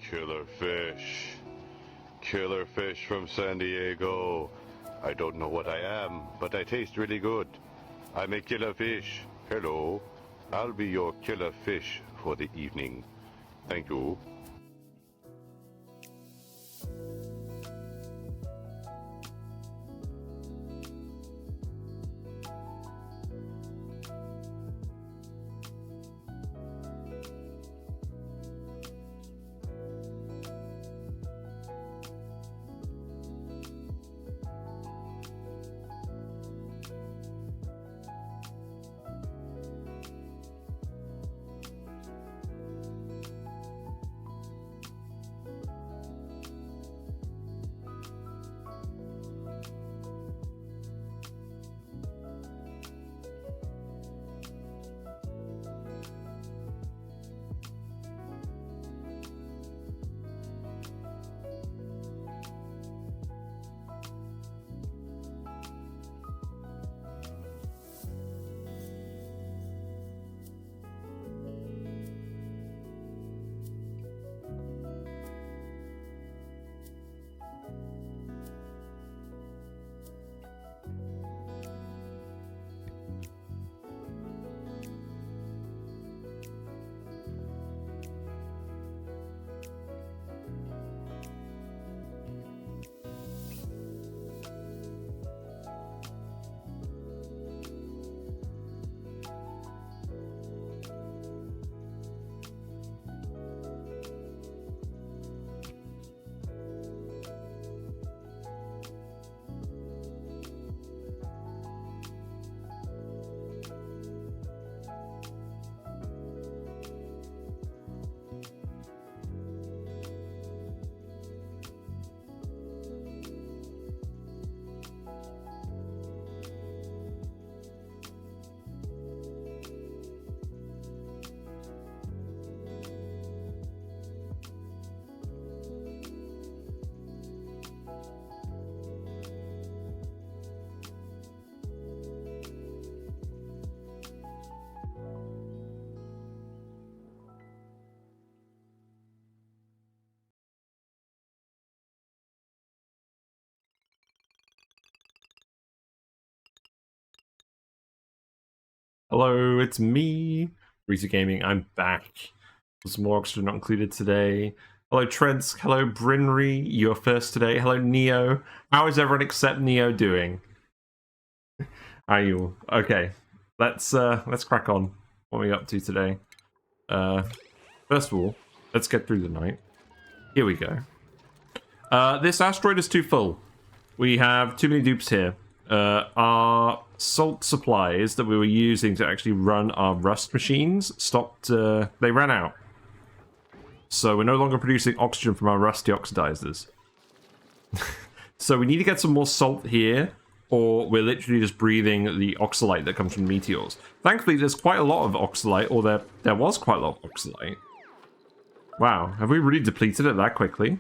Killer fish. Killer fish from San Diego. I don't know what I am, but I taste really good. I'm a killer fish. Hello. I'll be your killer fish for the evening. Thank you. Hello, it's me, Rita Gaming. I'm back. There's more oxygen not included today. Hello, Trents. Hello, Brinry. You're first today. Hello, Neo. How is everyone except Neo doing? Are you okay? Let's crack on. What are we up to today? First of all, let's get through the night. Here we go. This asteroid is too full. We have too many dupes here. Our salt supplies that we were using to actually run our rust machines stopped, they ran out. So we're no longer producing oxygen from our rusty oxidizers. So we need to get some more salt here, or we're literally just breathing the oxalite that comes from meteors. Thankfully, there's quite a lot of oxalite, or there was quite a lot of oxalite. Wow, have we really depleted it that quickly?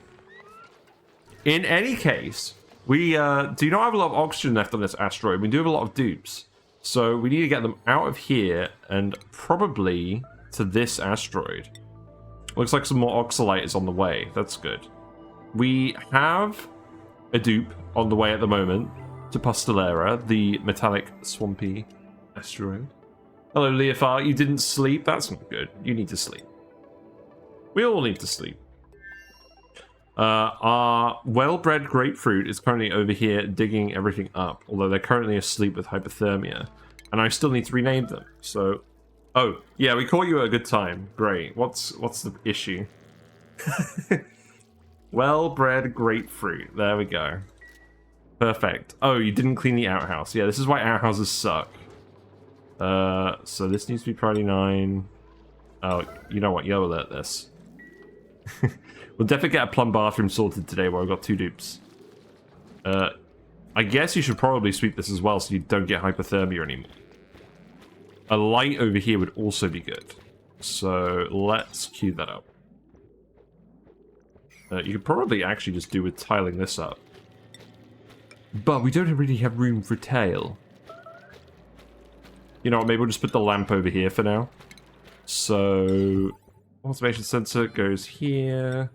In any case, we do not have a lot of oxygen left on this asteroid. We do have a lot of dupes. So we need to get them out of here and probably to this asteroid. Looks like some more oxalite is on the way. That's good. We have a dupe on the way at the moment to Postelera, the Metallic Swampy asteroid. Hello, Leofar. You didn't sleep? That's not good. You need to sleep. We all need to sleep. Our WellBredGrapefruit is currently over here digging everything up, although they're currently asleep with hypothermia. And I still need to rename them, so... Oh, yeah, we caught you at a good time. Great. What's the issue? WellBredGrapefruit. There we go. Perfect. Oh, you didn't clean the outhouse. Yeah, this is why outhouses suck. So this needs to be priority 9. Oh, you know what? You'll alert this. We'll definitely get a plum bathroom sorted today where I've got 2 dupes. I guess you should probably sweep this as well so you don't get hypothermia anymore. A light over here would also be good. So let's queue that up. You could probably actually just do with tiling this up. But we don't really have room for tail. You know what, maybe we'll just put the lamp over here for now. So, automation sensor goes here.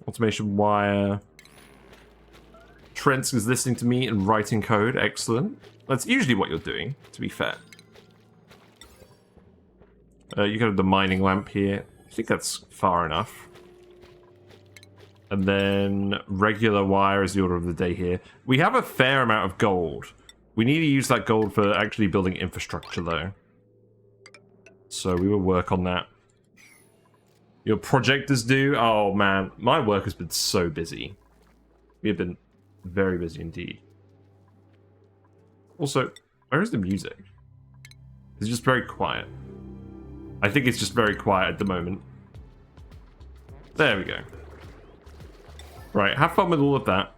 Automation wire. Trent is listening to me and writing code. Excellent. That's usually what you're doing, to be fair. You got the mining lamp here. I think that's far enough. And then regular wire is the order of the day here. We have a fair amount of gold. We need to use that gold for actually building infrastructure, though. So we will work on that. Your project is due? Oh, man. My work has been so busy. We have been very busy indeed. Also, where is the music? It's just very quiet. I think it's just very quiet at the moment. There we go. Right, have fun with all of that.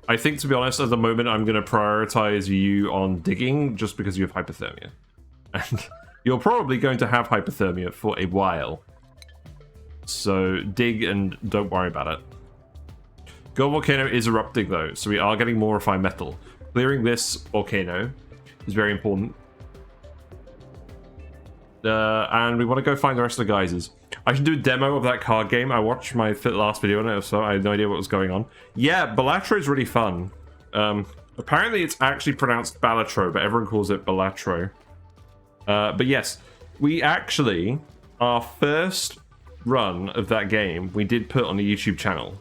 I think, to be honest, at the moment, I'm going to prioritize you on digging just because you have hypothermia. And you're probably going to have hypothermia for a while. So dig and don't worry about it. Gold volcano is erupting, though, so we are getting more refined metal. Clearing this volcano is very important. And we want to go find the rest of the geysers. I should do a demo of that card game. I watched my last video on it, so I had no idea what was going on. Yeah, Balatro is really fun. Apparently it's actually pronounced Balatro, but everyone calls it Balatro. But yes, we actually, our first run of that game, we did put on the YouTube channel.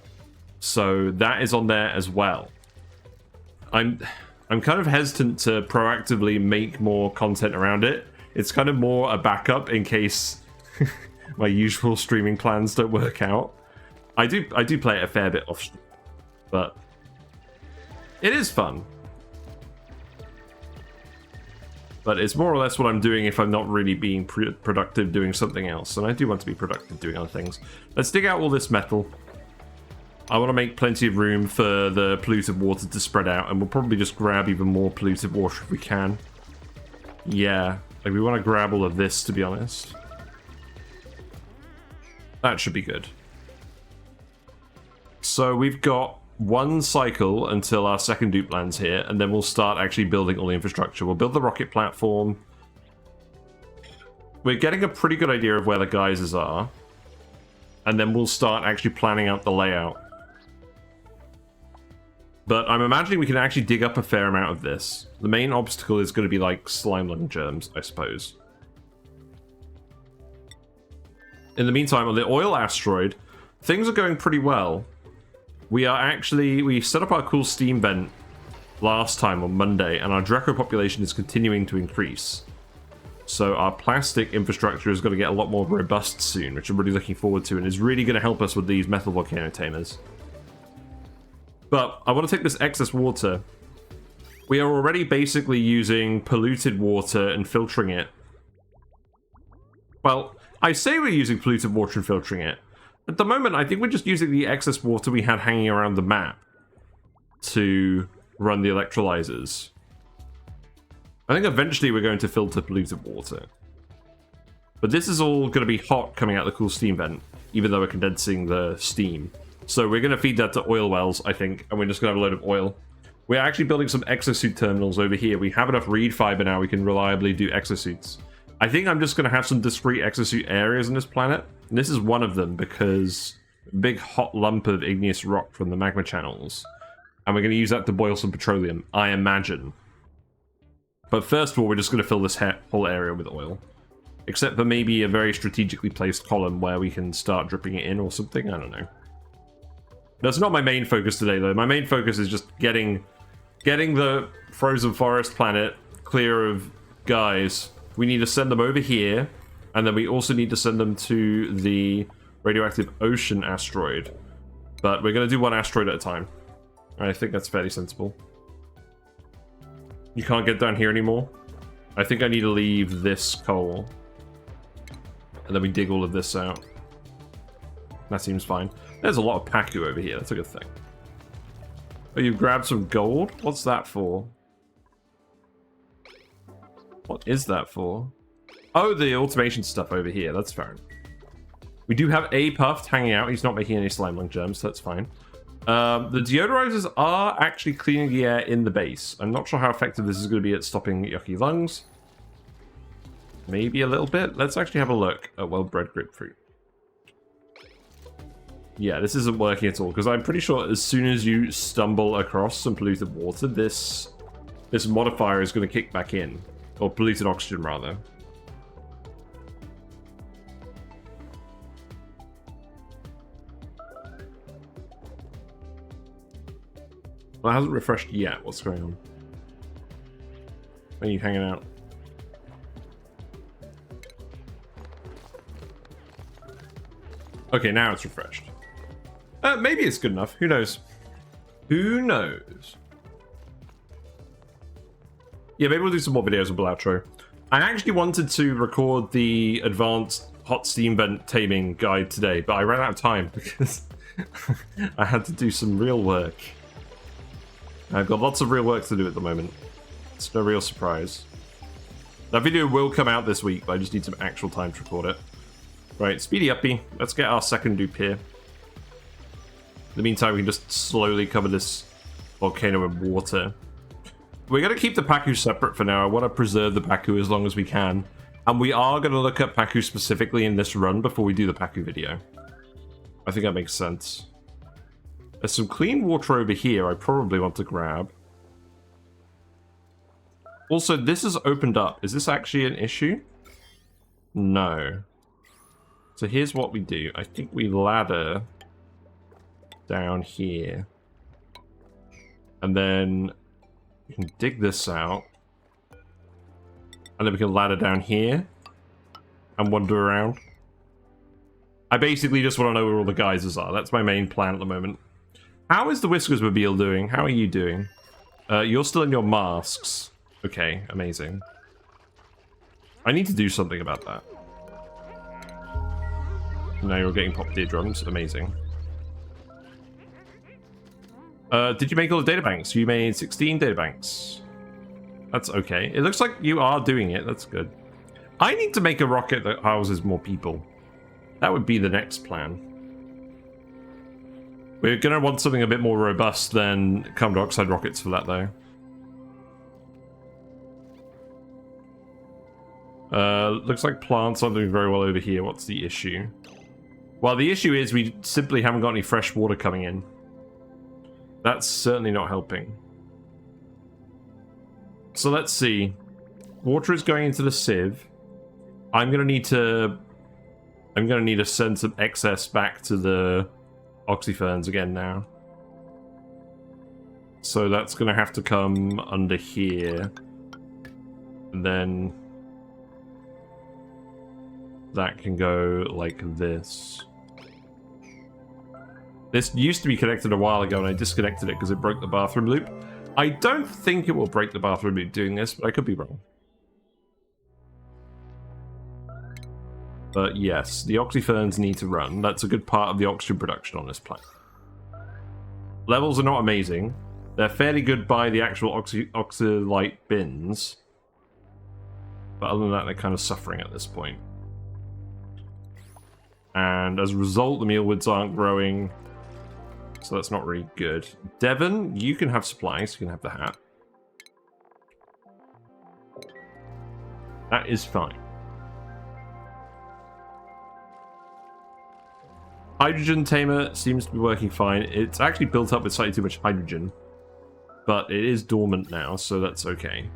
So that is on there as well. I'm kind of hesitant to proactively make more content around it. It's kind of more a backup in case my usual streaming plans don't work out. I do play it a fair bit off, but it is fun. But it's more or less what I'm doing if I'm not really being productive doing something else. And I do want to be productive doing other things. Let's dig out all this metal. I want to make plenty of room for the polluted water to spread out. And we'll probably just grab even more polluted water if we can. Yeah. Like, we want to grab all of this, to be honest. That should be good. So we've got one cycle until our second dupe lands here, and then we'll start actually building all the infrastructure. We'll build the rocket platform. We're getting a pretty good idea of where the geysers are. And then we'll start actually planning out the layout. But I'm imagining we can actually dig up a fair amount of this. The main obstacle is going to be like slime lung germs, I suppose. In the meantime, on the oil asteroid, things are going pretty well. We set up our cool steam vent last time on Monday, and our Draco population is continuing to increase. So our plastic infrastructure is going to get a lot more robust soon, which I'm really looking forward to, and is really going to help us with these metal volcano tamers. But I want to take this excess water. We are already basically using polluted water and filtering it. Well, I say we're using polluted water and filtering it. At the moment, I think we're just using the excess water we had hanging around the map to run the electrolyzers. I think eventually we're going to filter polluted water. But this is all going to be hot coming out the cool steam vent, even though we're condensing the steam. So we're going to feed that to oil wells, I think, and we're just going to have a load of oil. We're actually building some exosuit terminals over here. We have enough reed fiber now we can reliably do exosuits. I think I'm just going to have some discrete exosuit areas on this planet. And this is one of them because a big hot lump of igneous rock from the magma channels. And we're going to use that to boil some petroleum, I imagine. But first of all, we're just going to fill this whole area with oil. Except for maybe a very strategically placed column where we can start dripping it in or something. I don't know. That's not my main focus today, though. My main focus is just getting the frozen forest planet clear of guys. We need to send them over here, and then we also need to send them to the radioactive ocean asteroid. But we're going to do one asteroid at a time. I think that's fairly sensible. You can't get down here anymore. I think I need to leave this coal. And then we dig all of this out. That seems fine. There's a lot of Paku over here. That's a good thing. Oh, you've grabbed some gold? What's that for? What is that for? Oh, the automation stuff over here. That's fair. We do have a Puffed hanging out. He's not making any slime lung germs, so that's fine. The deodorizers are actually cleaning the air in the base. I'm not sure how effective this is going to be at stopping yucky lungs. Maybe a little bit. Let's actually have a look at WellBredGrapefruit. Yeah, this isn't working at all, because I'm pretty sure as soon as you stumble across some polluted water, this modifier is going to kick back in. Or polluted oxygen, rather. Well, it hasn't refreshed yet. What's going on? Where are you hanging out? Okay, now it's refreshed. Maybe it's good enough. Who knows? Who knows? Yeah, maybe we'll do some more videos of outro. I actually wanted to record the advanced hot steam vent taming guide today, but I ran out of time because I had to do some real work. I've got lots of real work to do at the moment. It's no real surprise. That video will come out this week, but I just need some actual time to record it. Right, speedy uppy. Let's get our second dupe here. In the meantime, we can just slowly cover this volcano in water. We're going to keep the Pacu separate for now. I want to preserve the Pacu as long as we can. And we are going to look at Pacu specifically in this run before we do the Pacu video. I think that makes sense. There's some clean water over here I probably want to grab. Also, this has opened up. Is this actually an issue? No. So here's what we do. I think we ladder down here. And then we can dig this out. And then we can ladder down here. And wander around. I basically just want to know where all the geysers are. That's my main plan at the moment. How is the Whiskers Mobile doing? How are you doing? You're still in your masks. Okay, amazing. I need to do something about that. Now you're getting popped eardrums. Amazing. Did you make all the databanks? You made 16 databanks. That's okay. It looks like you are doing it. That's good. I need to make a rocket that houses more people. That would be the next plan. We're going to want something a bit more robust than carbon dioxide rockets for that, though. Looks like plants aren't doing very well over here. What's the issue? Well, the issue is we simply haven't got any fresh water coming in. That's certainly not helping. So let's see. Water is going into the sieve. I'm going to need to send some excess back to the oxyferns again now. So that's going to have to come under here. And then that can go like this. This used to be connected a while ago and I disconnected it because it broke the bathroom loop. I don't think it will break the bathroom loop doing this, but I could be wrong. But yes, the oxyferns need to run. That's a good part of the oxygen production on this planet. Levels are not amazing. They're fairly good by the actual oxylite bins. But other than that, they're kind of suffering at this point. And as a result, the mealwoods aren't growing. So that's not really good. Devon, you can have supplies. You can have the hat. That is fine. Hydrogen tamer seems to be working fine. It's actually built up with slightly too much hydrogen. But it is dormant now, so that's okay.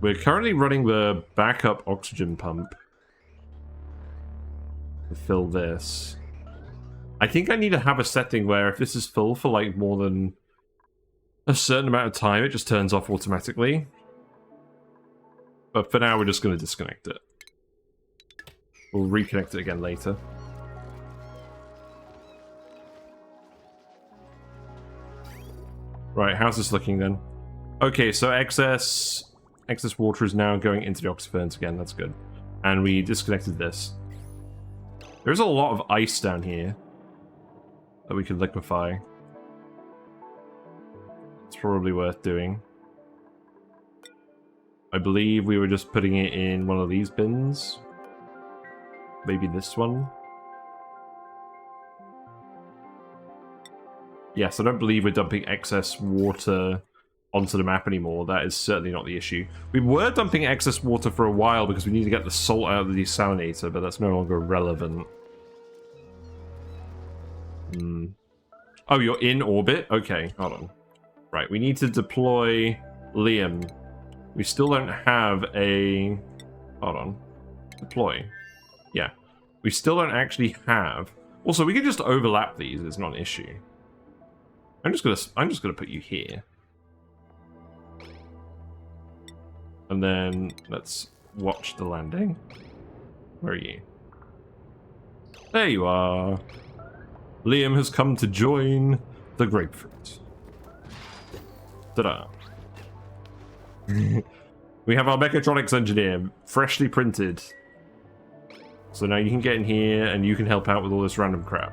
We're currently running the backup oxygen pump to fill this. I think I need to have a setting where if this is full for like more than a certain amount of time, it just turns off automatically. But for now, we're just going to disconnect it. We'll reconnect it again later. Right, how's this looking then? Okay, so excess water is now going into the oxyferns again. That's good. And we disconnected this. There's a lot of ice down here that we could liquefy. It's probably worth doing. I believe we were just putting it in one of these bins. Maybe this one. Yes, I don't believe we're dumping excess water onto the map anymore. That is certainly not the issue. We were dumping excess water for a while because we need to get the salt out of the desalinator, but that's no longer relevant. Oh, you're in orbit? Okay, hold on. Right, we need to deploy Liam. We still don't have a... Hold on. Deploy. Yeah. We still don't actually have... Also, we can just overlap these. It's not an issue. I'm just gonna put you here. And then let's watch the landing. Where are you? There you are. Liam has come to join the grapefruit. Ta-da. We have our mechatronics engineer, freshly printed. So now you can get in here and you can help out with all this random crap.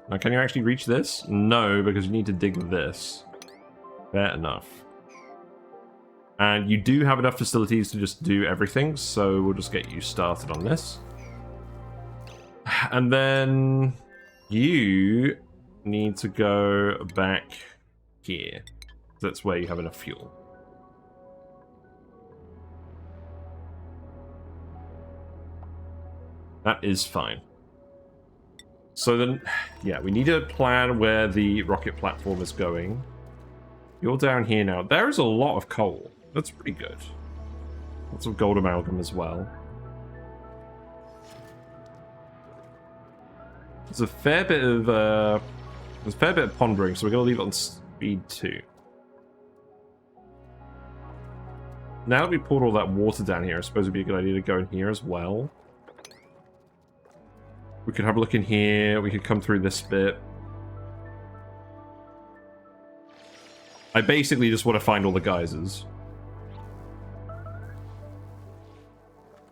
Now, can you actually reach this? No, because you need to dig this. Fair enough. And you do have enough facilities to just do everything, so we'll just get you started on this. And then you need to go back here. That's where you have enough fuel. That is fine. So then, yeah, we need to plan where the rocket platform is going. You're down here now. There is a lot of coal. That's pretty good. Lots of gold amalgam as well. There's a fair bit of pondering, so we're gonna leave it on speed 2. Now that we poured all that water down here, I suppose it'd be a good idea to go in here as well. We could have a look in here. We could come through this bit. I basically just want to find all the geysers.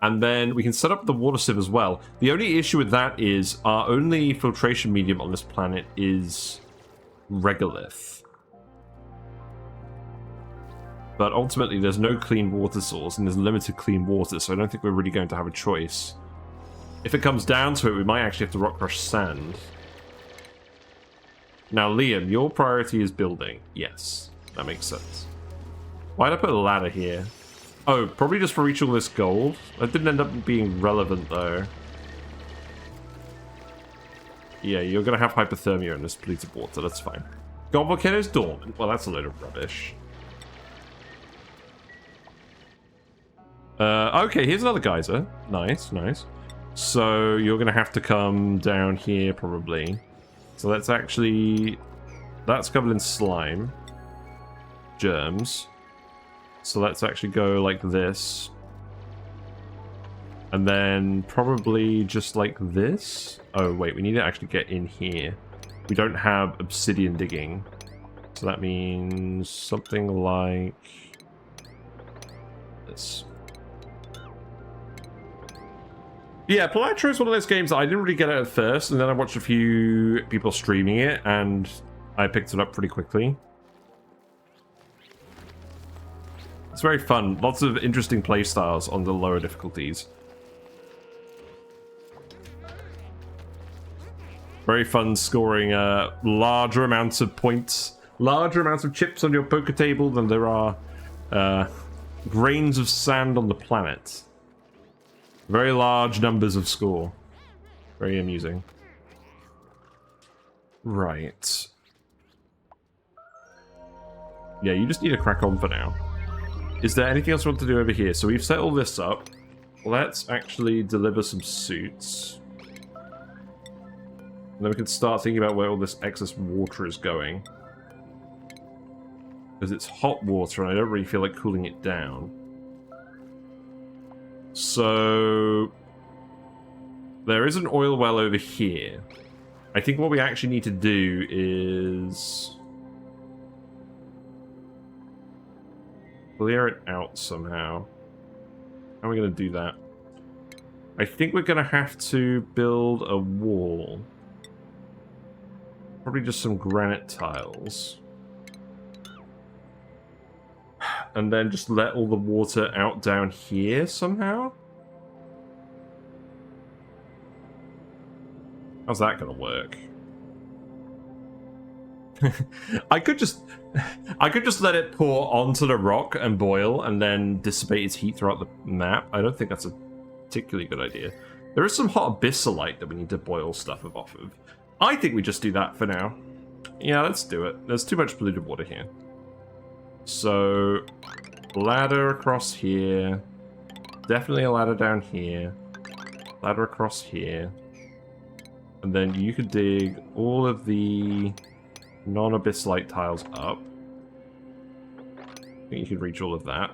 And then we can set up the water sieve as well. The only issue with that is our only filtration medium on this planet is regolith. But ultimately there's no clean water source and there's limited clean water, so I don't think we're really going to have a choice. If it comes down to it, we might actually have to rock crush sand. Now, Liam, your priority is building. Yes, that makes sense. Why'd I put a ladder here? Oh, probably just for reaching all this gold. That didn't end up being relevant, though. Yeah, you're going to have hypothermia in this polluted water. That's fine. God volcano's dormant. Well, that's a load of rubbish. Okay, here's another geyser. Nice, nice. So you're going to have to come down here, probably. So that's actually... That's covered in slime. Germs. So let's actually go like this. And then probably just like this. Oh, wait, we need to actually get in here. We don't have obsidian digging. So that means something like this. Yeah, Polaritro is one of those games that I didn't really get it at first, and then I watched a few people streaming it, and I picked it up pretty quickly. It's very fun. Lots of interesting playstyles on the lower difficulties. Very fun scoring larger amounts of points, larger amounts of chips on your poker table than there are grains of sand on the planet. Very large numbers of score. Very amusing. Right. Yeah, you just need to crack on for now. Is there anything else we want to do over here? So we've set all this up. Let's actually deliver some suits. And then we can start thinking about where all this excess water is going. Because it's hot water and I don't really feel like cooling it down. So there is an oil well over here. I think what we actually need to do is clear it out somehow. How are we going to do that? I think we're going to have to build a wall. Probably just some granite tiles. And then just let all the water out down here somehow? How's that gonna work? I could just let it pour onto the rock and boil and then dissipate its heat throughout the map. I don't think that's a particularly good idea. There is some hot abyssalite that we need to boil stuff off of. I think we just do that for now. Yeah, let's do it. There's too much polluted water here. So, ladder across here. Definitely a ladder down here. Ladder across here. And then you could dig all of the non-abyssite tiles up. I think you could reach all of that.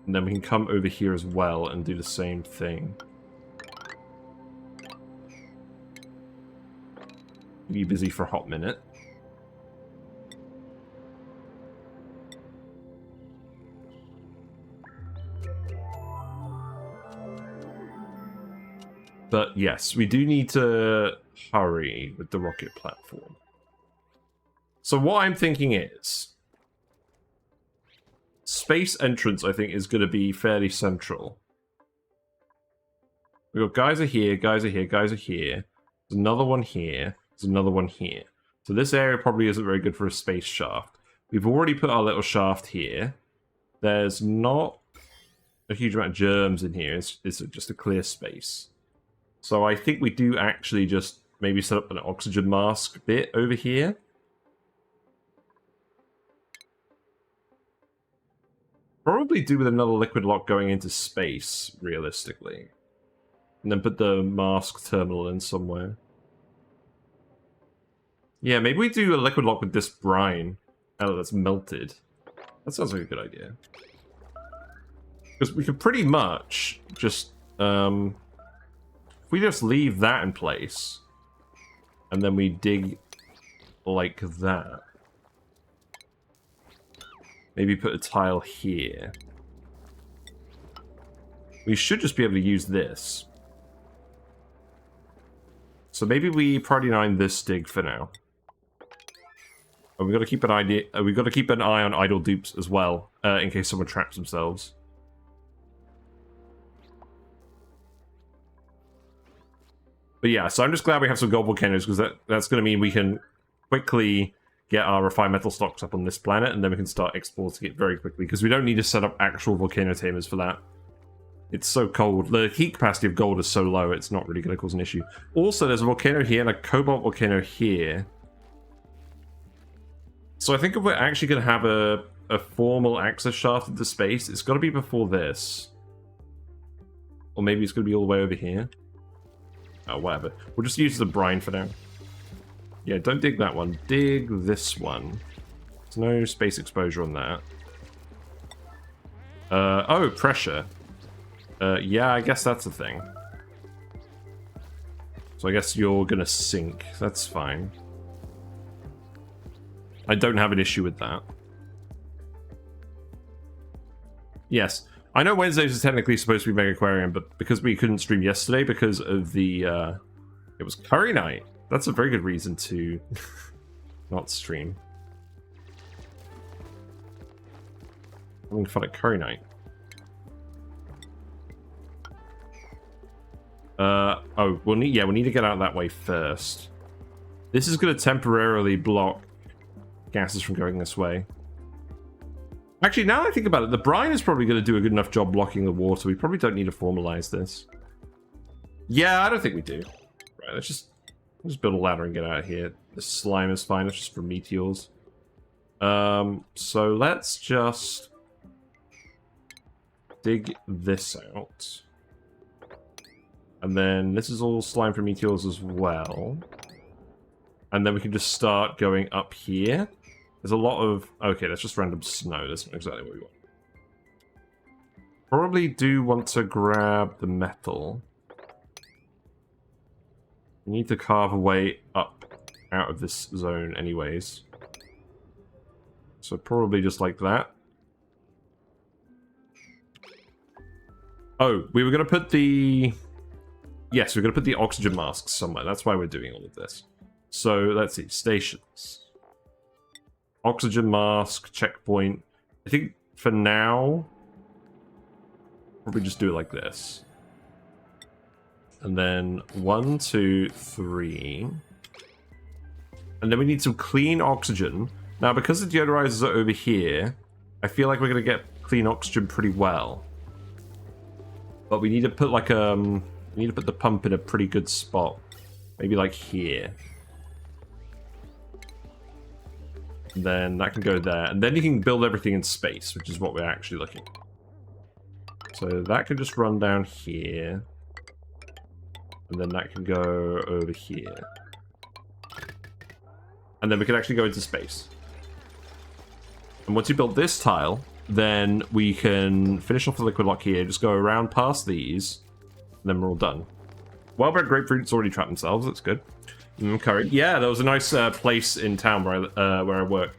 And then we can come over here as well and do the same thing. Be busy for a hot minute. But yes, we do need to hurry with the rocket platform. So what I'm thinking is, space entrance, I think, is going to be fairly central. We've got guys are here, guys are here, guys are here. There's another one here. There's another one here. So this area probably isn't very good for a space shaft. We've already put our little shaft here. There's not a huge amount of germs in here. It's just a clear space. So I think we do actually just maybe set up an oxygen mask bit over here. Probably do with another liquid lock going into space, realistically. And then put the mask terminal in somewhere. Yeah, maybe we do a liquid lock with this brine. Oh, that's melted. That sounds like a good idea. Because we could pretty much just... if we just leave that in place, and then we dig like that. Maybe put a tile here. We should just be able to use this. So maybe we priority 9 this dig for now. And we've got to keep an idea. We've got to keep an eye on idle dupes as well, in case someone traps themselves. But yeah, so I'm just glad we have some gold volcanoes, because that's going to mean we can quickly get our refined metal stocks up on this planet, and then we can start exporting it very quickly, because we don't need to set up actual volcano tamers for that. It's so cold. The heat capacity of gold is so low, it's not really going to cause an issue. Also, there's a volcano here and a cobalt volcano here. So I think if we're actually going to have a formal access shaft into space, it's got to be before this. Or maybe it's going to be all the way over here. Oh, whatever. We'll just use the brine for now. Yeah, don't dig that one. Dig this one. There's no space exposure on that. Oh, pressure. Yeah, I guess that's a thing. So I guess you're gonna sink. That's fine. I don't have an issue with that. Yes. I know Wednesdays is technically supposed to be Mega Aquarium, but because we couldn't stream yesterday because of the, it was curry night. That's a very good reason to not stream. Having fun at curry night. Oh, we need to get out that way first. This is going to temporarily block gases from going this way. Actually, now that I think about it, the brine is probably going to do a good enough job blocking the water. We probably don't need to formalize this. Yeah, I don't think we do. Right, let's just build a ladder and get out of here. The slime is fine. It's just for meteors. So let's just dig this out. And then this is all slime for meteors as well. And then we can just start going up here. There's a lot of... Okay, that's just random snow. That's not exactly what we want. Probably do want to grab the metal. We need to carve a way up out of this zone anyways. So probably just like that. Oh, we were going to put the... Yes, we're going to put the oxygen masks somewhere. That's why we're doing all of this. So, let's see. Stations. Oxygen mask, checkpoint. I think for now, probably just do it like this. And then 1, 2, 3. And then we need some clean oxygen. Now, because the deodorizers are over here, I feel like we're going to get clean oxygen pretty well. But we need to put like, We need to put the pump in a pretty good spot. Maybe like here. And then that can go there. And then you can build everything in space, which is what we're actually looking at. So that can just run down here. And then that can go over here. And then we can actually go into space. And once you build this tile, then we can finish off the liquid lock here, just go around past these, and then we're all done. WellBredGrapefruit's already trapped themselves, that's good. Curry. Yeah, there was a nice place in town where I work.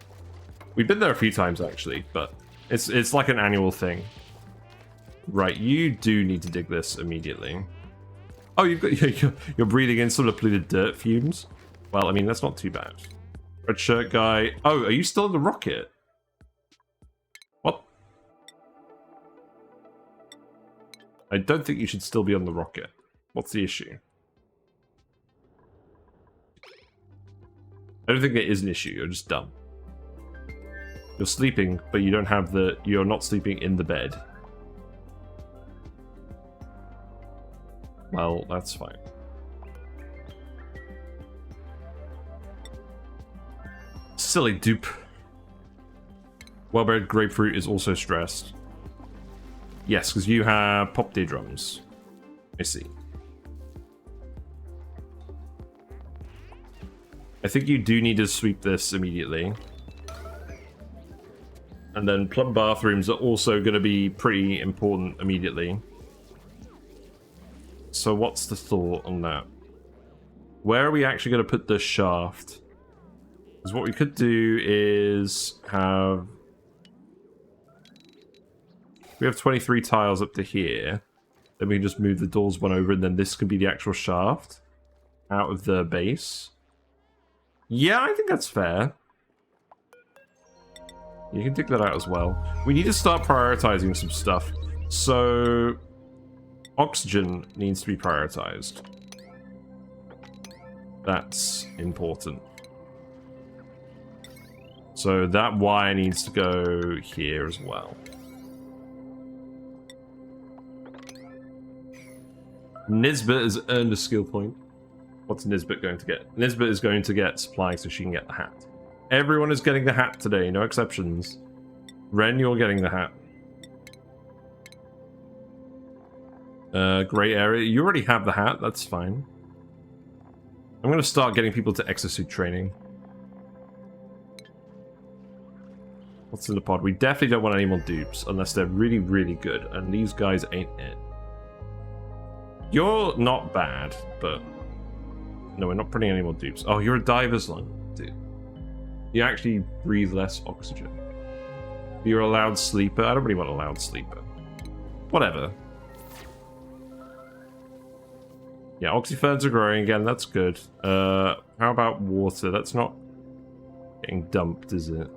We've been there a few times, actually, but it's like an annual thing. Right, you do need to dig this immediately. Oh, you're breathing in sort of polluted dirt fumes? Well, I mean, that's not too bad. Red shirt guy. Oh, are you still in the rocket? What? I don't think you should still be on the rocket. What's the issue? I don't think it is an issue, you're just dumb. You're sleeping, but you don't have the... You're not sleeping in the bed. Well, that's fine. Silly dupe. WellBredGrapefruit is also stressed. Yes, because you have pop day drums. I see. I think you do need to sweep this immediately. And then plum bathrooms are also going to be pretty important immediately. So what's the thought on that? Where are we actually going to put this shaft? Because what we could do is have... We have 23 tiles up to here. Then we can just move the doors one over, and then this could be the actual shaft out of the base. Yeah, I think that's fair. You can dig that out as well. We need to start prioritizing some stuff. So, oxygen needs to be prioritized. That's important. So that wire needs to go here as well. Nisbet has earned a skill point. What's Nisbet going to get? Nisbet is going to get supplies so she can get the hat. Everyone is getting the hat today, no exceptions. Ren, you're getting the hat. Gray area. You already have the hat, that's fine. I'm going to start getting people to exosuit training. What's in the pod? We definitely don't want any more dupes unless they're really, really good. And these guys ain't it. You're not bad, but... No, we're not putting any more dupes. Oh, you're a diver's lung, dude. You actually breathe less oxygen. You're a loud sleeper. I don't really want a loud sleeper. Whatever. Yeah, oxyferns are growing again. That's good. How about water? That's not getting dumped, is it?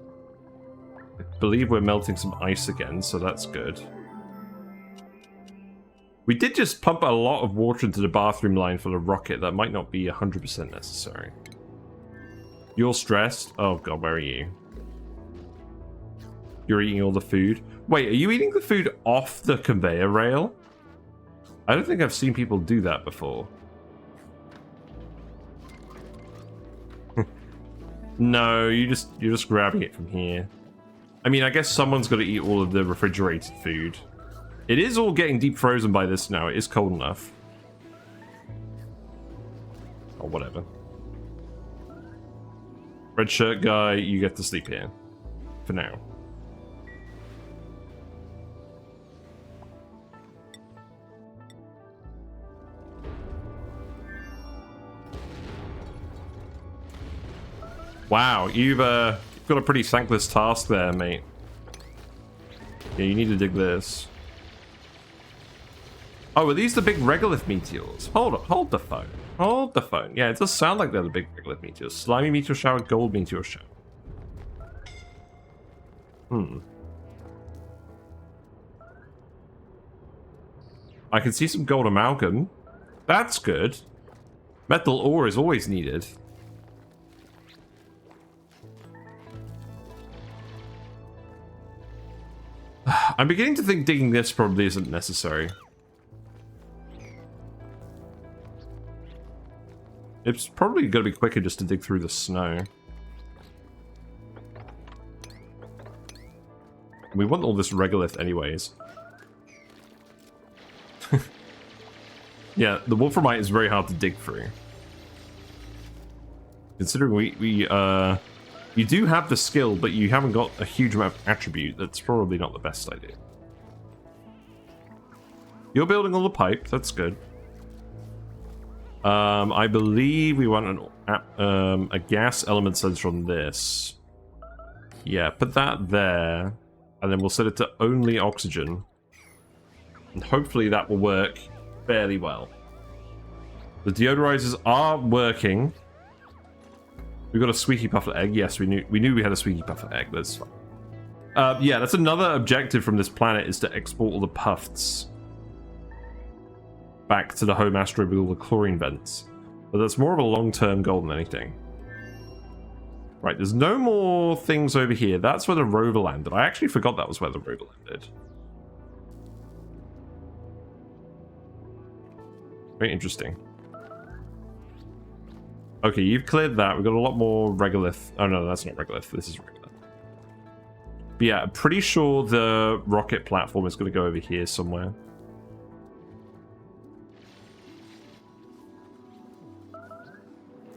I believe we're melting some ice again, so that's good. We did just pump a lot of water into the bathroom line for the rocket. That might not be 100% necessary. You're stressed? Oh god, where are you? You're eating all the food? Wait, are you eating the food off the conveyor rail? I don't think I've seen people do that before. No, you're just grabbing it from here. I mean, I guess someone's got to eat all of the refrigerated food. It is all getting deep frozen by this now. It is cold enough. Or whatever. Red shirt guy, you get to sleep here. For now. Wow, you've got a pretty thankless task there, mate. Yeah, you need to dig this. Oh, are these the big regolith meteors? Hold the phone. Hold the phone. Yeah, it does sound like they're the big regolith meteors. Slimy meteor shower, gold meteor shower. I can see some gold amalgam. That's good. Metal ore is always needed. I'm beginning to think digging this probably isn't necessary. It's probably going to be quicker just to dig through the snow. We want all this regolith anyways. Yeah, the wolframite is very hard to dig through. Considering you do have the skill, but you haven't got a huge amount of attribute, that's probably not the best idea. You're building all the pipe, that's good. I believe we want a gas element sensor on this. Yeah, put that there, and then we'll set it to only oxygen. And hopefully that will work fairly well. The deodorizers are working. We got a squeaky puffer egg. Yes, we knew we had a squeaky puffer egg. That's fine. Yeah, that's another objective from this planet, is to export all the puffs back to the home asteroid with all the chlorine vents. But that's more of a long-term goal than anything. Right, there's no more things over here. That's where the rover landed. I actually forgot that was where the rover landed. Very interesting. Okay, you've cleared that. We've got a lot more regolith. Oh no, that's not regolith. This is regolith. But yeah, I'm pretty sure the rocket platform is going to go over here somewhere.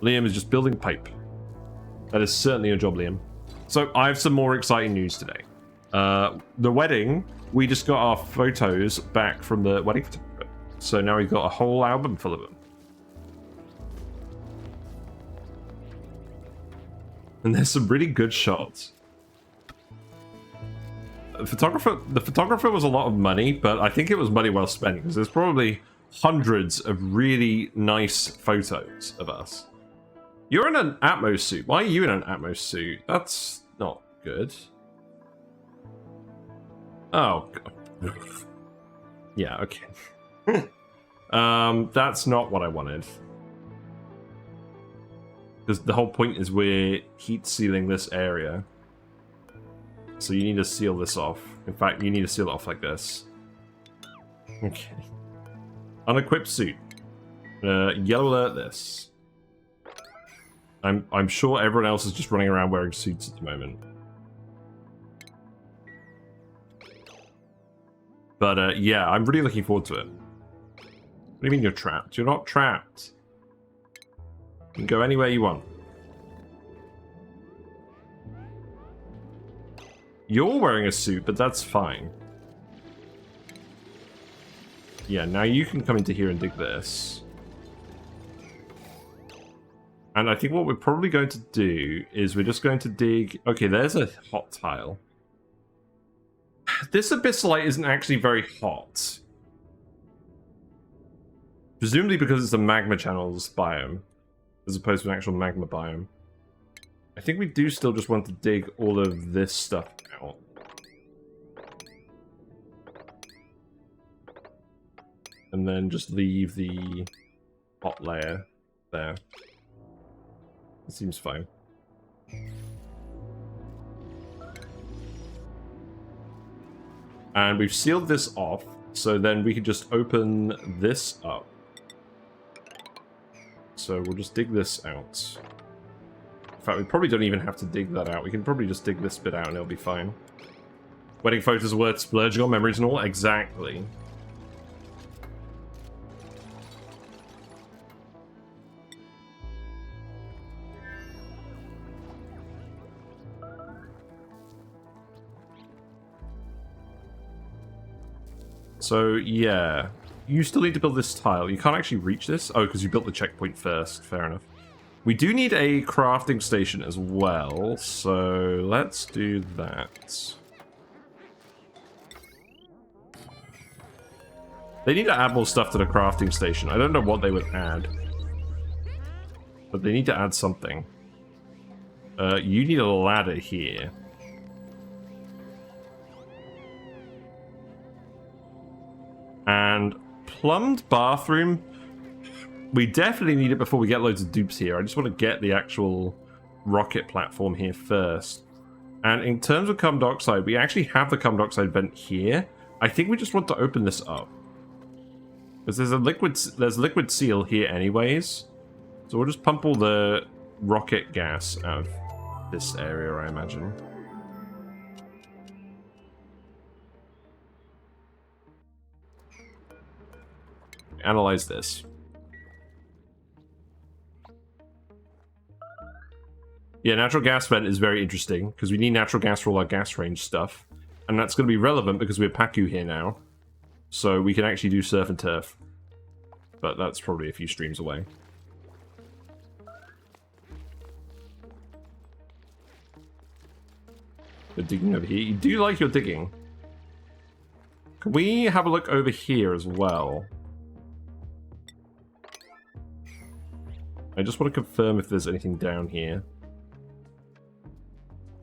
Liam is just building pipe. That is certainly your job, Liam. So I have some more exciting news today. The wedding, we just got our photos back from the wedding photographer. So now we've got a whole album full of them. And there's some really good shots. The photographer was a lot of money, but I think it was money well spent, because there's probably hundreds of really nice photos of us. You're in an Atmos suit. Why are you in an Atmos suit? That's not good. Oh, God. Yeah, okay. That's not what I wanted. Because the whole point is we're heat sealing this area. So you need to seal this off. In fact, you need to seal it off like this. Okay. Unequipped suit. Yellow alert this. I'm sure everyone else is just running around wearing suits at the moment. But yeah, I'm really looking forward to it. What do you mean you're trapped? You're not trapped. You can go anywhere you want. You're wearing a suit, but that's fine. Yeah, now you can come into here and dig this. And I think what we're probably going to do is we're just going to dig... Okay, there's a hot tile. This abyssalite isn't actually very hot. Presumably because it's a magma channels biome, as opposed to an actual magma biome. I think we do still just want to dig all of this stuff out. And then just leave the hot layer there. It seems fine. And we've sealed this off, so then we can just open this up. So we'll just dig this out. In fact, we probably don't even have to dig that out. We can probably just dig this bit out and it'll be fine. Wedding photos are worth splurging on, memories and all? Exactly. So, yeah. You still need to build this tile. You can't actually reach this? Oh, because you built the checkpoint first. Fair enough. We do need a crafting station as well, so let's do that. They need to add more stuff to the crafting station. I don't know what they would add. But they need to add something. You need a ladder here. And plumbed bathroom. We definitely need it before we get loads of dupes here. I just want to get the actual rocket platform here first. And in terms of carbon dioxide, we actually have the carbon dioxide vent here. I think we just want to open this up. Because there's liquid seal here anyways. So we'll just pump all the rocket gas out of this area, I imagine. Analyze this. Yeah, natural gas vent is very interesting, because we need natural gas for all our gas range stuff. And that's going to be relevant because we have Paku here now. So we can actually do surf and turf. But that's probably a few streams away. You're digging over here. You do like your digging. Can we have a look over here as well? I just want to confirm if there's anything down here.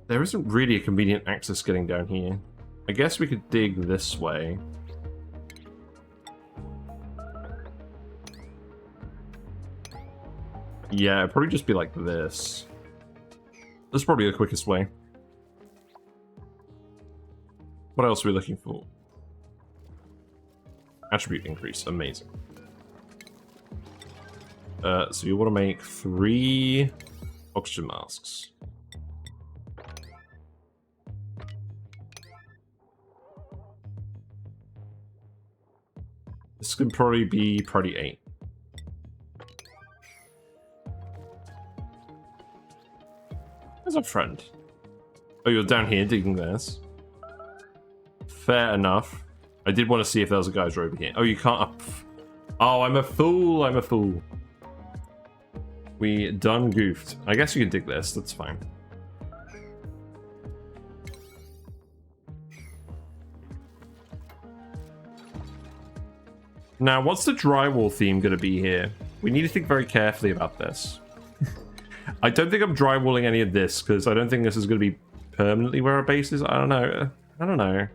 There isn't really a convenient access getting down here. I guess we could dig this way. Yeah, it'd probably just be like this. This is probably the quickest way. What else are we looking for? Attribute increase. Amazing. So you want to make 3 oxygen masks. This could probably be priority 8. There's a friend. Oh, you're down here digging this. Fair enough. I did want to see if there was a geyser over here. Oh, you can't... Oh, I'm a fool. I'm a fool. We done goofed. I guess you can dig this. That's fine. Now, what's the drywall theme going to be here? We need to think very carefully about this. I don't think I'm drywalling any of this, because I don't think this is going to be permanently where our base is. I don't know. I don't know.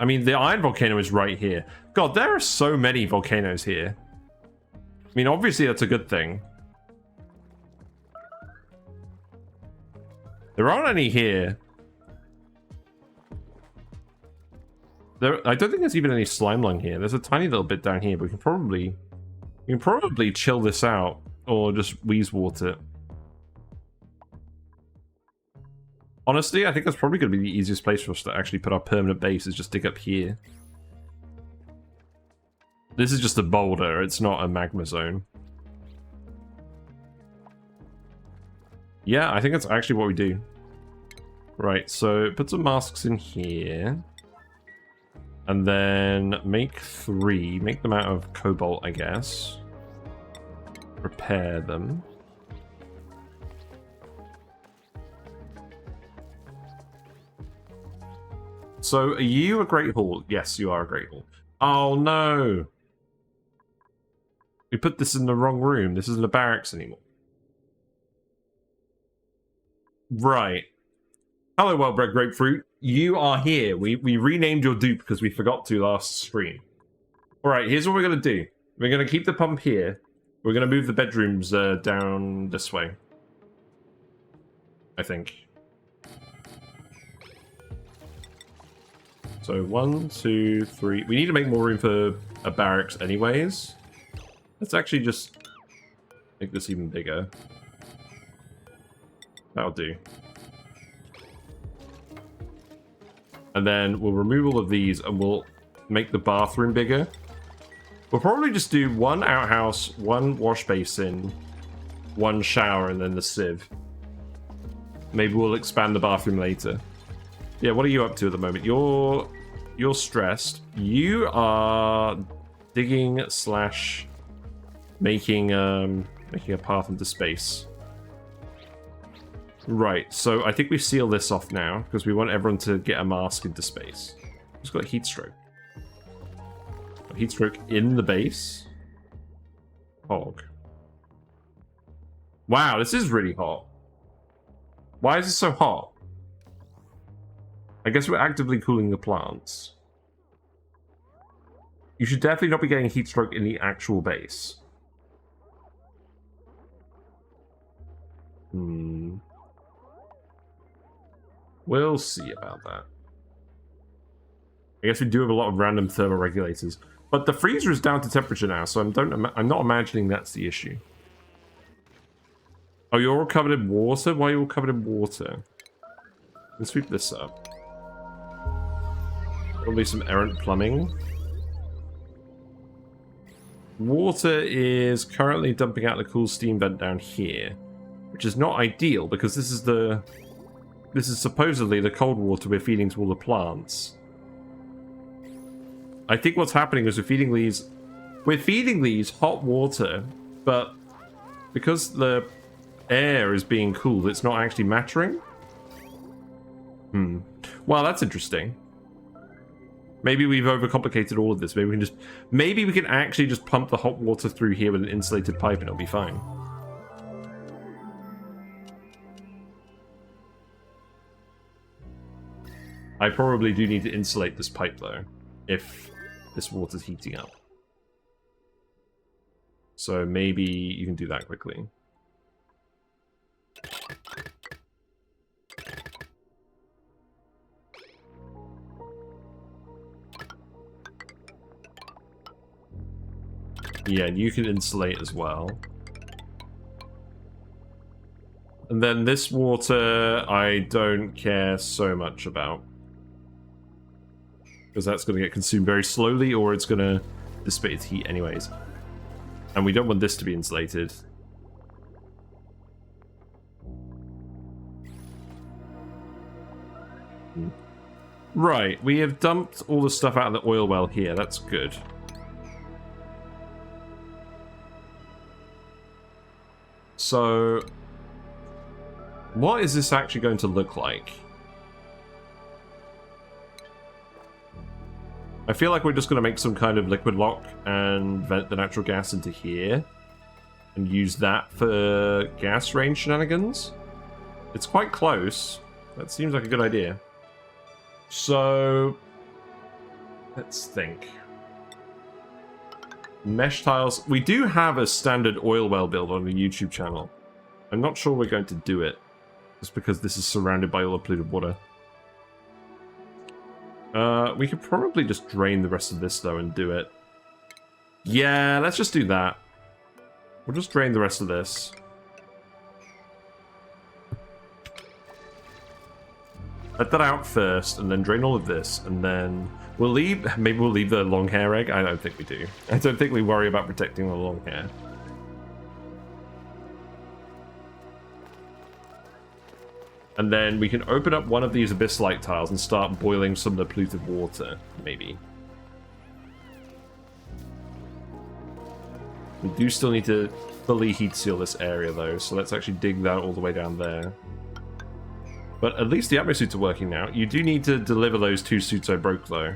I mean, the iron volcano is right here. God, there are so many volcanoes here. I mean, obviously that's a good thing. There aren't any here. I don't think there's even any slime lung here. There's a tiny little bit down here, but we can probably chill this out or just wheeze water it. Honestly, I think that's probably going to be the easiest place for us to actually put our permanent base, is just dig up here. This is just a boulder, it's not a magma zone. Yeah, I think that's actually what we do. Right, so put some masks in here. And then make 3. Make them out of cobalt, I guess. Repair them. So, are you a Great Hall? Yes, you are a Great Hall. Oh, no! We put this in the wrong room. This isn't a barracks anymore. Right. Hello, WellBredGrapefruit. You are here. We renamed your dupe because we forgot to last stream. Alright, here's what we're going to do. We're going to keep the pump here. We're going to move the bedrooms down this way. I think. So 1, 2, 3. We need to make more room for a barracks anyways. Let's actually just make this even bigger. That'll do. And then we'll remove all of these and we'll make the bathroom bigger. We'll probably just do 1 outhouse, 1 wash basin, 1 shower, and then the sieve. Maybe we'll expand the bathroom later. Yeah, what are you up to at the moment? You're stressed. You are digging / making a path into space. Right, so I think we seal this off now, because we want everyone to get a mask into space. Just got a heat stroke. A heat stroke in the base. Hog. Wow, this is really hot. Why is it so hot? I guess we're actively cooling the plants. You should definitely not be getting a heat stroke in the actual base. We'll see about that. I guess we do have a lot of random thermoregulators. But the freezer is down to temperature now, so I'm not imagining that's the issue. Oh, you're all covered in water? Why are you all covered in water? Let's sweep this up. Probably some errant plumbing. Water is currently dumping out the cool steam vent down here, which is not ideal because this is supposedly the cold water we're feeding to all the plants. I think what's happening is we're feeding these hot water, but because the air is being cooled, it's not actually mattering. Well, that's interesting. Maybe we've overcomplicated all of this. Maybe we can actually just pump the hot water through here with an insulated pipe and it'll be fine. I probably do need to insulate this pipe though, if this water's heating up. So maybe you can do that quickly. Yeah, and you can insulate as well. And then this water, I don't care so much about. Because that's going to get consumed very slowly, or it's going to dissipate its heat anyways. And we don't want this to be insulated. Right, we have dumped all the stuff out of the oil well here. That's good. So, what is this actually going to look like? I feel like we're just going to make some kind of liquid lock and vent the natural gas into here. And use that for gas range shenanigans. It's quite close. That seems like a good idea. So, let's think. Mesh tiles. We do have a standard oil well build on the YouTube channel. I'm not sure we're going to do it. Just because this is surrounded by all the polluted water. We could probably just drain the rest of this though and do it. Yeah, let's just do that. We'll just drain the rest of this. Let that out first, and then drain all of this, and then we'll leave. Maybe we'll leave the long hair egg. I don't think we do. I don't think we worry about protecting the long hair. And then we can open up one of these abyss-like tiles and start boiling some of the polluted water, maybe. We do still need to fully heat seal this area, though, so let's actually dig that all the way down there. But at least the atmo suits are working now. You do need to deliver those 2 suits I broke, though.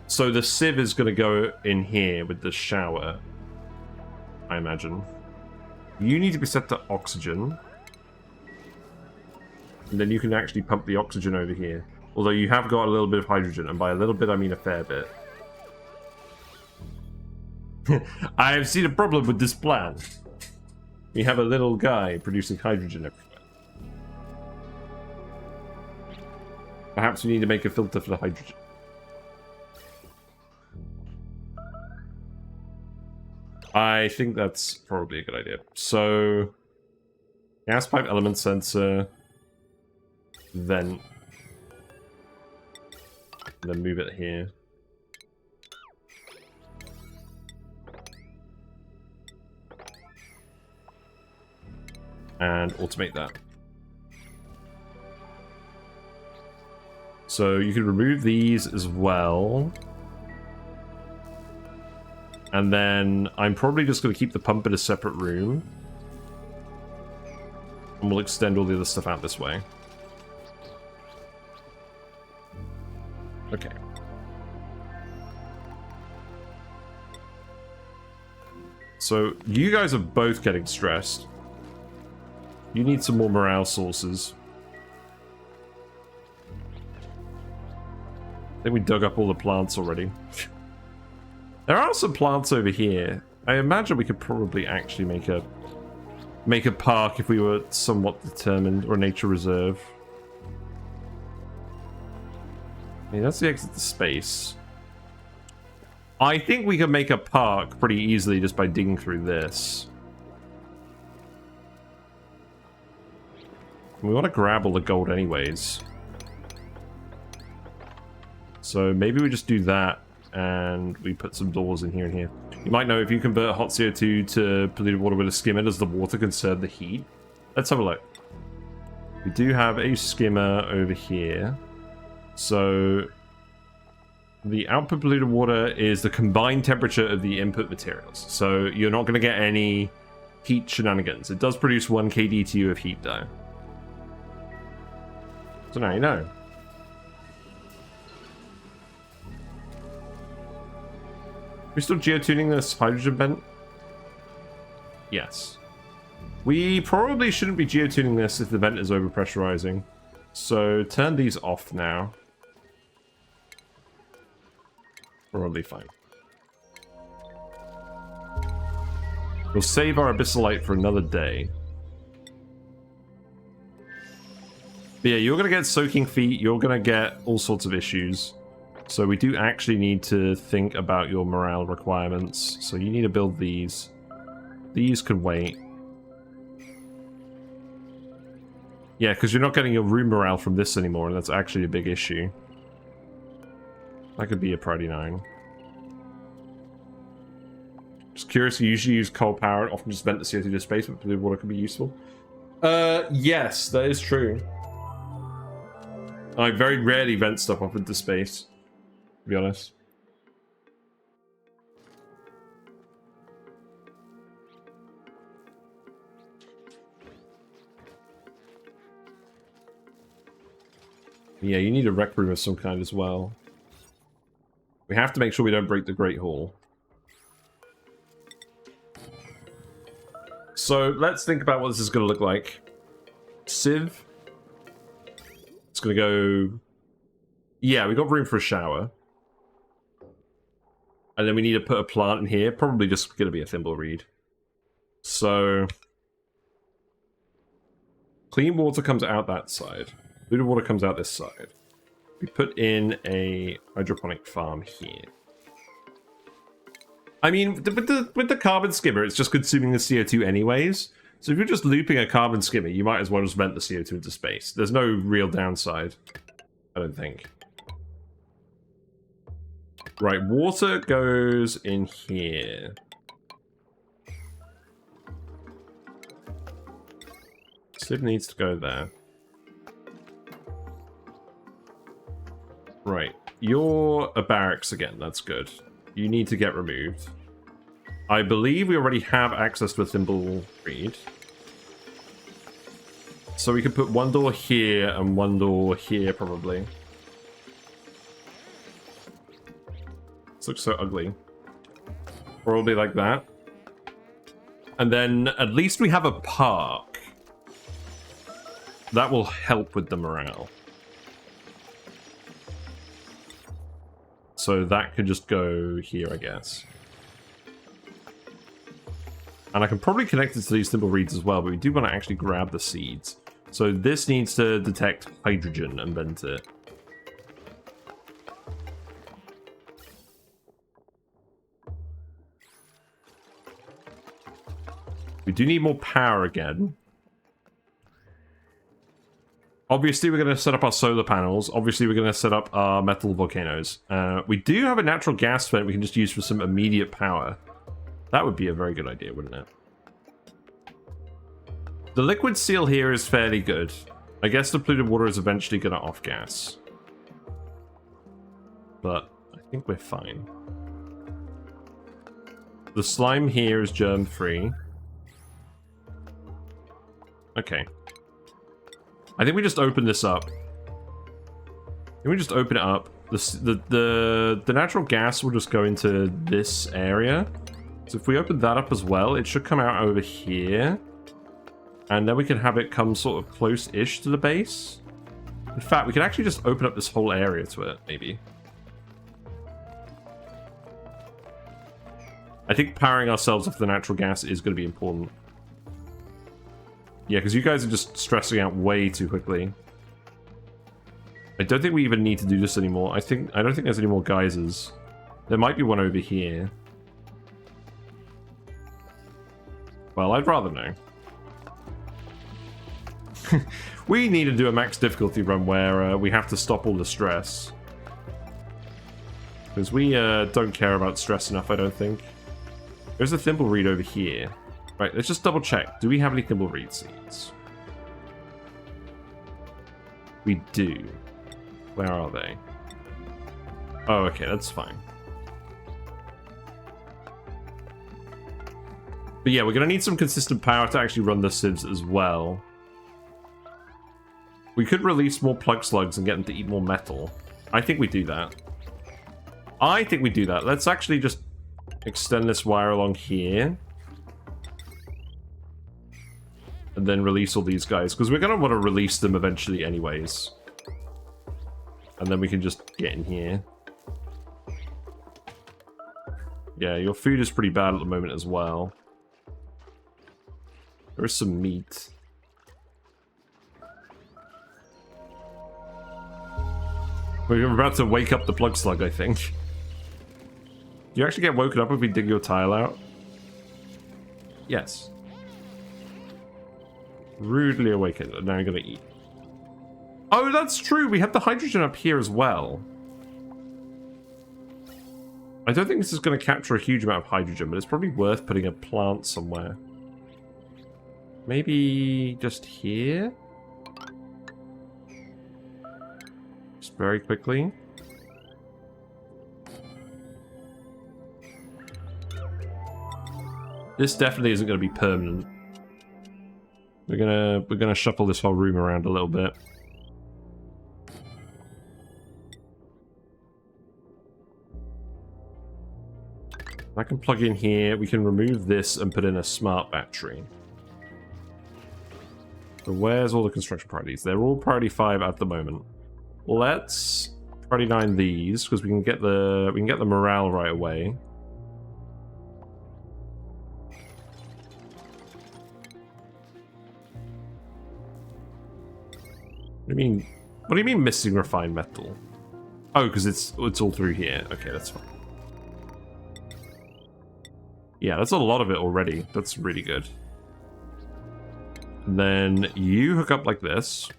So the sieve is going to go in here with the shower, I imagine. You need to be set to oxygen. And then you can actually pump the oxygen over here. Although you have got a little bit of hydrogen, and by a little bit I mean a fair bit. I have seen a problem with this plan. We have a little guy producing hydrogen everywhere. Perhaps we need to make a filter for the hydrogen. I think that's probably a good idea. So, gas pipe element sensor, then move it here. And automate that. So you can remove these as well. And then I'm probably just going to keep the pump in a separate room. And we'll extend all the other stuff out this way. Okay. So you guys are both getting stressed. You need some more morale sources. I think we dug up all the plants already. There are some plants over here. I imagine we could probably actually make a park if we were somewhat determined, or a nature reserve. Okay, that's the exit to space. I think we could make a park pretty easily just by digging through this. We want to grab all the gold anyways. So maybe we just do that and we put some doors in here and here. You might know if you convert hot CO2 to polluted water with a skimmer, does the water conserve the heat? Let's have a look. We do have a skimmer over here. So the output polluted water is the combined temperature of the input materials. So you're not going to get any heat shenanigans. It does produce 1 kDTU of heat though. So now you know. We're still geotuning this hydrogen vent? Yes. We probably shouldn't be geotuning this if the vent is overpressurizing. So turn these off now. Probably fine. We'll save our abyssalite for another day. But yeah, you're going to get soaking feet. You're going to get all sorts of issues. So we do actually need to think about your morale requirements. So you need to build these. These could wait. Yeah, because you're not getting your room morale from this anymore, and that's actually a big issue. That could be a priority 9. Just curious, you usually use coal power, often just vent the CO2 to space, but polluted water can be useful. Yes, that is true. I very rarely vent stuff off into space, to be honest. Yeah, you need a rec room of some kind as well. We have to make sure we don't break the Great Hall. So let's think about what this is going to look like. Sieve. It's going to go... Yeah, we got room for a shower. And then we need to put a plant in here. Probably just going to be a thimble reed. So... Clean water comes out that side. Polluted water comes out this side. We put in a hydroponic farm here. I mean, with the carbon skimmer, it's just consuming the CO2 anyways. So if you're just looping a carbon skimmer, you might as well just vent the CO2 into space. There's no real downside, I don't think. Right, water goes in here. Sieve needs to go there. Right, you're a barracks again, that's good. You need to get removed. I believe we already have access to a thimble reed. So we could put one door here and one door here, probably. This looks so ugly. Probably like that. And then at least we have a park. That will help with the morale. So that could just go here, I guess. And I can probably connect it to these thimble reeds as well, but we do want to actually grab the seeds. So this needs to detect hydrogen and vent it. We do need more power again. Obviously, we're going to set up our solar panels. Obviously, we're going to set up our metal volcanoes. We do have a natural gas vent we can just use for some immediate power. That would be a very good idea, wouldn't it? The liquid seal here is fairly good. I guess the polluted water is eventually going to off-gas. But I think we're fine. The slime here is germ-free. Okay. I think we just open this up. Can we just open it up? The natural gas will just go into this area. So if we open that up as well, it should come out over here. And then we can have it come sort of close-ish to the base. In fact, we can actually just open up this whole area to it, maybe. I think powering ourselves off the natural gas is going to be important. Yeah, because you guys are just stressing out way too quickly. I don't think we even need to do this anymore. I don't think there's any more geysers. There might be one over here. Well, I'd rather know. We need to do a max difficulty run where we have to stop all the stress. Because we don't care about stress enough, I don't think. There's a thimbleweed over here. Right, let's just double check. Do we have any thimbleweed seeds? We do. Where are they? Oh, okay, that's fine. But yeah, we're going to need some consistent power to actually run the sieves as well. We could release more plug slugs and get them to eat more metal. I think we do that. Let's actually just extend this wire along here. And then release all these guys, because we're going to want to release them eventually anyways. And then we can just get in here. Yeah, your food is pretty bad at the moment as well. There is some meat. We're about to wake up the plug slug, I think. Do you actually get woken up if we dig your tile out? Yes. Rudely awakened, and now you're gonna eat. Oh, that's true! We have the hydrogen up here as well. I don't think this is going to capture a huge amount of hydrogen, but it's probably worth putting a plant somewhere. Maybe just here? Just very quickly. This definitely isn't going to be permanent. We're gonna shuffle this whole room around a little bit. I can plug in here. We can remove this and put in a smart battery. So where's all the construction priorities? They're all priority 5 at the moment. Let's priority 9 these because we can get the morale right away. What do you mean missing refined metal? Oh, because it's all through here. Okay, that's fine. Yeah, that's a lot of it already. That's really good. And then you hook up like this.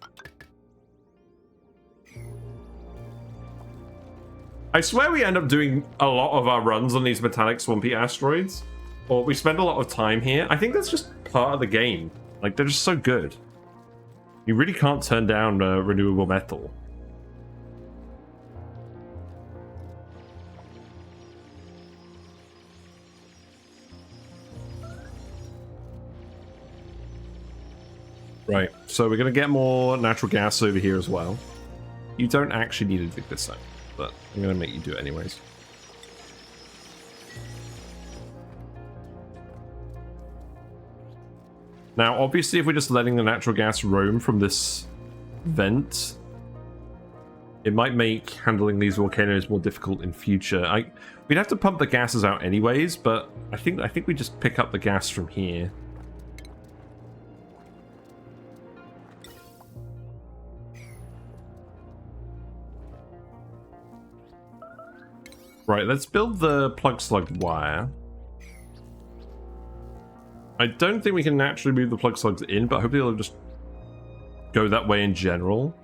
I swear we end up doing a lot of our runs on these Metallic Swampy asteroids. Or we spend a lot of time here. I think that's just part of the game. Like, they're just so good. You really can't turn down renewable metal. Right, so we're going to get more natural gas over here as well. You don't actually need to dig this out, but I'm going to make you do it anyways. Now, obviously, if we're just letting the natural gas roam from this vent, it might make handling these volcanoes more difficult in future. We'd have to pump the gases out anyways, but I think we just pick up the gas from here. Right, let's build the plug slug wire. I don't think we can naturally move the plug slugs in, but hopefully they'll just go that way in general.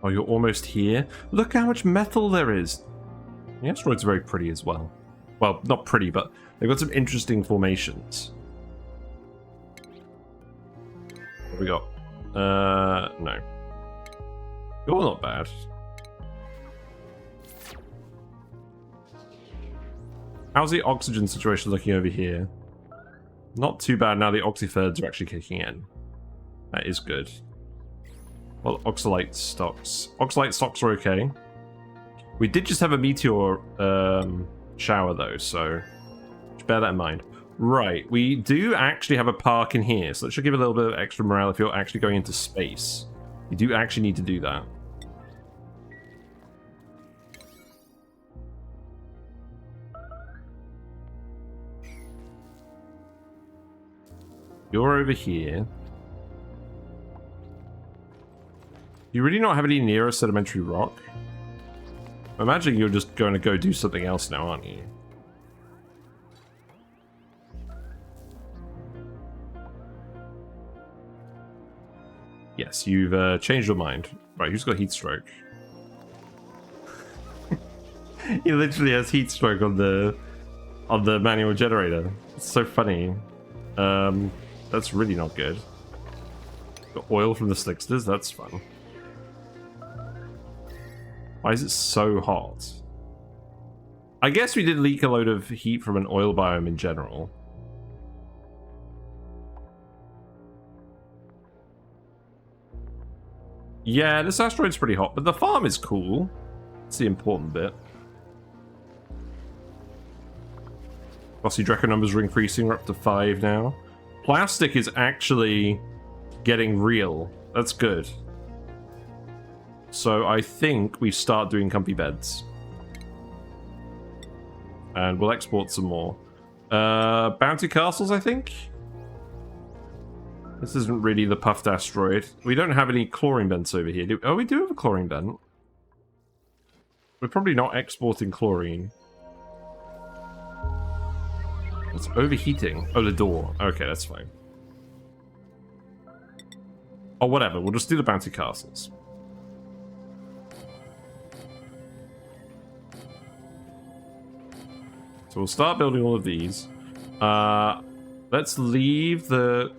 Oh, you're almost here? Look how much metal there is! The asteroid's very pretty as well. Well, not pretty, but they've got some interesting formations. What have we got? No. You're not bad. How's the oxygen situation looking over here? Not too bad now the oxythirds are actually kicking in. That is good. Well, oxalite stocks. Oxalite stocks are okay. We did just have a meteor shower though, so bear that in mind. Right, we do actually have a park in here, so that should give a little bit of extra morale if you're actually going into space. You do actually need to do that. You're over here. You really not have any near a sedimentary rock? I imagine you're just going to go do something else now, aren't you? Yes, you've changed your mind. Right, who's got heat stroke? He literally has heat stroke on the manual generator. It's so funny. That's really not good. Got oil from the slicksters, that's fun. Why is it so hot? I guess we did leak a load of heat from an oil biome in general. Yeah, this asteroid's pretty hot, but the farm is cool. It's the important bit. Bossy Draco numbers are increasing, we're up to 5 now. Plastic is actually getting real. That's good. So I think we start doing comfy beds. And we'll export some more. Bounty castles, I think? This isn't really the puffed asteroid. We don't have any chlorine vents over here. Oh, we do have a chlorine vent. We're probably not exporting chlorine. It's overheating. Oh, the door. Okay, that's fine. Oh, whatever. We'll just do the bounty castles. So we'll start building all of these. Let's leave the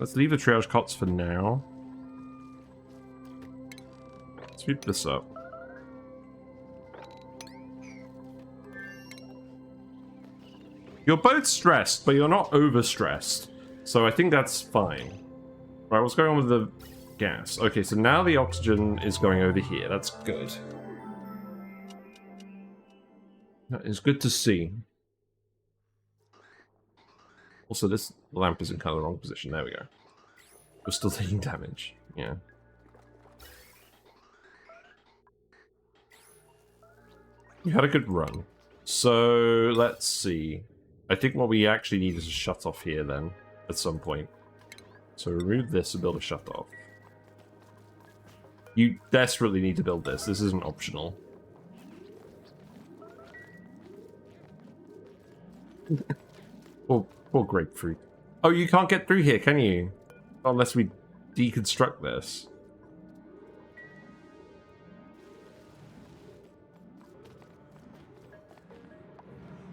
triage cots for now. Sweep this up. You're both stressed, but you're not overstressed. So I think that's fine. Right, what's going on with the gas? Okay, so now the oxygen is going over here. That's good. That is good to see. Also, this lamp is in kind of the wrong position. There we go. We're still taking damage. Yeah. We had a good run. So, let's see. I think what we actually need is a shut-off here, then, at some point. So remove this and build a shut-off. You desperately need to build this. This isn't optional. Poor grapefruit. Oh, you can't get through here, can you? Unless we deconstruct this.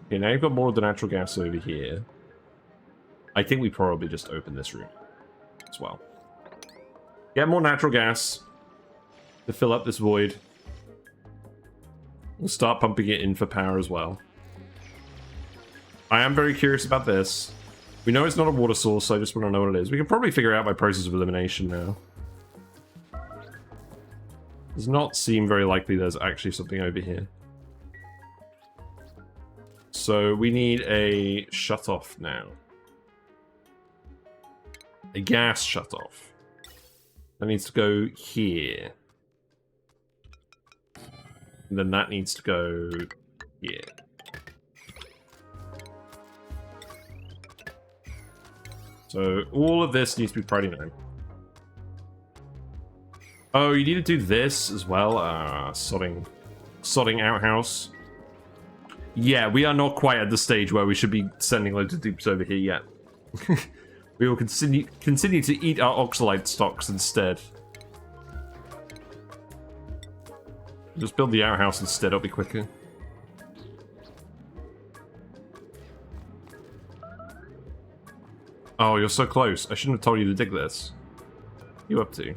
Okay, now you've got more of the natural gas over here. I think we probably just open this room as well. Get more natural gas to fill up this void. We'll start pumping it in for power as well. I am very curious about this. We know it's not a water source, so I just want to know what it is. We can probably figure it out by process of elimination now. Does not seem very likely there's actually something over here. So we need a shut-off now. A gas shut-off. That needs to go here. And then that needs to go here. So all of this needs to be priority 9. Oh, you need to do this as well? Sodding outhouse. Yeah, we are not quite at the stage where we should be sending loads of dupes over here yet. We will continue to eat our oxalite stocks instead. Just build the outhouse instead, it'll be quicker. Oh, you're so close. I shouldn't have told you to dig this. What are you up to?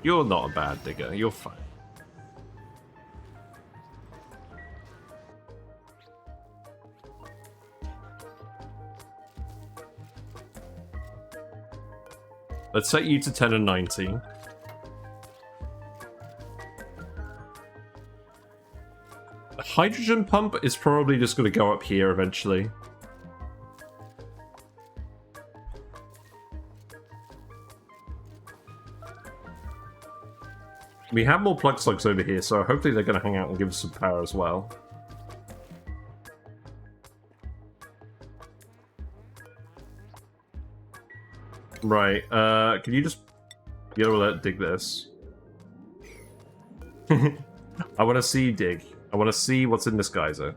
You're not a bad digger. You're fine. Let's set you to 10 and 19. The hydrogen pump is probably just going to go up here eventually. We have more plug slugs over here, so hopefully they're going to hang out and give us some power as well. Right, can you just... Yellow alert, dig this. I want to see dig. I want to see what's in this geyser.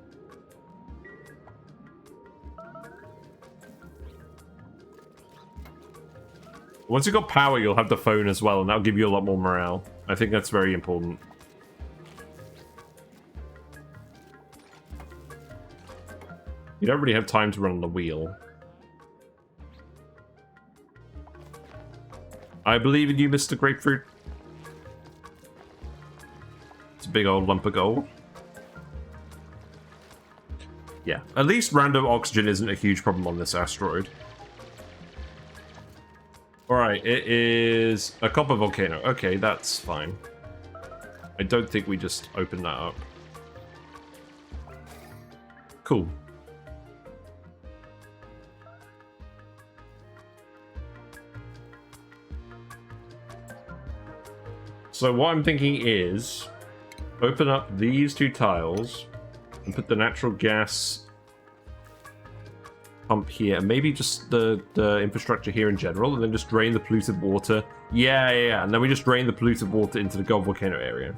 Once you've got power, you'll have the phone as well, and that'll give you a lot more morale. I think that's very important. You don't really have time to run on the wheel. I believe in you, Mr. Grapefruit. It's a big old lump of gold. Yeah, at least random oxygen isn't a huge problem on this asteroid. Alright, it is a copper volcano. Okay, that's fine. I don't think we just opened that up. Cool. So what I'm thinking is open up these two tiles and put the natural gas pump here, and maybe just the infrastructure here in general, and then just drain the polluted water. Yeah, and then we just drain the polluted water into the gold volcano area.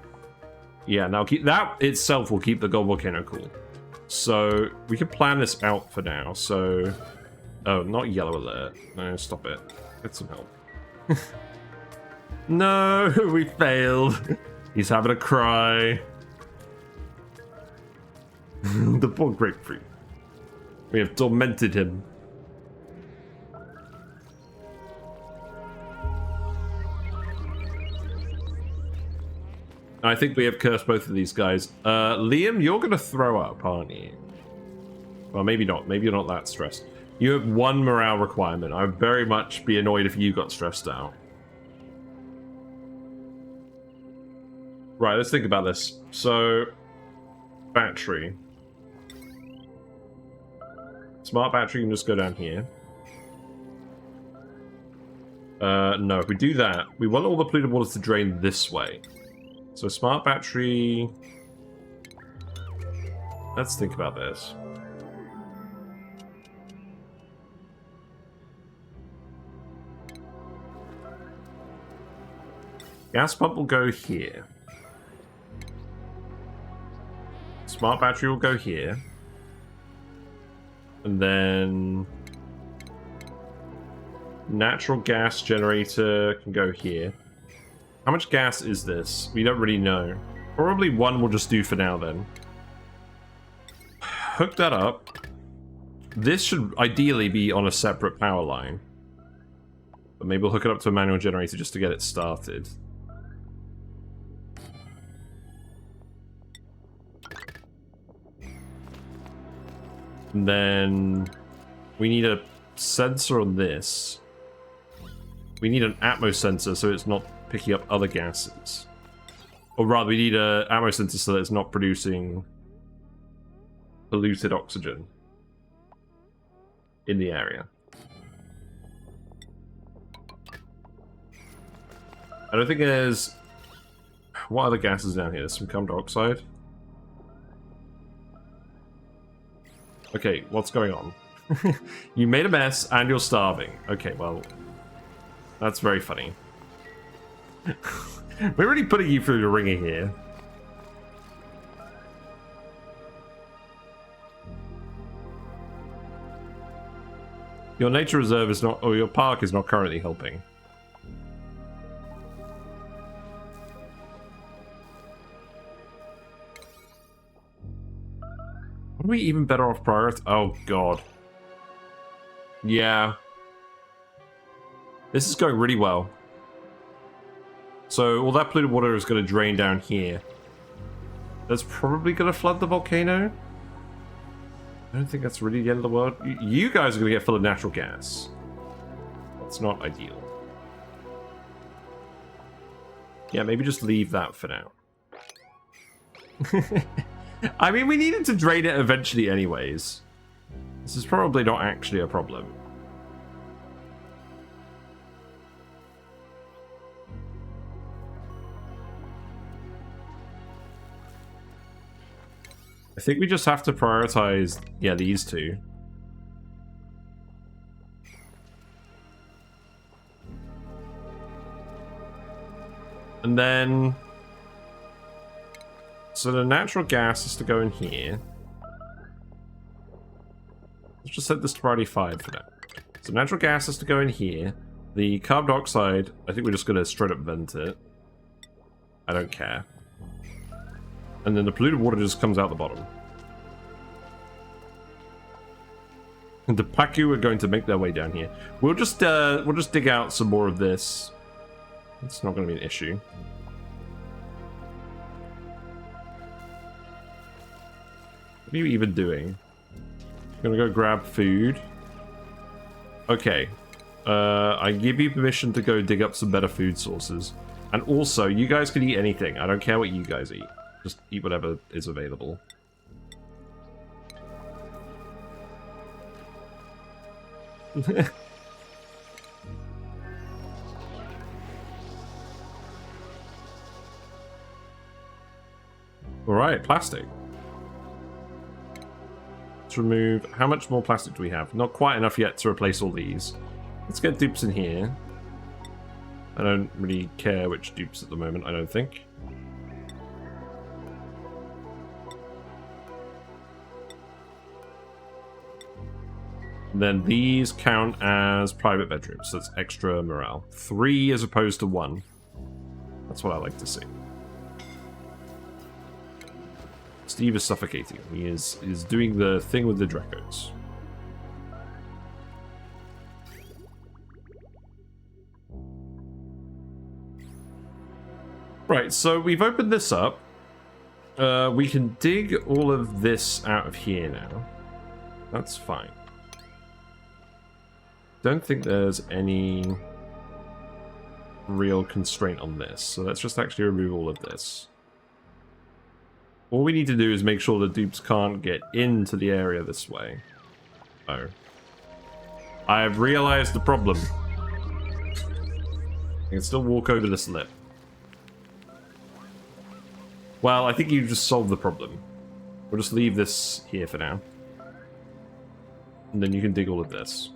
Yeah, now keep that itself will keep the gold volcano cool. So we can plan this out for now. So, oh, not yellow alert. No, stop it. Get some help. No, we failed. He's having a cry. The poor grapefruit. We have tormented him. I think we have cursed both of these guys. Liam, you're going to throw up, aren't you? Well, maybe not. Maybe you're not that stressed. You have one morale requirement. I would very much be annoyed if you got stressed out. Right, let's think about this. So, battery. Smart battery can just go down here. No, if we do that, we want all the polluted waters to drain this way. So smart battery... Let's think about this. Gas pump will go here. Smart battery will go here. And then... Natural gas generator can go here. How much gas is this? We don't really know. Probably one will just do for now then. Hook that up. This should ideally be on a separate power line. But maybe we'll hook it up to a manual generator just to get it started. And then we need a sensor on this. We need an atmo sensor so it's not picking up other gases. Or rather, we need a atmo sensor so that it's not producing polluted oxygen in the area. I don't think there's... What other gases down here? There's some carbon dioxide. Okay, what's going on? You made a mess and you're starving. Okay, well... That's very funny. We're really putting you through the ringer here. Your nature reserve is not... Or your park is not currently helping. Are we even better off priority? Oh, God. Yeah. This is going really well. So all that polluted water is going to drain down here. That's probably going to flood the volcano. I don't think that's really the end of the world. You guys are going to get full of natural gas. That's not ideal. Yeah, maybe just leave that for now. I mean, we needed to drain it eventually anyways. This is probably not actually a problem. I think we just have to prioritize, yeah, these two. And then... So the natural gas is to go in here. Let's just set this to priority 5 for now. So natural gas is to go in here. The carbon dioxide, I think we're just going to straight up vent it. I don't care. And then the polluted water just comes out the bottom. And the Paku are going to make their way down here. We'll just dig out some more of this. It's not going to be an issue. What are you even doing? I'm gonna go grab food. Okay. I give you permission to go dig up some better food sources. And also, you guys can eat anything. I don't care what you guys eat. Just eat whatever is available. Alright, plastic. Let's remove... How much more plastic do we have? Not quite enough yet to replace all these. Let's get dupes in here. I don't really care which dupes at the moment, I don't think. And then these count as private bedrooms, so that's extra morale. 3 as opposed to 1. That's what I like to see. Steve is suffocating. He is doing the thing with the Drecos. Right, so we've opened this up. We can dig all of this out of here now. That's fine. Don't think there's any real constraint on this, so let's just actually remove all of this. All we need to do is make sure the dupes can't get into the area this way. Oh. I have realized the problem. I can still walk over this lip. Well, I think you just solved the problem. We'll just leave this here for now. And then you can dig all of this.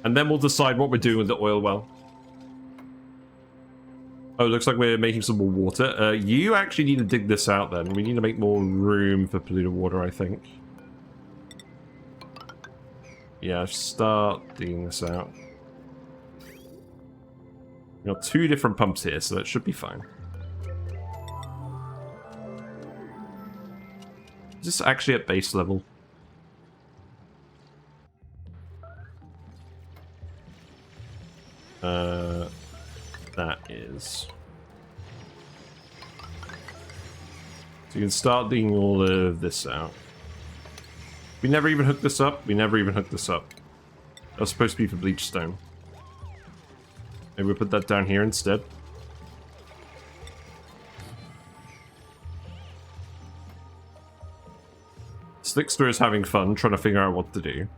And then we'll decide what we're doing with the oil well. Oh, it looks like we're making some more water. You actually need to dig this out then. We need to make more room for polluted water, I think. Yeah, start digging this out. We've got 2 different pumps here, so that should be fine. Is this actually at base level? That is. So you can start digging all of this out. We never even hooked this up. We never even hooked this up. That was supposed to be for bleach stone. Maybe we'll put that down here instead. Slickster is having fun trying to figure out what to do.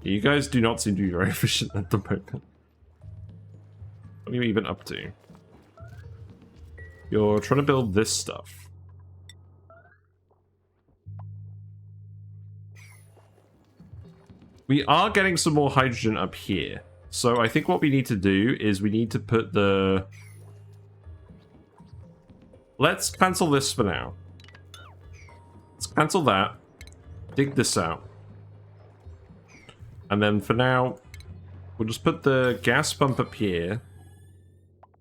You guys do not seem to be very efficient at the moment. What are you even up to? You're trying to build this stuff. We are getting some more hydrogen up here. So I think what we need to do is we need to put the... Let's cancel this for now. Let's cancel that. Dig this out. And then for now, we'll just put the gas pump up here.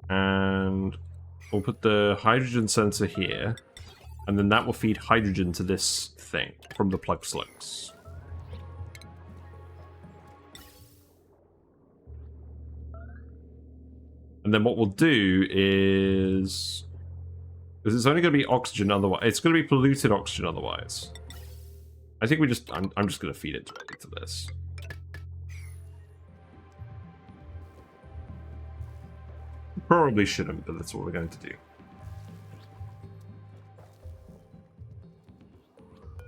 And we'll put the hydrogen sensor here. And then that will feed hydrogen to this thing from the plug slugs. And then what we'll do is... Because it's only going to be oxygen otherwise. It's going to be polluted oxygen otherwise. I think we just... I'm just going to feed it directly to this. Probably shouldn't, but that's what we're going to do.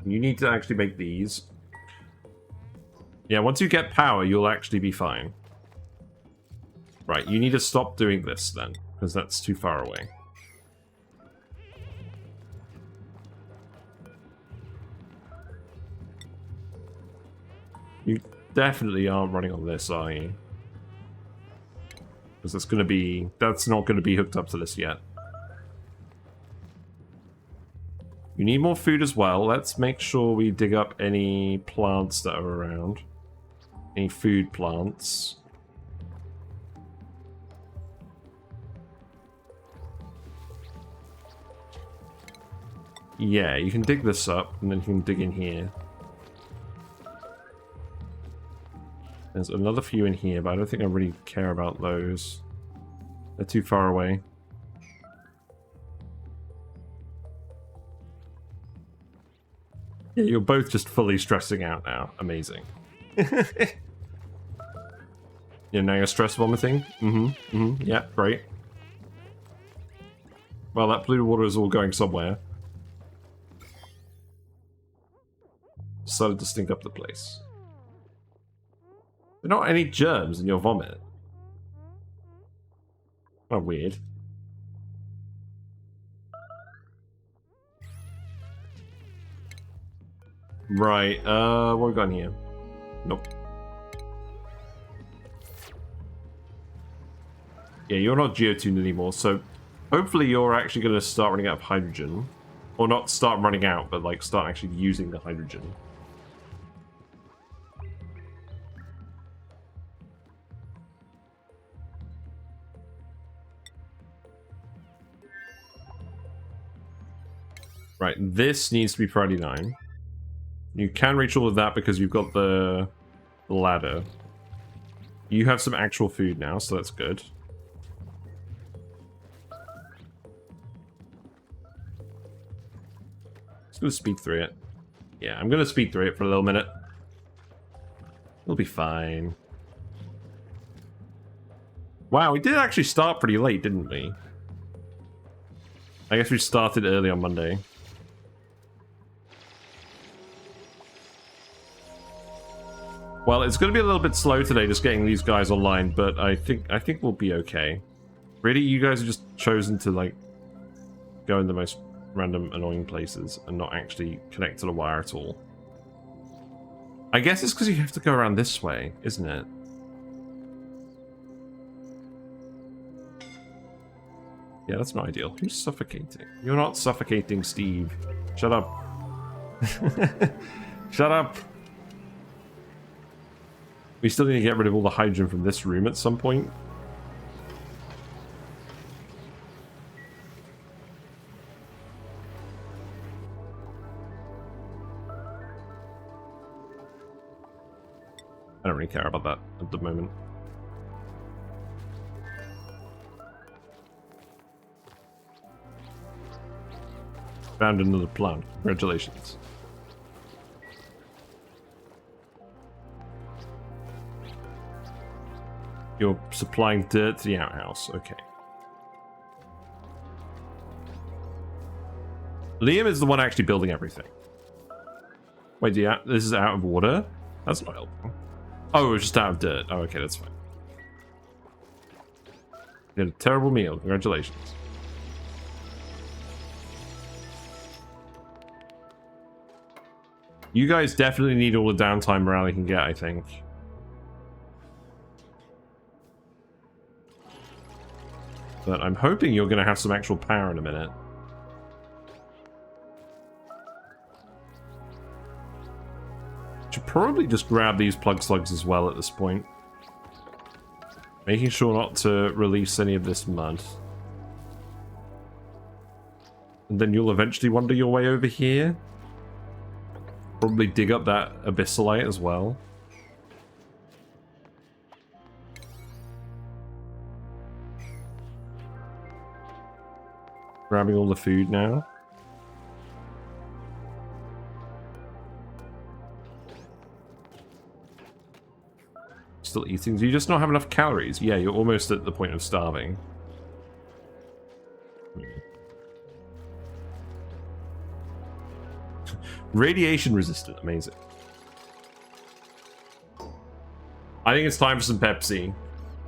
You need to actually make these. Yeah, once you get power, you'll actually be fine. Right, you need to stop doing this then, because that's too far away. definitely aren't running on this, are you? Because that's not going to be hooked up to this yet. You need more food as well. Let's make sure we dig up any plants that are around. Any food plants. Yeah, you can dig this up, and then you can dig in here. There's another few in here, but I don't think I really care about those. They're too far away. Yeah, you're both just fully stressing out now. Amazing. Yeah, now you're stress vomiting? Yeah, great. Well, that polluted water is all going somewhere. Started to stink up the place. There are not any germs in your vomit. Oh, weird. Right, what we got in here? Nope. Yeah, you're not geotuned anymore, so hopefully you're actually going to start running out of hydrogen. Or not start running out, but like start actually using the hydrogen. Right, this needs to be priority 9. You can reach all of that because you've got the ladder. You have some actual food now, so that's good. Just gonna speed through it. Yeah, I'm gonna speed through it for a little minute. We'll be fine. Wow, we did actually start pretty late, didn't we? I guess we started early on Monday. Well, it's going to be a little bit slow today just getting these guys online, but I think we'll be okay. Really, you guys have just chosen to like go in the most random annoying places and not actually connect to the wire at all. I guess it's because you have to go around this way, isn't it? Yeah, that's not ideal. Who's suffocating? You're not suffocating, Steve. Shut up. Shut up. We still need to get rid of all the hydrogen from this room at some point. I don't really care about that at the moment. Found another plant. Congratulations. You're supplying dirt to the outhouse. Okay. Liam is the one actually building everything. Wait, yeah, this is out of water? That's not helpful. Oh, it was just out of dirt. Oh, okay, that's fine. You had a terrible meal. Congratulations. You guys definitely need all the downtime morale you can get, I think. But I'm hoping you're going to have some actual power in a minute. Should probably just grab these plug slugs as well at this point. Making sure not to release any of this mud. And then you'll eventually wander your way over here. Probably dig up that abyssalite as well. Grabbing all the food now. Still eating. Do you just not have enough calories? Yeah, you're almost at the point of starving. Radiation resistant. Amazing. I think it's time for some Pepsi.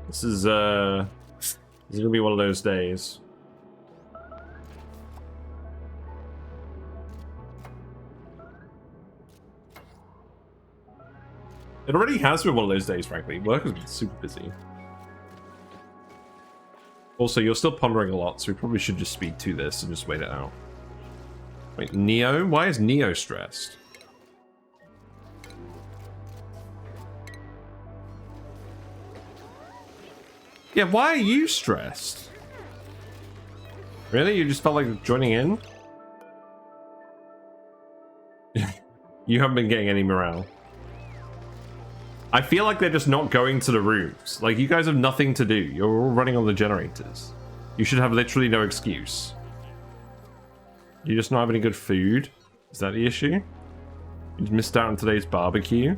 This is gonna be one of those days. It already has been one of those days, frankly. Work has been super busy. Also, you're still pondering a lot, so we probably should just speed to this and just wait it out. Wait, Neo? Why is Neo stressed? Yeah, why are you stressed? Really? You just felt like joining in? You haven't been getting any morale. I feel like they're just not going to the rooms. Like, you guys have nothing to do. You're all running on the generators. You should have literally no excuse. You just not have any good food? Is that the issue? You missed out on today's barbecue?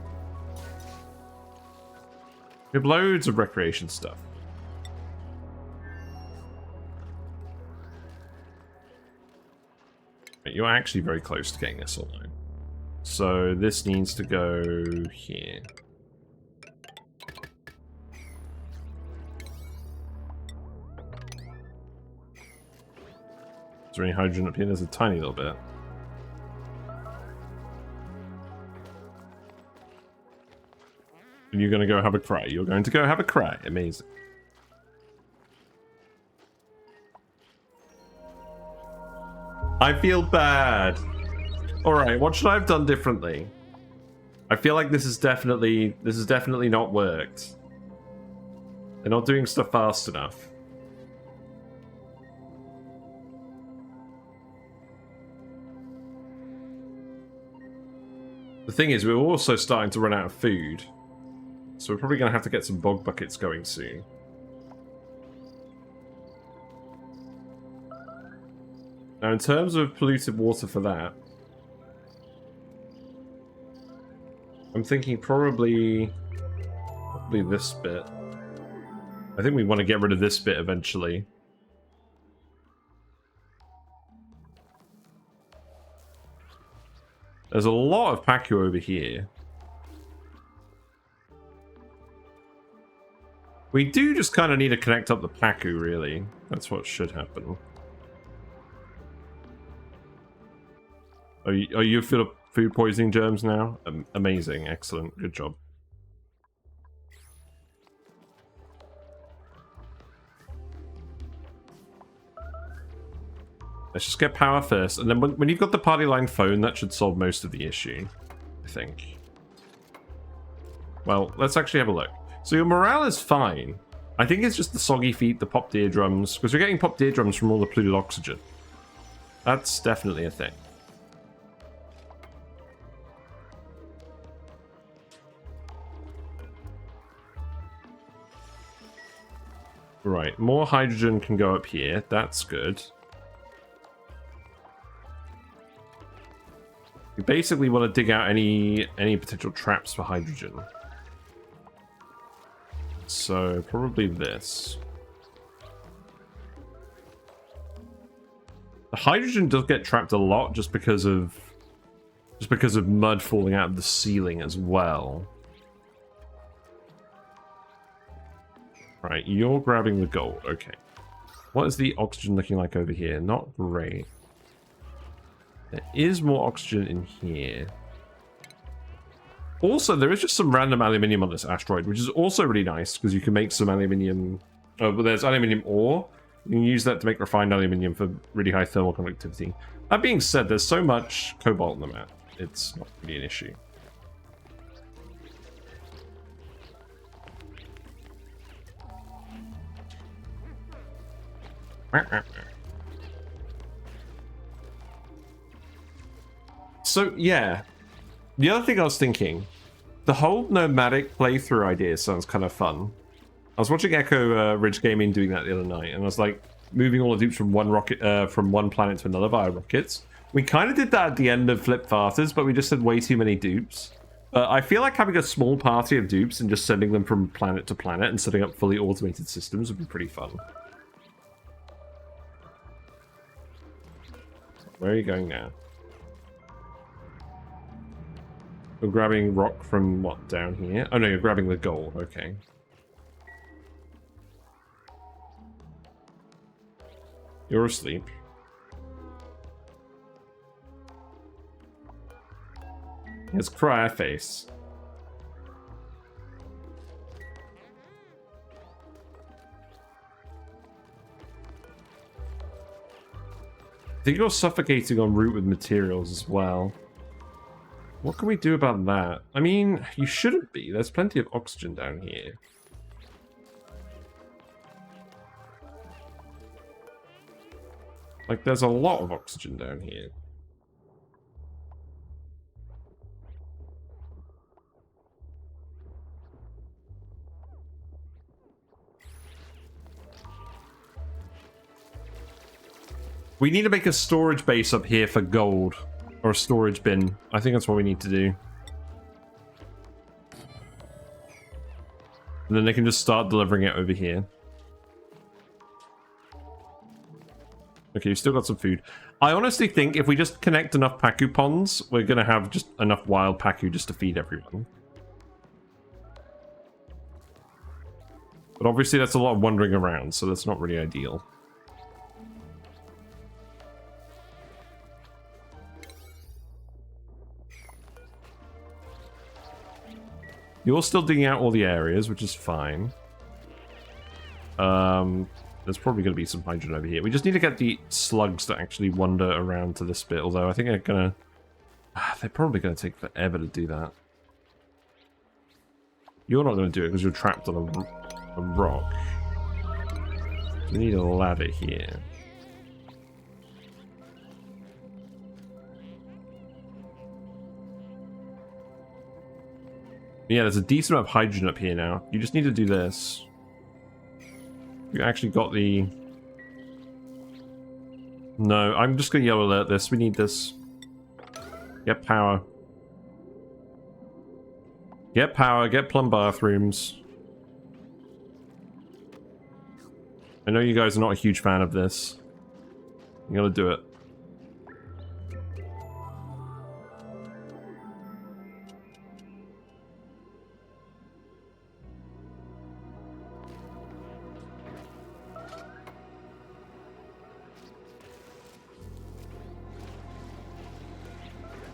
We have loads of recreation stuff. You're actually very close to getting this online. So this needs to go here. Is there any hydrogen up here? There's a tiny little bit. And you're going to go have a cry. You're going to go have a cry. Amazing. I feel bad. Alright, what should I have done differently? I feel like this is definitely not worked. They're not doing stuff fast enough. The thing is, we're also starting to run out of food. So we're probably going to have to get some bog buckets going soon. Now, in terms of polluted water for that, I'm thinking probably this bit. I think we want to get rid of this bit eventually. There's a lot of Pacu over here. We do just kind of need to connect up the Pacu, really. That's what should happen. Are you full of food poisoning germs now? Amazing, excellent, good job. Let's just get power first, and then when you've got the party line phone, that should solve most of the issue, I think. Well, let's actually have a look. So your morale is fine. I think it's just the soggy feet, the popped eardrums, because we're getting popped eardrums from all the polluted oxygen. That's definitely a thing. Right, more hydrogen can go up here. That's good. We basically want to dig out any potential traps for hydrogen. So probably this. The hydrogen does get trapped a lot just because of mud falling out of the ceiling as well. Right, you're grabbing the gold. Okay. What is the oxygen looking like over here? Not great. There is more oxygen in here. Also, there is just some random aluminium on this asteroid, which is also really nice because you can make some aluminium. Oh, but there's aluminium ore. You can use that to make refined aluminium for really high thermal conductivity. That being said, there's so much cobalt in the map. It's not really an issue. So, yeah. The other thing I was thinking, the whole nomadic playthrough idea sounds kind of fun. I was watching Echo Ridge Gaming doing that the other night, and I was like, moving all the dupes from one rocket, from one planet to another via rockets. We kind of did that at the end of Flip Farters, but we just had way too many dupes. I feel like having a small party of dupes and just sending them from planet to planet and setting up fully automated systems would be pretty fun. Where are you going now? You're grabbing rock from, what, down here? Oh no, you're grabbing the gold, okay. You're asleep. It's Cryer Face. think you're suffocating en route with materials as well. What can we do about that? I mean, you shouldn't be. There's plenty of oxygen down here. Like, there's a lot of oxygen down here. We need to make a storage base up here for gold. Or a storage bin. I think that's what we need to do. And then they can just start delivering it over here. Okay, we've still got some food. I honestly think if we just connect enough Pacu ponds, we're going to have just enough wild Pacu just to feed everyone. But obviously that's a lot of wandering around, so that's not really ideal. You're still digging out all the areas, which is fine. There's probably going to be some hydrogen over here. We just need to get the slugs to actually wander around to this bit, although I think they're going to... they're probably going to take forever to do that. You're not going to do it because you're trapped on a rock. We need a ladder here. Yeah, there's a decent amount of hydrogen up here now. You just need to do this. You actually got the... No, I'm just going to yellow alert this. We need this. Get power. Get power, get plumb bathrooms. I know you guys are not a huge fan of this. You gotta do it.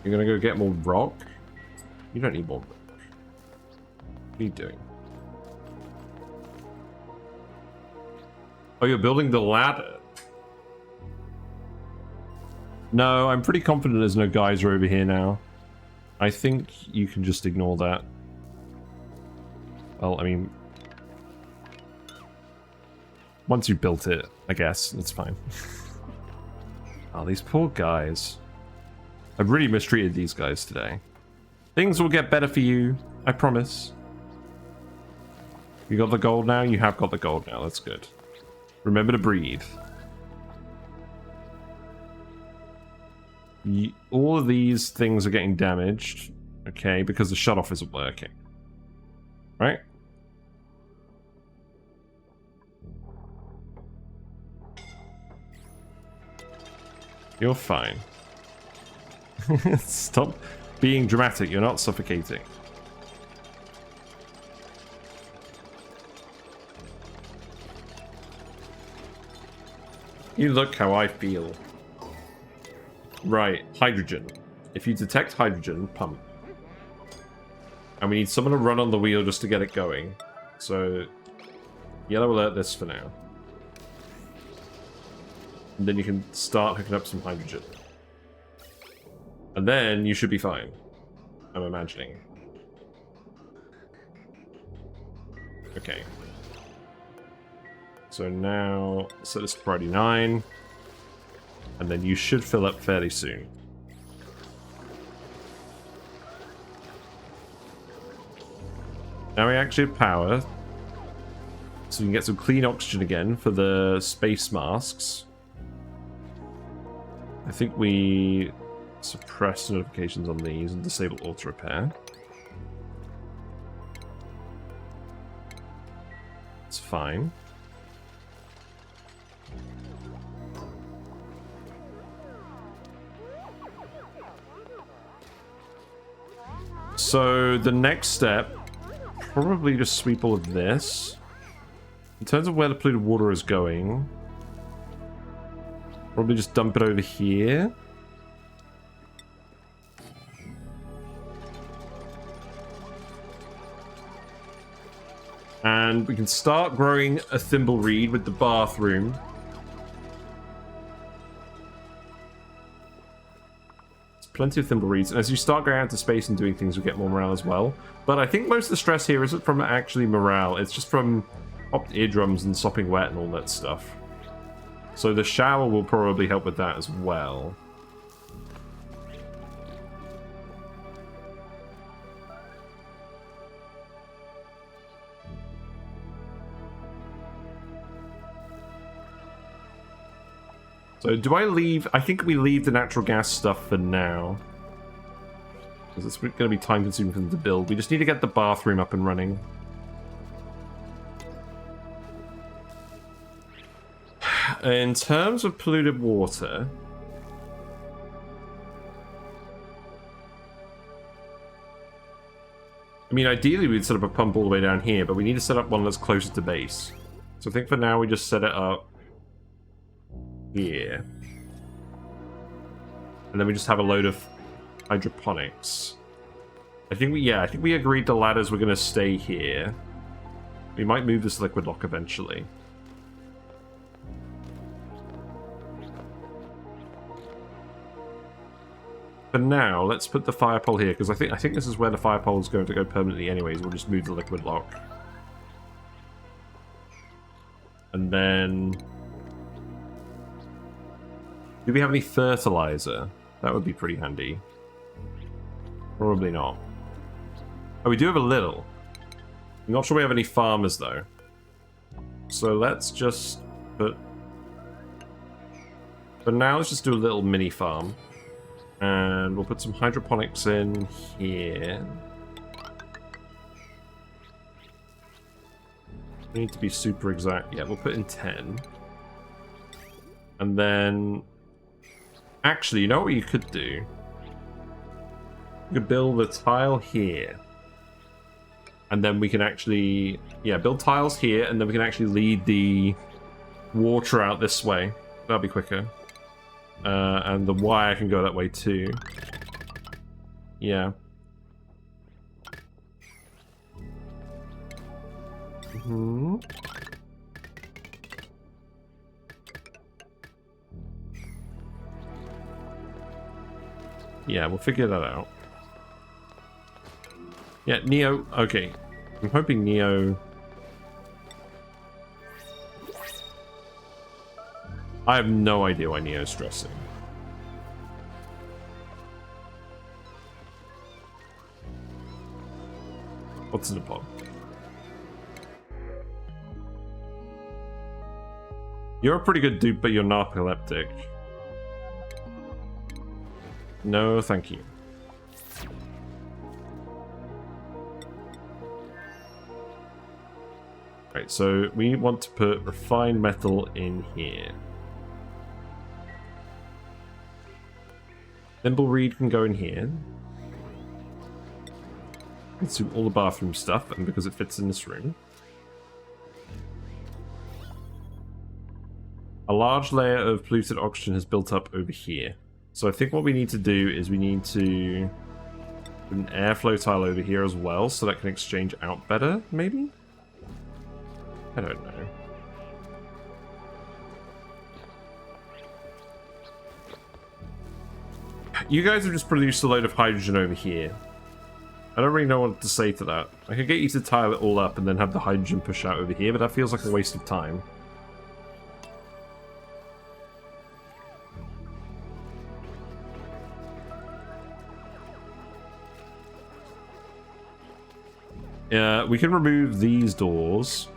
You're gonna go get more rock? You don't need more rock. What are you doing? Oh, you're building the ladder? No, I'm pretty confident there's no geyser over here now. I think you can just ignore that. Well, I mean... once you built it, I guess, it's fine. Oh, these poor guys. I've really mistreated these guys today. Things will get better for you, I promise. You got the gold now? You have got the gold now, that's good. Remember to breathe. All of these things are getting damaged, okay, because the shutoff isn't working. Right? You're fine. Stop being dramatic, you're not suffocating. You look how I feel. Right, hydrogen. If you detect hydrogen, pump. And we need someone to run on the wheel just to get it going. So, yellow alert this for now. And then you can start hooking up some hydrogen. And then you should be fine. I'm imagining. Okay. So now, set this to priority 9. And then you should fill up fairly soon. Now we actually have power. So we can get some clean oxygen again for the space masks. I think we suppress notifications on these and disable auto repair. It's fine. So the next step, probably just sweep all of this. In terms of where the polluted water is going, probably just dump it over here. And we can start growing a thimbleweed with the bathroom. plenty of thimble reeds, and as you start going out to space and doing things, you get more morale as well. But I think most of the stress here isn't from actually morale, it's just from popped eardrums and sopping wet and all that stuff. So the shower will probably help with that as well. So do I leave? I think we leave the natural gas stuff for now. Because it's going to be time consuming for them to build. We just need to get the bathroom up and running. In terms of polluted water... I mean, ideally we'd set up a pump all the way down here, but we need to set up one that's closer to base. So I think for now we just set it up here. And then we just have a load of hydroponics. I think we agreed the ladders were going to stay here. We might move this liquid lock eventually. For now, let's put the fire pole here, because I think this is where the fire pole is going to go permanently anyways. We'll just move the liquid lock. And then... do we have any fertilizer? That would be pretty handy. Probably not. Oh, we do have a little. I'm not sure we have any farmers, though. So let's just put... for now, let's just do a little mini farm. And we'll put some hydroponics in here. We need to be super exact. Yeah, we'll put in 10. And then... actually, you know what you could do? You could build a tile here. And then we can actually... yeah, build tiles here, and then we can actually lead the water out this way. That'll be quicker. And the wire can go that way too. Yeah. Mm-hmm. Yeah, we'll figure that out. Yeah, Neo... okay. I'm hoping Neo... I have no idea why Neo's stressing. What's in the pot? You're a pretty good dupe, but you're narcoleptic. No, thank you. Right, so we want to put refined metal in here. Thimbleweed can go in here. Let's do all the bathroom stuff, and because it fits in this room. A large layer of polluted oxygen has built up over here. So I think what we need to do is we need to put an airflow tile over here as well, so that can exchange out better, maybe? I don't know. You guys have just produced a load of hydrogen over here. I don't really know what to say to that. I could get you to tile it all up and then have the hydrogen push out over here, but that feels like a waste of time. We can remove these doors.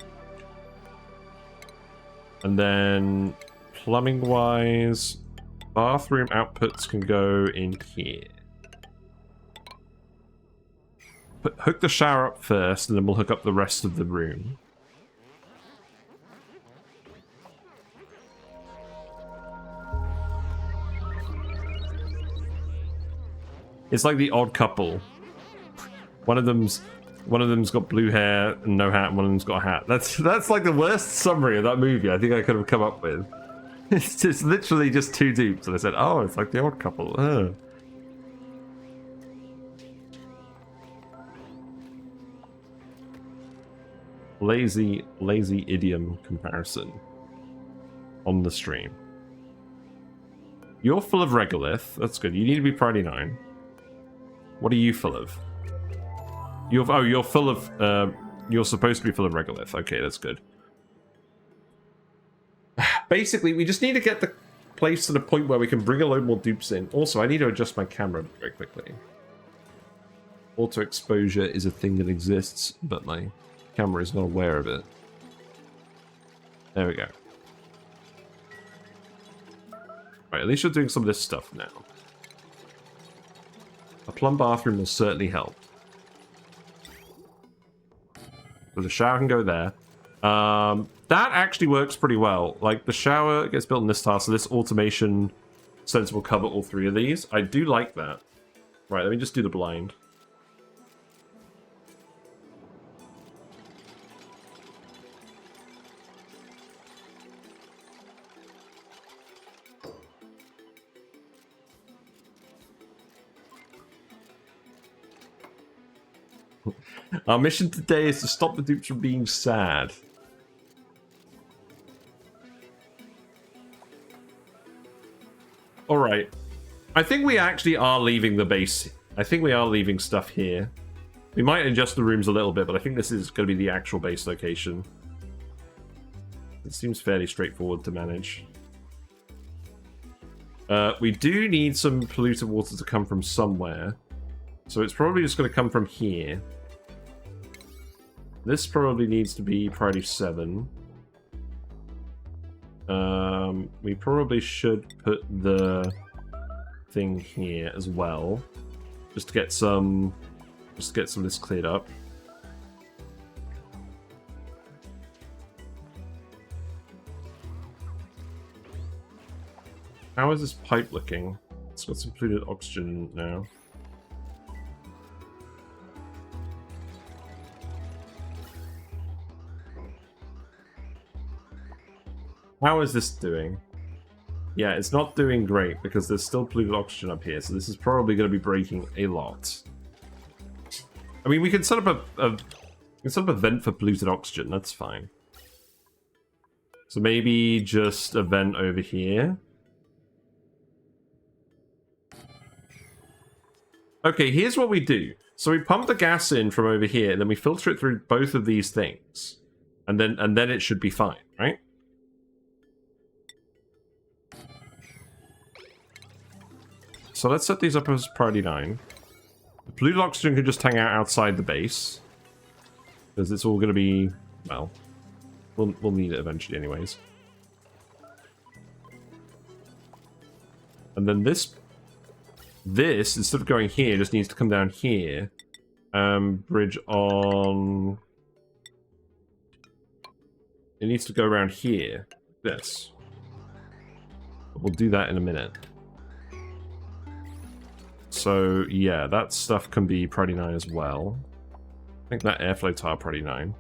And then, plumbing-wise, bathroom outputs can go in here. Hook the shower up first, and then we'll hook up the rest of the room. It's like the odd couple. One of them's got blue hair and no hat, and one of them's got a hat. That's like the worst summary of that movie I think I could have come up with. It's just literally just two dupes, and I said, oh, it's like the odd couple. Ugh. Lazy idiom comparison on the stream. You're full of regolith. That's good. You need to be priority 9. What are you full of? You're full of... you're supposed to be full of regolith. Okay, that's good. Basically, we just need to get the place to the point where we can bring a load more dupes in. Also, I need to adjust my camera very quickly. Auto exposure is a thing that exists, but my camera is not aware of it. There we go. Right, at least you're doing some of this stuff now. A plumb bathroom will certainly help. So the shower can go there. That actually works pretty well. Like, the shower gets built in this tile, so this automation sensor will cover all 3 of these. I do like that. Right, let me just do the blind. Our mission today is to stop the dupes from being sad. Alright. I think we actually are leaving the base. I think we are leaving stuff here. We might adjust the rooms a little bit, but I think this is going to be the actual base location. It seems fairly straightforward to manage. We do need some polluted water to come from somewhere. So it's probably just going to come from here. This probably needs to be priority 7. We probably should put the thing here as well, just to get some of this cleared up. How is this pipe looking? It's got some polluted oxygen now. How is this doing? Yeah, it's not doing great because there's still polluted oxygen up here, so this is probably going to be breaking a lot. I mean, we can set up a vent for polluted oxygen. That's fine. So maybe just a vent over here. Okay, here's what we do. So we pump the gas in from over here, and then we filter it through both of these things, and then it should be fine, right? So let's set these up as priority 9. The polluted oxygen can just hang out outside the base, because it's all going to be, well, we'll need it eventually anyways. And then this, instead of going here, just needs to come down here. Bridge on... It needs to go around here. This. We'll do that in a minute. So, yeah, that stuff can be priority 9 as well. I think that airflow tile priority 9.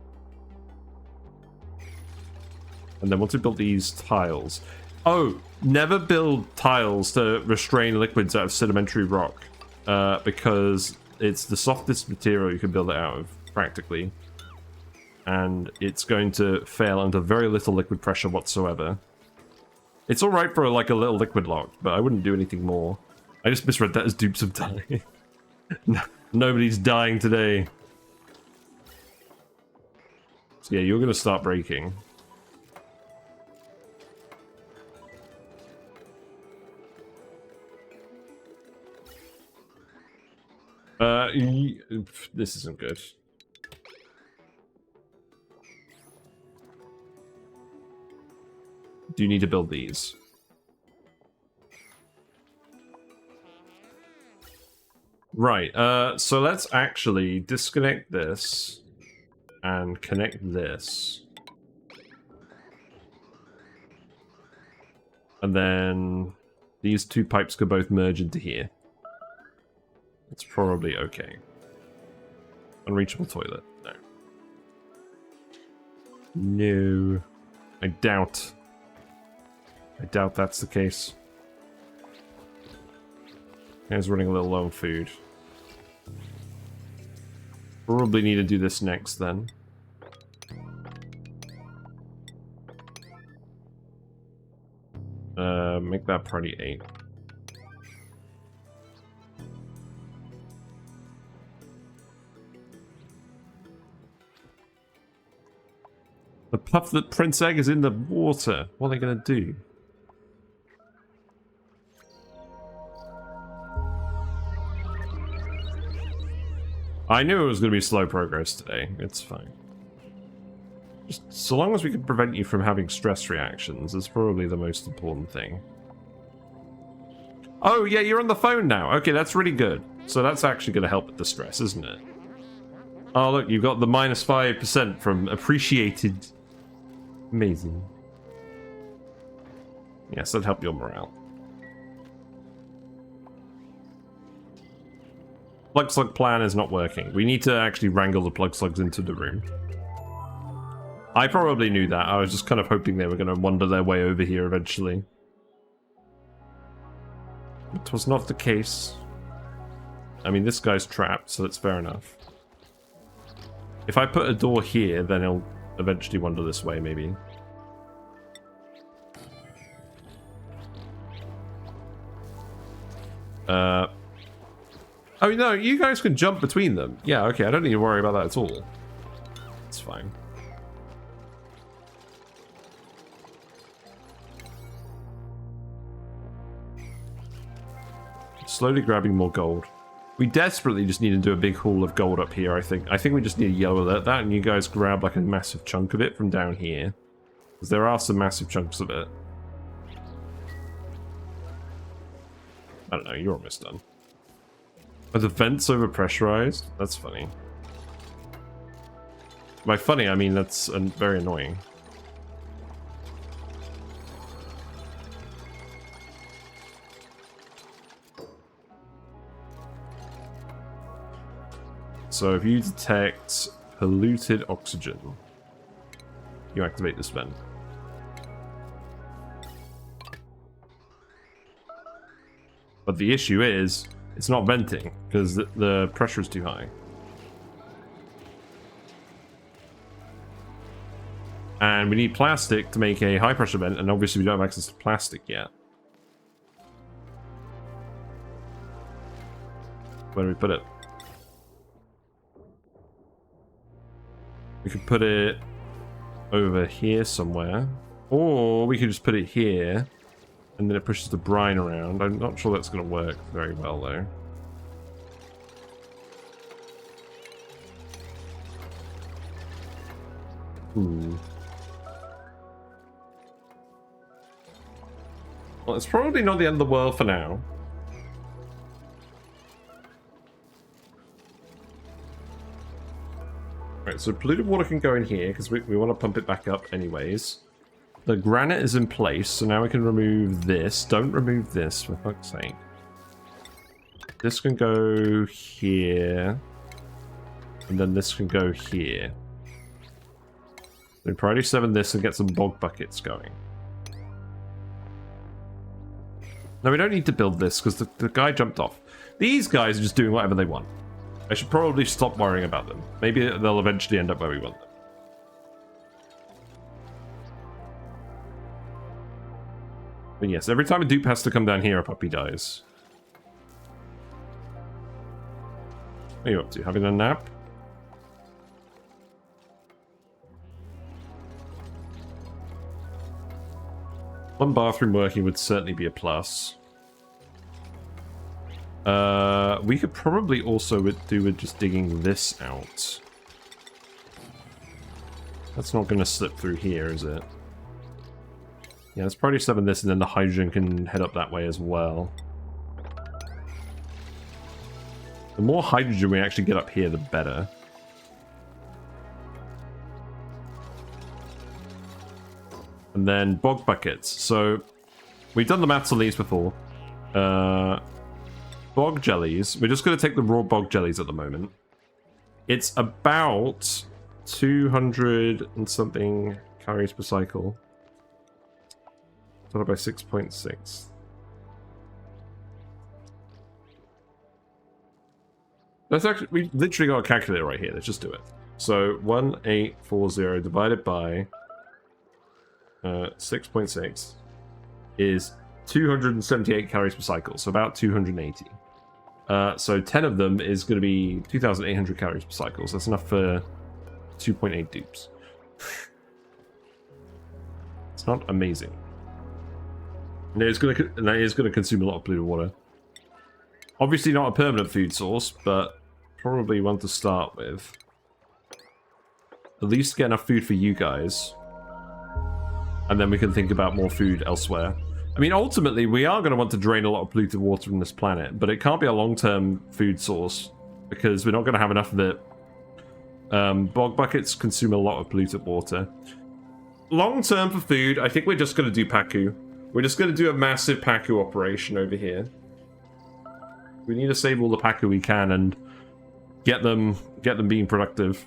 And then once we build these tiles... Oh, never build tiles to restrain liquids out of sedimentary rock. Because it's the softest material you can build it out of, practically. And it's going to fail under very little liquid pressure whatsoever. It's alright for like a little liquid lock, but I wouldn't do anything more. I just misread that as dupes of dying. Nobody's dying today. So yeah, you're going to start breaking. This isn't good. Do you need to build these? Right, so let's actually disconnect this and connect this. And then these 2 pipes could both merge into here. It's probably okay. Unreachable toilet. No. No. I doubt that's the case. Guy's running a little low on food. Probably need to do this next then. Make that priority 8. puff that Prince Egg is in the water. What are they going to do? I knew it was going to be slow progress today. It's fine. Just so long as we can prevent you from having stress reactions, is probably the most important thing. Oh, yeah, you're on the phone now. Okay, that's really good. So that's actually going to help with the stress, isn't it? Oh, look, you've got the minus 5% from appreciated. Amazing. Yes, that'd help your morale. Plug slug plan is not working. We need to actually wrangle the plug slugs into the room. I probably knew that. I was just kind of hoping they were going to wander their way over here eventually. It was not the case. I mean, this guy's trapped, so that's fair enough. If I put a door here, then he'll eventually wander this way, maybe. Oh, no, you guys can jump between them. Yeah, okay, I don't need to worry about that at all. It's fine. Slowly grabbing more gold. We desperately just need to do a big haul of gold up here, I think. I think we just need to yellow alert that, and you guys grab like a massive chunk of it from down here. Because there are some massive chunks of it. I don't know, you're almost done. Are the vents overpressurized? That's funny. By funny, I mean that's very annoying. So if you detect polluted oxygen, you activate this vent. But the issue is, it's not venting, because the pressure is too high. And we need plastic to make a high pressure vent, and obviously we don't have access to plastic yet. Where do we put it? We could put it over here somewhere. Or we could just put it here. And then it pushes the brine around. I'm not sure that's going to work very well, though. Ooh. Well, it's probably not the end of the world for now. Right, so polluted water can go in here, because we want to pump it back up anyways. The granite is in place, so now we can remove this. Don't remove this, for fuck's sake. This can go here. And then this can go here. We priority 7 this and get some bog buckets going. No, we don't need to build this, because the guy jumped off. These guys are just doing whatever they want. I should probably stop worrying about them. Maybe they'll eventually end up where we want them. But yes, every time a dupe has to come down here, a puppy dies. What are you up to? Having a nap? One bathroom working would certainly be a plus. We could probably also do with just digging this out. That's not going to slip through here, is it? Yeah, let's priority 7 this, and then the hydrogen can head up that way as well. The more hydrogen we actually get up here, the better. And then bog buckets. So, we've done the maths on these before. Bog jellies. We're just going to take the raw bog jellies at the moment. It's about 200 and something calories per cycle. Divided by 6.6. That's actually, we literally got a calculator right here. Let's just do it. So 1840 divided by 6.6 is 278 calories per cycle, so about 280. So 10 of them is going to be 2,800 calories per cycle, so that's enough for 2.8 dupes. It's not amazing. And it is going to consume a lot of polluted water. Obviously not a permanent food source, but probably one to start with. At least get enough food for you guys. And then we can think about more food elsewhere. I mean, ultimately, we are going to want to drain a lot of polluted water from this planet, but it can't be a long-term food source because we're not going to have enough of it. Bog buckets consume a lot of polluted water. Long-term for food, I think we're just going to do Paku. We're just going to do a massive Paku operation over here. We need to save all the Paku we can and get them being productive.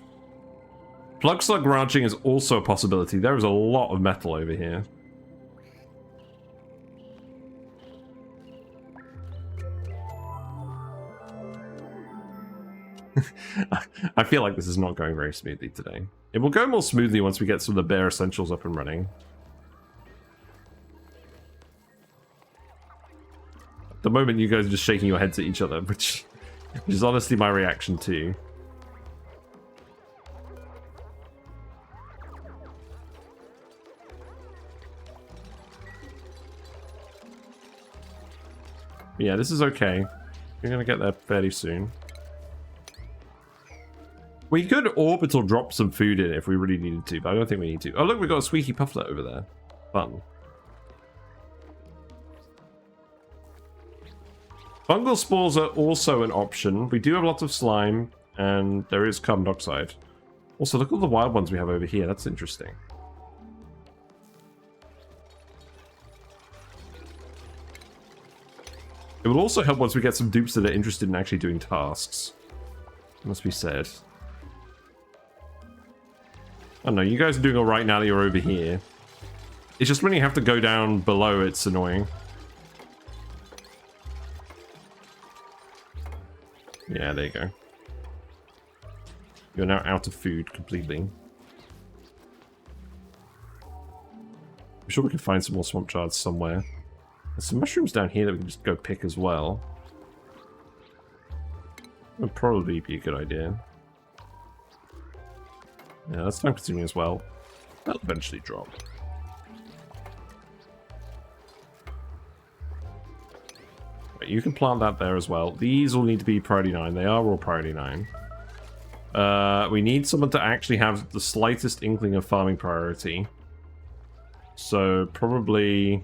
Plug slug ranching is also a possibility. There is a lot of metal over here. I feel like this is not going very smoothly today. It will go more smoothly once we get some of the bare essentials up and running. At the moment, you guys are just shaking your heads at each other, which is honestly my reaction too. Yeah, this is okay. We're gonna get there fairly soon. We could orbital drop some food in if we really needed to, but I don't think we need to. Oh look, we've got a squeaky pufflet over there. Fun. Fungal spores are also an option. We do have lots of slime, and there is carbon dioxide. Also, look at all the wild ones we have over here. That's interesting. It will also help once we get some dupes that are interested in actually doing tasks. Must be said. I don't know, you guys are doing alright now that you're over here. It's just when you have to go down below, it's annoying. Yeah, there you go. You're now out of food completely. I'm sure we can find some more swamp shards somewhere. There's some mushrooms down here that we can just go pick as well. Would probably be a good idea. Yeah, that's time consuming as well. That'll eventually drop. Right, you can plant that there as well. These all need to be priority 9. They are all priority 9. We need someone to actually have the slightest inkling of farming priority. So probably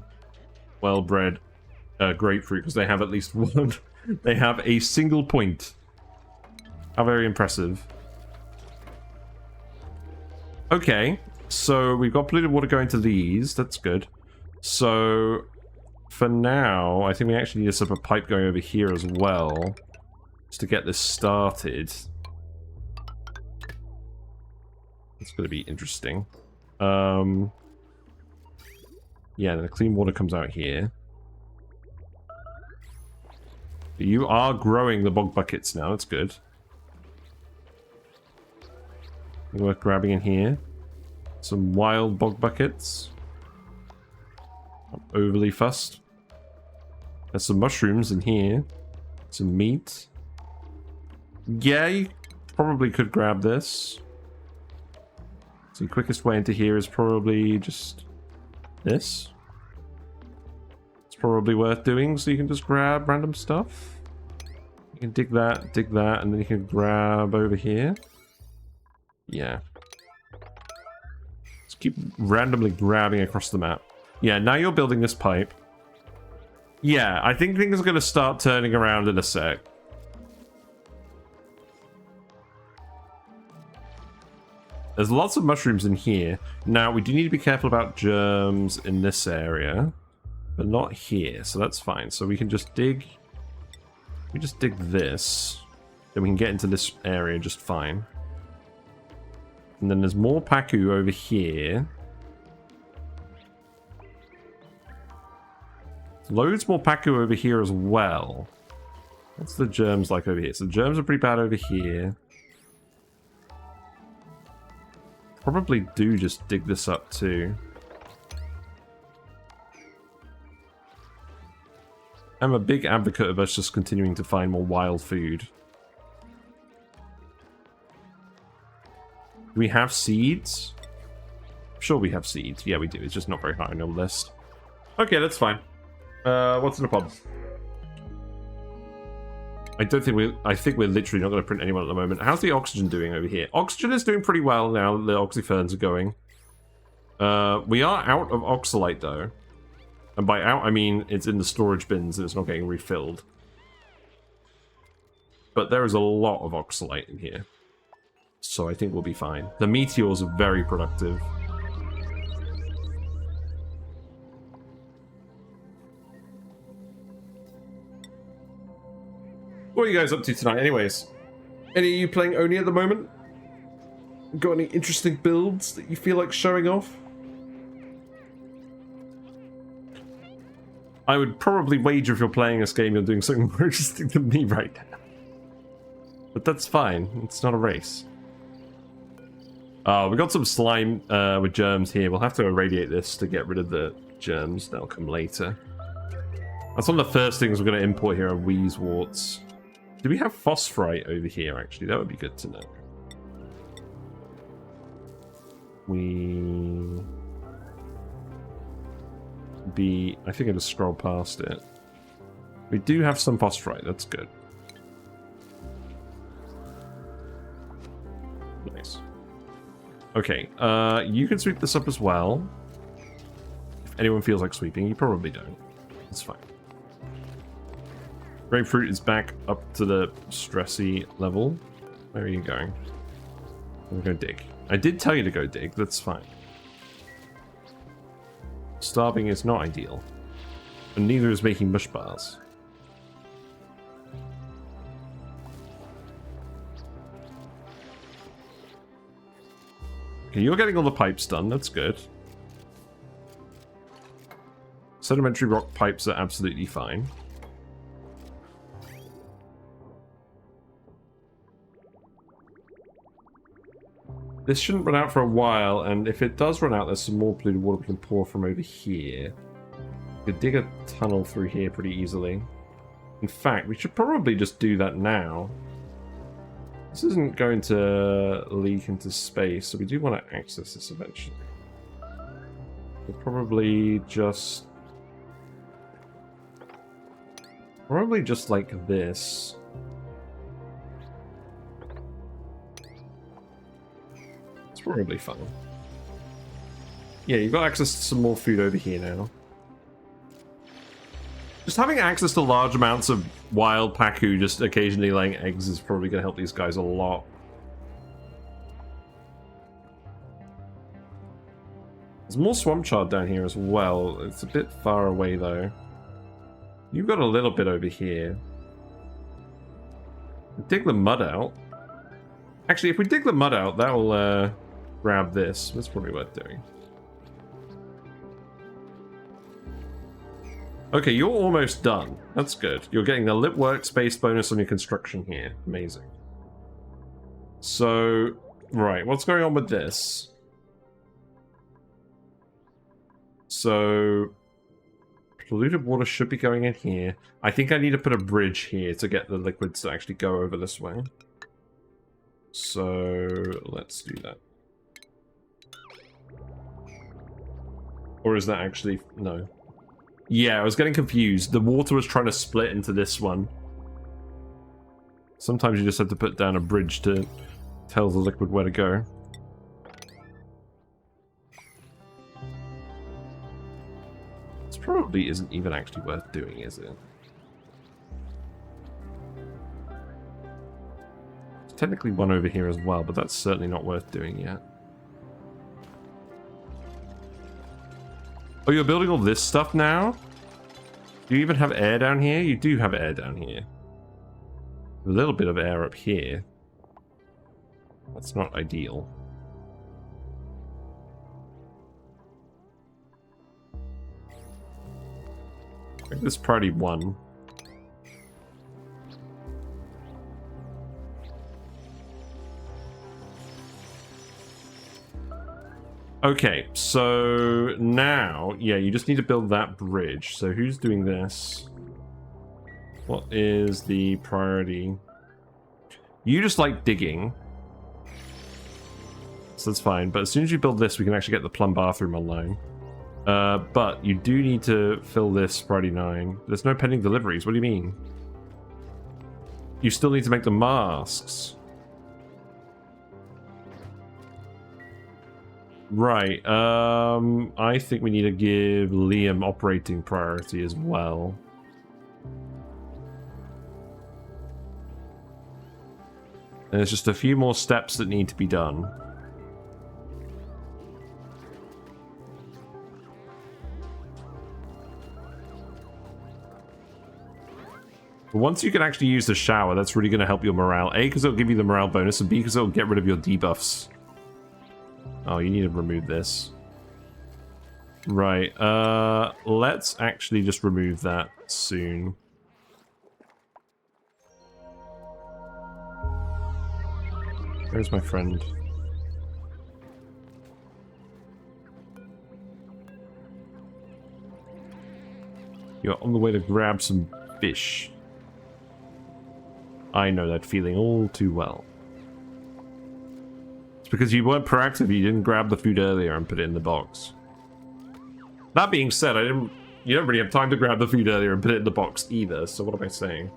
well-bred grapefruit, because they have at least one. They have a single point. How very impressive. Okay, so we've got polluted water going to these. That's good. So for now, I think we actually need a separate pipe going over here as well, just to get this started. It's going to be interesting. Yeah, the clean water comes out here. You are growing the bog buckets now. That's good. Worth grabbing in here. Some wild bog buckets. Not overly fussed. There's some mushrooms in here. Some meat. Yeah, you probably could grab this. So the quickest way into here is probably just this. It's probably worth doing, so you can just grab random stuff. You can dig that, and then you can grab over here. Yeah. Just keep randomly grabbing across the map. Yeah, now you're building this pipe. Yeah, I think things are going to start turning around in a sec. There's lots of mushrooms in here. Now, we do need to be careful about germs in this area, but not here, so that's fine. So we can just dig... We just dig this, then we can get into this area just fine. And then there's more Paku over here. Loads more Paku over here as well. What's the germs like over here? So the germs are pretty bad over here. Probably do just dig this up too. I'm a big advocate of us just continuing to find more wild food. Do we have seeds? sure we have seeds. Yeah, we do. It's just not very high on the list. Okay, that's fine. What's in the pod? I think we're literally not going to print anyone at the moment. How's the oxygen doing over here? Oxygen is doing pretty well now. The oxyferns are going. We are out of oxalite though, and by out I mean it's in the storage bins and it's not getting refilled. But there is a lot of oxalite in here, so I think we'll be fine. The meteors are very productive. What are you guys up to tonight anyways? Any of you playing ONI at the moment? Got any interesting builds that you feel like showing off? I would probably wager if you're playing this game you're doing something more interesting than me right now. But that's fine, it's not a race. Oh, we got some slime with germs here. We'll have to irradiate this to get rid of the germs. That'll come later. That's one of the first things we're going to import here are wheezeworts. Do we have phosphorite over here, actually? That would be good to know. I think I just scrolled past it. We do have some phosphorite, that's good. Nice. Okay, you can sweep this up as well. If anyone feels like sweeping, you probably don't. It's fine. Grapefruit is back up to the stressy level. Where are you going? I'm gonna go dig. I did tell you to go dig, that's fine. Starving is not ideal. And neither is making mush bars. Okay, you're getting all the pipes done, that's good. Sedimentary rock pipes are absolutely fine. This shouldn't run out for a while, and if it does run out, there's some more polluted water we can pour from over here. We could dig a tunnel through here pretty easily. In fact, we should probably just do that now. This isn't going to leak into space, so we do want to access this eventually. We'll probably just like this. Probably fun. Yeah, you've got access to some more food over here now. Just having access to large amounts of wild Paku just occasionally laying eggs is probably going to help these guys a lot. There's more swamp chard down here as well. It's a bit far away though. You've got a little bit over here. Dig the mud out. Actually, if we dig the mud out, that will grab this. That's probably worth doing. Okay, you're almost done. That's good. You're getting a lit workspace bonus on your construction here. Amazing. So, right, what's going on with this? So, polluted water should be going in here. I think I need to put a bridge here to get the liquids to actually go over this way. So, let's do that. Or is that actually... no. Yeah, I was getting confused. The water was trying to split into this one. Sometimes you just have to put down a bridge to tell the liquid where to go. This probably isn't even actually worth doing, is it? There's technically one over here as well, but that's certainly not worth doing yet. Oh, you're building all this stuff now? Do you even have air down here? You do have air down here. A little bit of air up here. That's not ideal. I think this is priority 1. Okay, so now, yeah, you just need to build that bridge. So who's doing this? What is the priority? You just like digging. so that's fine. But as soon as you build this, we can actually get the plum bathroom online. But you do need to fill this Friday 9. There's no pending deliveries. What do you mean? You still need to make the masks. Right. I think we need to give Liam operating priority as well. And there's just a few more steps that need to be done. But once you can actually use the shower, that's really going to help your morale. A, because it'll give you the morale bonus, and B, because it'll get rid of your debuffs. Oh, you need to remove this. Right, let's actually just remove that soon. Where's my friend? You're on the way to grab some fish. I know that feeling all too well. It's because you weren't proactive, you didn't grab the food earlier and put it in the box. That being said, you don't really have time to grab the food earlier and put it in the box either, so what am I saying?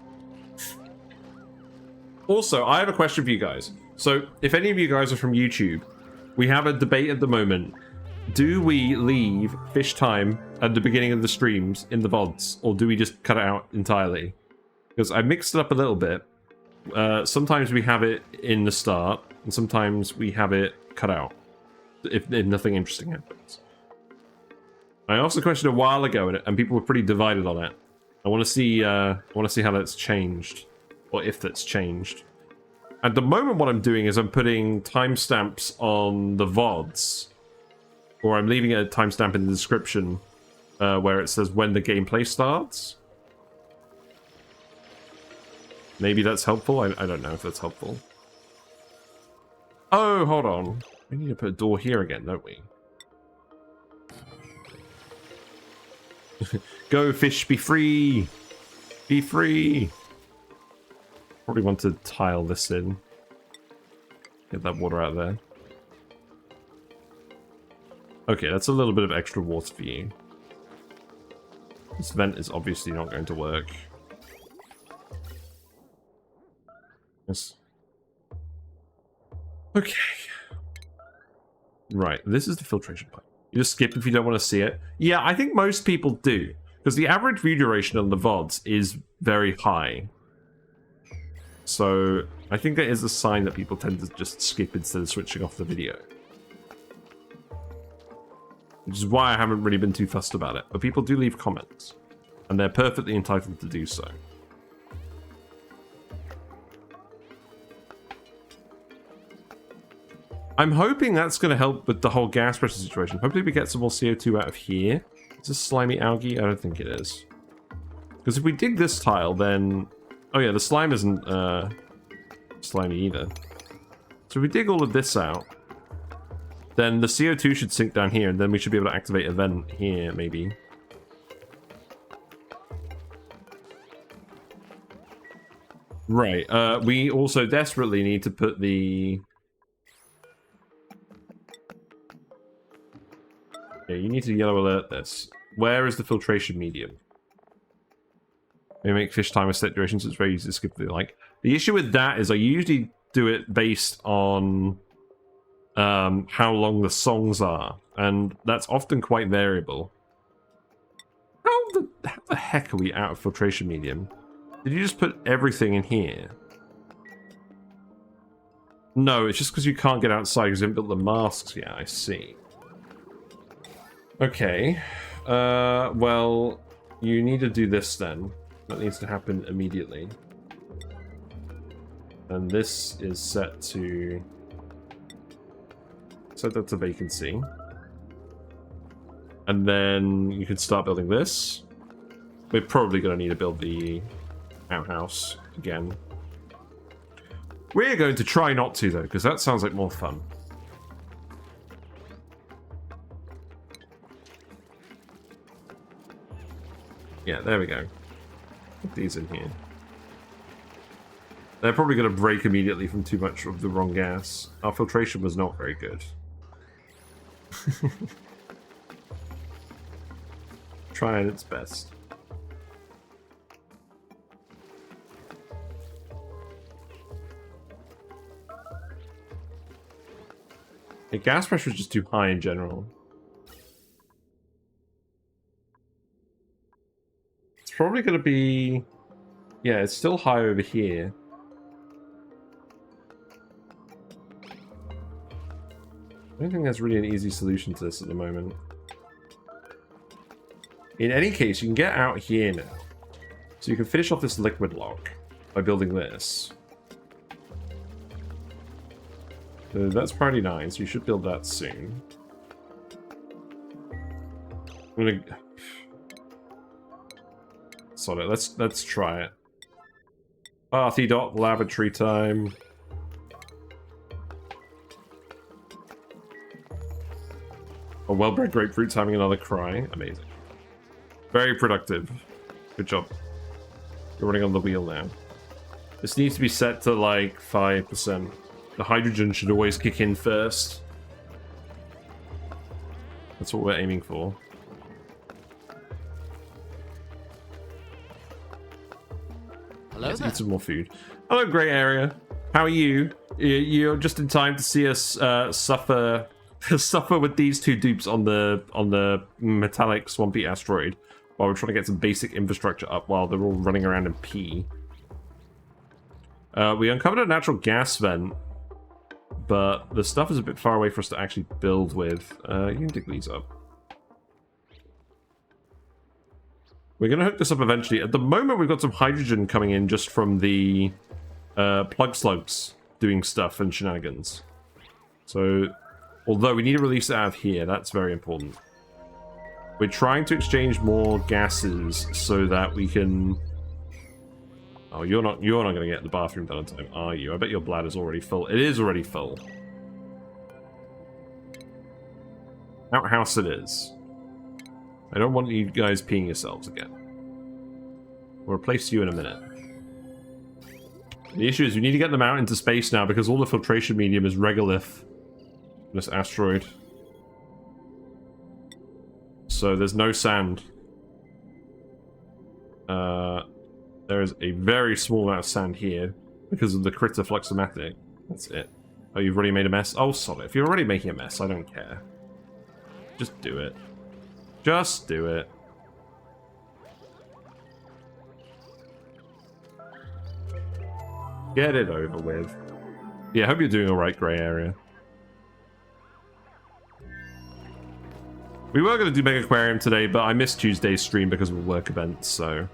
Also, I have a question for you guys. So, if any of you guys are from YouTube, we have a debate at the moment. Do we leave fish time at the beginning of the streams in the VODs, or do we just cut it out entirely? Because I mixed it up a little bit. Sometimes we have it in the start, and sometimes we have it cut out, if nothing interesting happens. I asked the question a while ago, and people were pretty divided on it. I want to see how that's changed, or if that's changed. At the moment, what I'm doing is I'm putting timestamps on the VODs, or I'm leaving a timestamp in the description where it says when the gameplay starts. Maybe that's helpful. I don't know if that's helpful. Oh, hold on. We need to put a door here again, don't we? Go, fish, be free! Be free! Probably want to tile this in. Get that water out there. Okay, that's a little bit of extra water for you. This vent is obviously not going to work. Yes. Okay. Right, this is the filtration pipe. You just skip if you don't want to see it. Yeah, I think most people do. Because the average view duration on the VODs is very high. So, I think that is a sign that people tend to just skip instead of switching off the video. Which is why I haven't really been too fussed about it. But people do leave comments. And they're perfectly entitled to do so. I'm hoping that's going to help with the whole gas pressure situation. Hopefully we get some more CO2 out of here. Is this slimy algae? I don't think it is. Because if we dig this tile, then... Oh yeah, the slime isn't slimy either. So if we dig all of this out, then the CO2 should sink down here, and then we should be able to activate a vent here, maybe. Right, we also desperately need to put the... Yeah, you need to yellow alert this. Where is the filtration medium? We make fish time a set duration, so it's very easy to skip if you like. The issue with that is I usually do it based on how long the songs are, and that's often quite variable. How the heck are we out of filtration medium? Did you just put everything in here? No, it's just because you can't get outside because you haven't built the masks yet, I see. Okay, well, you need to do this then. That needs to happen immediately. And this is set to... Set that to vacancy. And then you can start building this. We're probably going to need to build the outhouse again. We're going to try not to, though, because that sounds like more fun. Yeah, there we go. Put these in here. They're probably going to break immediately from too much of the wrong gas. Our filtration was not very good. Trying its best. The gas pressure is just too high in general. It's probably going to be... Yeah, it's still high over here. I don't think there's really an easy solution to this at the moment. In any case, you can get out here now. So you can finish off this liquid lock by building this. So that's priority 9, so you should build that soon. I'm gonna... Sorry, let's try it. Arthi lavatory time. Oh, WellBredGrapefruit's having another cry. Amazing. Very productive. Good job. You're running on the wheel now. This needs to be set to like 5%. The hydrogen should always kick in first. That's what we're aiming for. Hello Let's there. eat some more food. Hello, Grey Area. How are you? You're just in time to see us suffer with these two dupes on the Metallic Swampy asteroid while we're trying to get some basic infrastructure up while they're all running around in pee. We uncovered a natural gas vent, but the stuff is a bit far away for us to actually build with. You can dig these up. We're going to hook this up eventually. At the moment, we've got some hydrogen coming in just from the plug slugs doing stuff and shenanigans. So, although we need to release it out of here, that's very important. We're trying to exchange more gases so that we can... Oh, you're not going to get the bathroom done in time, are you? I bet your bladder's already full. It is already full. Outhouse it is. I don't want you guys peeing yourselves again. We'll replace you in a minute. The issue is we need to get them out into space now because all the filtration medium is regolith. This asteroid. So there's no sand. There is a very small amount of sand here because of the critter fluxomatic. That's it. Oh, you've already made a mess? Oh, solid. If you're already making a mess, I don't care. Just do it. Just do it. Get it over with. Yeah, I hope you're doing alright, Grey Area. We were going to do Mega Aquarium today, but I missed Tuesday's stream because of a work event, so...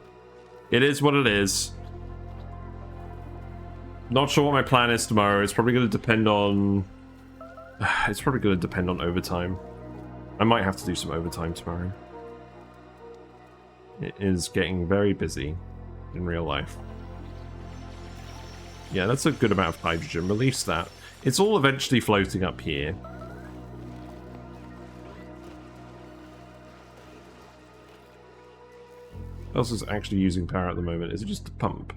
It is what it is. Not sure what my plan is tomorrow. It's probably going to depend on... It's probably going to depend on overtime. I might have to do some overtime tomorrow. It is getting very busy in real life. Yeah, that's a good amount of hydrogen. Release that. It's all eventually floating up here. What else is actually using power at the moment? Is it just the pump?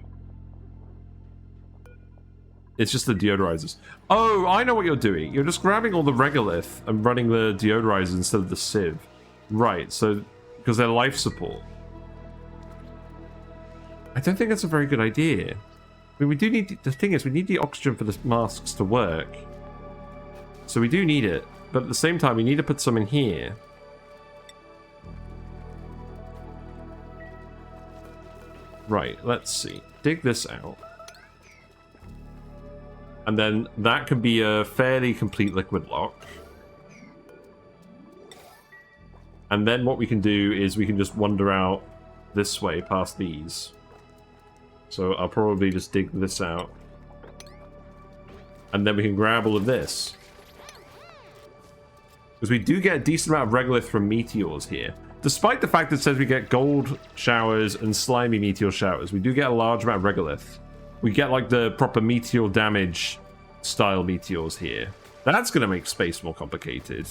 It's just the deodorizers. Oh, I know what you're doing. You're just grabbing all the regolith and running the deodorizers instead of the sieve. Right, so... Because they're life support. I don't think that's a very good idea. I mean, we do need... The thing is, we need the oxygen for the masks to work. So we do need it. But at the same time, we need to put some in here. Right, let's see. Dig this out. And then that can be a fairly complete liquid lock. And then what we can do is we can just wander out this way past these. So I'll probably just dig this out. And then we can grab all of this. Because we do get a decent amount of regolith from meteors here. Despite the fact that it says we get gold showers and slimy meteor showers, we do get a large amount of regolith. We get like the proper meteor damage style meteors here. That's going to make space more complicated.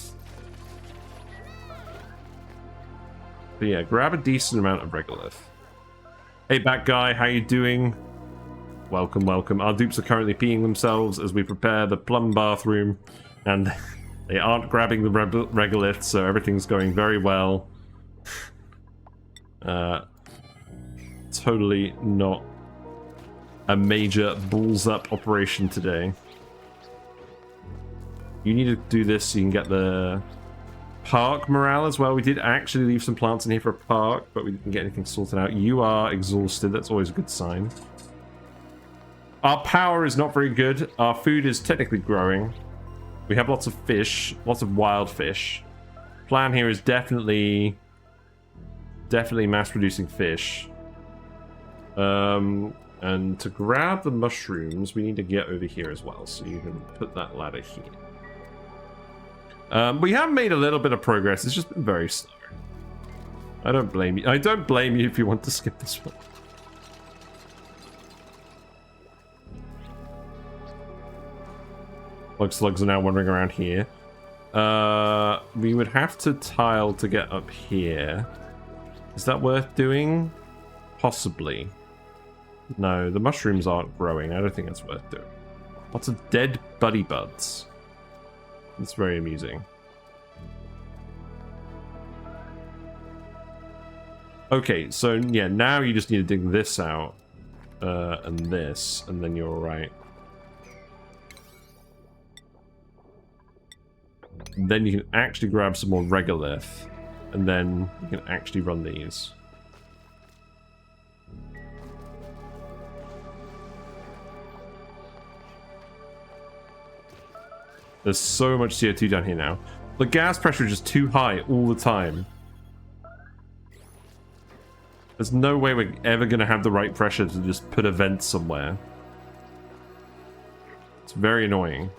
But yeah, grab a decent amount of regolith. Hey, Bat Guy, how you doing? Welcome, welcome. Our dupes are currently peeing themselves as we prepare the plum bathroom, and they aren't grabbing the regoliths, so everything's going very well. Totally not a major balls up operation today. You need to do this so you can get the park morale as well. We did actually leave some plants in here for a park, but we didn't get anything sorted out. You are exhausted. That's always a good sign. Our power is not very good. Our food is technically growing. We have lots of fish, lots of wild fish. Plan here is definitely mass producing fish. And to grab the mushrooms, we need to get over here as well. So you can put that ladder here. We have made a little bit of progress. It's just been very slow. I don't blame you. I don't blame you if you want to skip this one. Slugs are now wandering around here. We would have to tile to get up here. Is that worth doing? Possibly. No, the mushrooms aren't growing. I don't think that's worth doing. Lots of dead buddy buds. It's very amusing. Okay, so yeah, now you just need to dig this out. And this, and then you're alright. Then you can actually grab some more regolith, and then you can actually run these. There's so much CO2 down here now. The gas pressure is just too high all the time. There's no way we're ever going to have the right pressure to just put a vent somewhere. It's very annoying.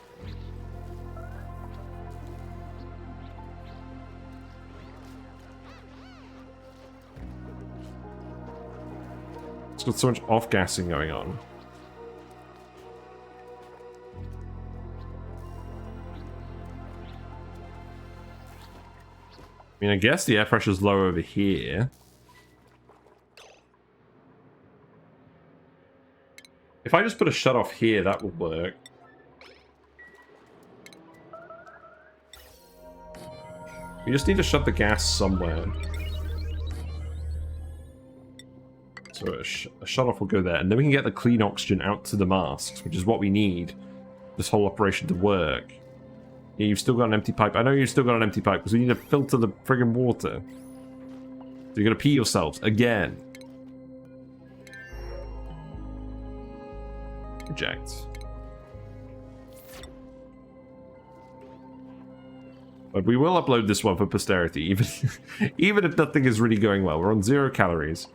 It's got so much off-gassing going on. I mean, I guess the air pressure's low over here. If I just put a shut-off here, that would work. We just need to shut the gas somewhere. So a shut-off will go there, and then we can get the clean oxygen out to the masks, which is what we need this whole operation to work. Yeah, you've still got an empty pipe. I know you've still got an empty pipe, because we need to filter the friggin' water. So you're gonna pee yourselves again. Reject. But we will upload this one for posterity, even if nothing is really going well. We're on 0 calories.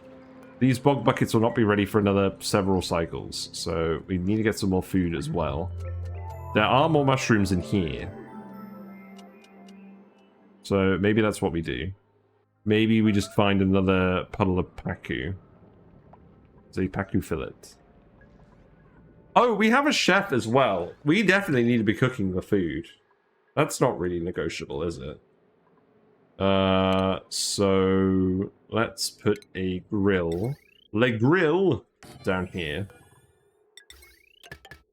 These bog buckets will not be ready for another several cycles, so we need to get some more food as well. There are more mushrooms in here. So maybe that's what we do. Maybe we just find another puddle of paku. It's a paku fillet. Oh, we have a chef as well. We definitely need to be cooking the food. That's not really negotiable, is it? So let's put a grill. Le grill down here.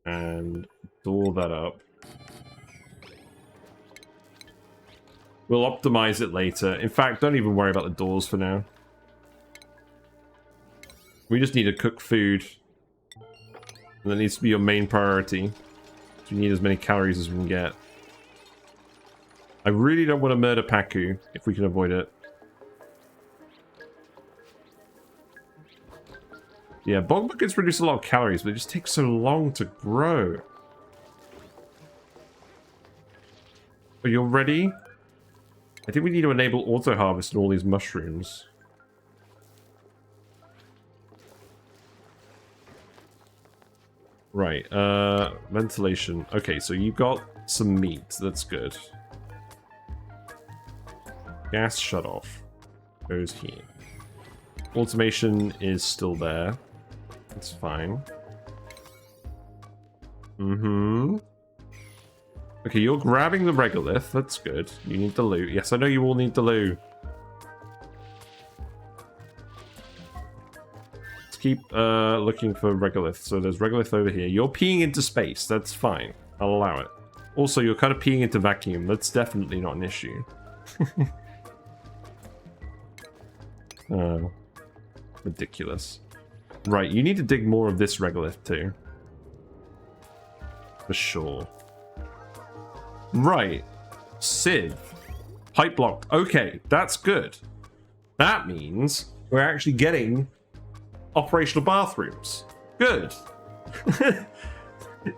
And door that up. We'll optimize it later. In fact, don't even worry about the doors for now. We just need to cook food. And that needs to be your main priority. So we need as many calories as we can get. I really don't want to murder Paku, if we can avoid it. Yeah, bog buckets produce a lot of calories, but it just takes so long to grow. Are you ready? I think we need to enable auto-harvest in all these mushrooms. Right, ventilation. Okay, so you've got some meat. That's good. Gas shut off. Goes here. Automation is still there. That's fine. Mm-hmm. Okay, you're grabbing the regolith. That's good. You need the loot. Yes, I know you all need the loot. Let's keep looking for regolith. So there's regolith over here. You're peeing into space. That's fine. I'll allow it. Also, you're kind of peeing into vacuum. That's definitely not an issue. Ridiculous. Right, you need to dig more of this regolith too. For sure. Right. Sieve. Pipe blocked. Okay, that's good. That means we're actually getting operational bathrooms. Good.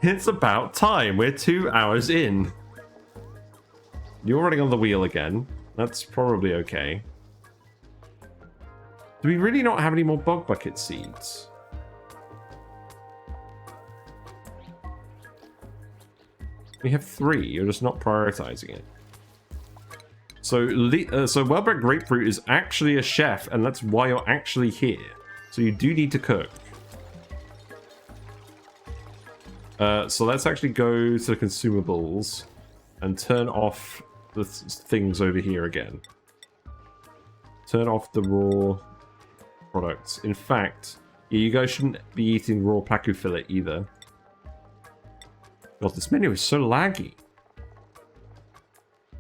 It's about time. We're 2 hours in. You're running on the wheel again. That's probably okay. Do we really not have any more bog bucket seeds? We have 3. You're just not prioritizing it. So WellBredGrapefruit is actually a chef, and that's why you're actually here. So you do need to cook. So let's actually go to the consumables and turn off the things over here again. Turn off the raw products. In fact, you guys shouldn't be eating raw pacu fillet either. God, this menu is so laggy.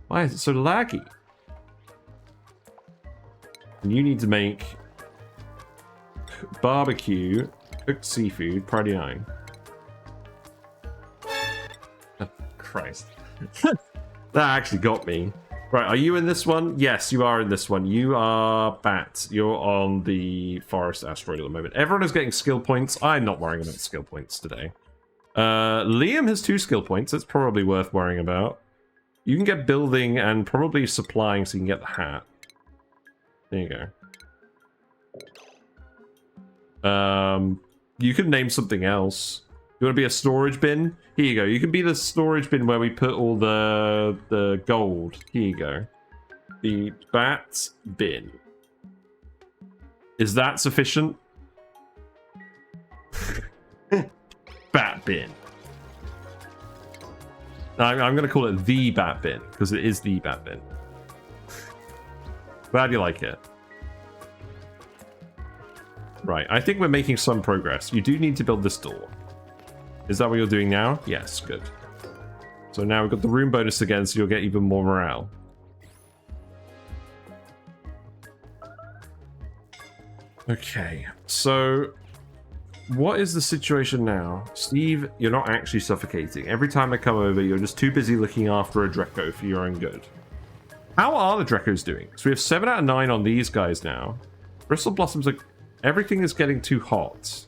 Why is it so laggy? You need to make barbecue, cooked seafood, priority 9. Oh, Christ. That actually got me. Right, are you in this one? Yes, you are in this one. You are Bat. You're on the forest asteroid at the moment. Everyone is getting skill points. I'm not worrying about skill points today. Liam has 2 skill points. That's probably worth worrying about. You can get building and probably supplying so you can get the hat. There you go. You can name something else. You want to be a storage bin? Here you go. You can be the storage bin where we put all the gold. Here you go. The bat bin. Is that sufficient? Bat bin. I'm going to call it the bat bin because it is the bat bin. Glad you like it. Right, I think we're making some progress. You do need to build this door. Is that what you're doing now? Yes, good. So now we've got the room bonus again, so you'll get even more morale. Okay, so what is the situation now? Steve, you're not actually suffocating. Every time I come over, you're just too busy looking after a Dreco for your own good. How are the Drecos doing? So we have 7 out of 9 on these guys now. Bristle Blossoms are... Everything is getting too hot.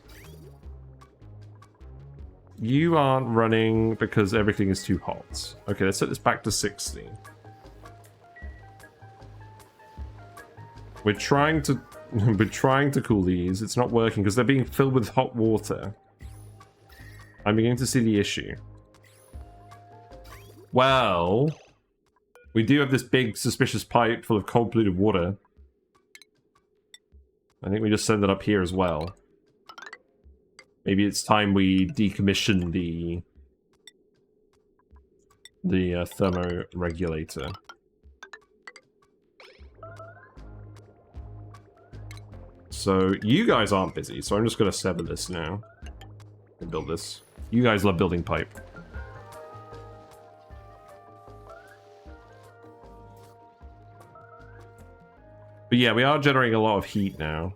You aren't running because everything is too hot. Okay, let's set this back to 60. We're trying to cool these. It's not working because they're being filled with hot water. I'm beginning to see the issue. Well, we do have this big suspicious pipe full of cold polluted water. I think we just send it up here as well. Maybe it's time we decommission the thermoregulator. So you guys aren't busy, so I'm just going to sever this now and build this. You guys love building pipe. But yeah, we are generating a lot of heat now.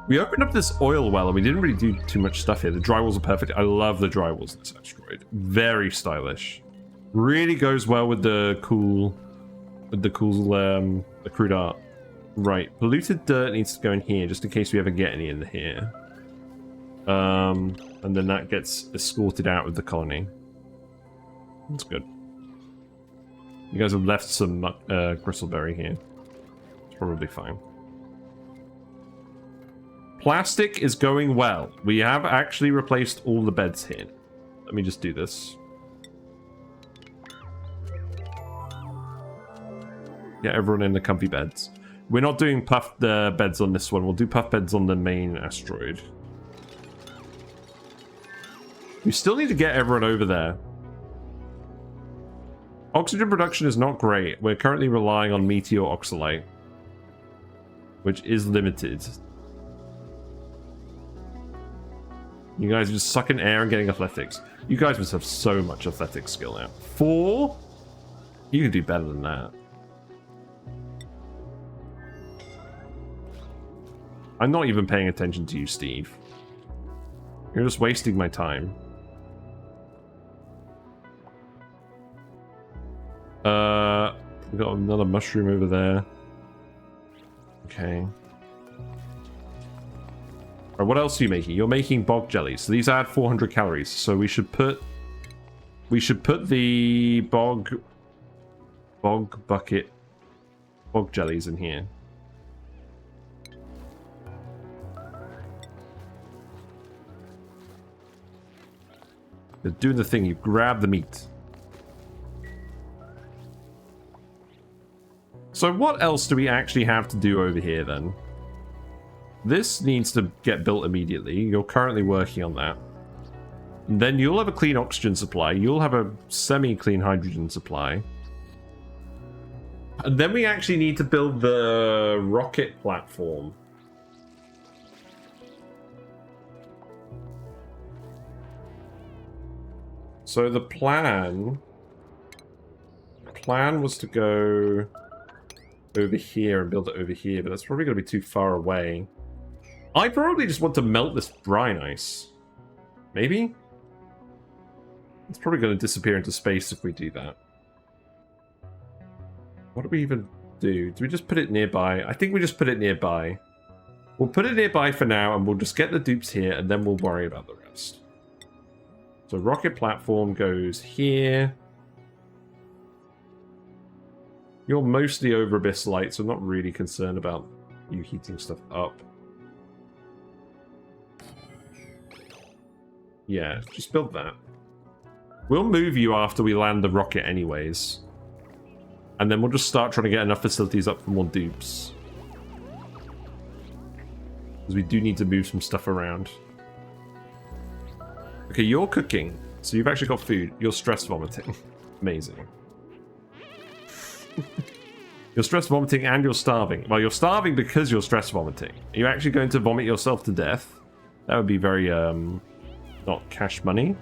We opened up this oil well and we didn't really do too much stuff here. The drywalls are perfect. I love the drywalls in this asteroid. Very stylish. Really goes well with the cool crude art. Right, polluted dirt needs to go in here just in case we ever get any in here. And then that gets escorted out with the colony. That's good. You guys have left some gristleberry here. It's probably fine. Plastic is going well. We have actually replaced all the beds here. Let me just do this. Get everyone in the comfy beds. We're not doing puff beds on this one. We'll do puff beds on the main asteroid. We still need to get everyone over there. Oxygen production is not great. We're currently relying on meteor oxalate, which is limited. You guys are just sucking air and getting athletics. You guys must have so much athletic skill now. 4? You can do better than that. I'm not even paying attention to you, Steve. You're just wasting my time. We got another mushroom over there. Okay. Right, what else are you making? You're making bog jellies. So these add 400 calories. So we should put the bog bucket bog jellies in here. You're doing the thing. You grab the meat. So what else do we actually have to do over here then? This needs to get built immediately. You're currently working on that. And then you'll have a clean oxygen supply. You'll have a semi-clean hydrogen supply. And then we actually need to build the rocket platform. So the plan was to go over here and build it over here, but that's probably going to be too far away. I probably just want to melt this brine ice. Maybe? It's probably going to disappear into space if we do that. What do we even do? Do we just put it nearby? I think we just put it nearby. We'll put it nearby for now, and we'll just get the dupes here, and then we'll worry about the rest. So rocket platform goes here. You're mostly over abyssite, so I'm not really concerned about you heating stuff up. Yeah, just build that. We'll move you after we land the rocket anyways. And then we'll just start trying to get enough facilities up for more dupes. Because we do need to move some stuff around. Okay, you're cooking. So you've actually got food. You're stress vomiting. Amazing. You're stress vomiting and you're starving. Well, you're starving because you're stress vomiting. Are you actually going to vomit yourself to death? That would be very, not cash money.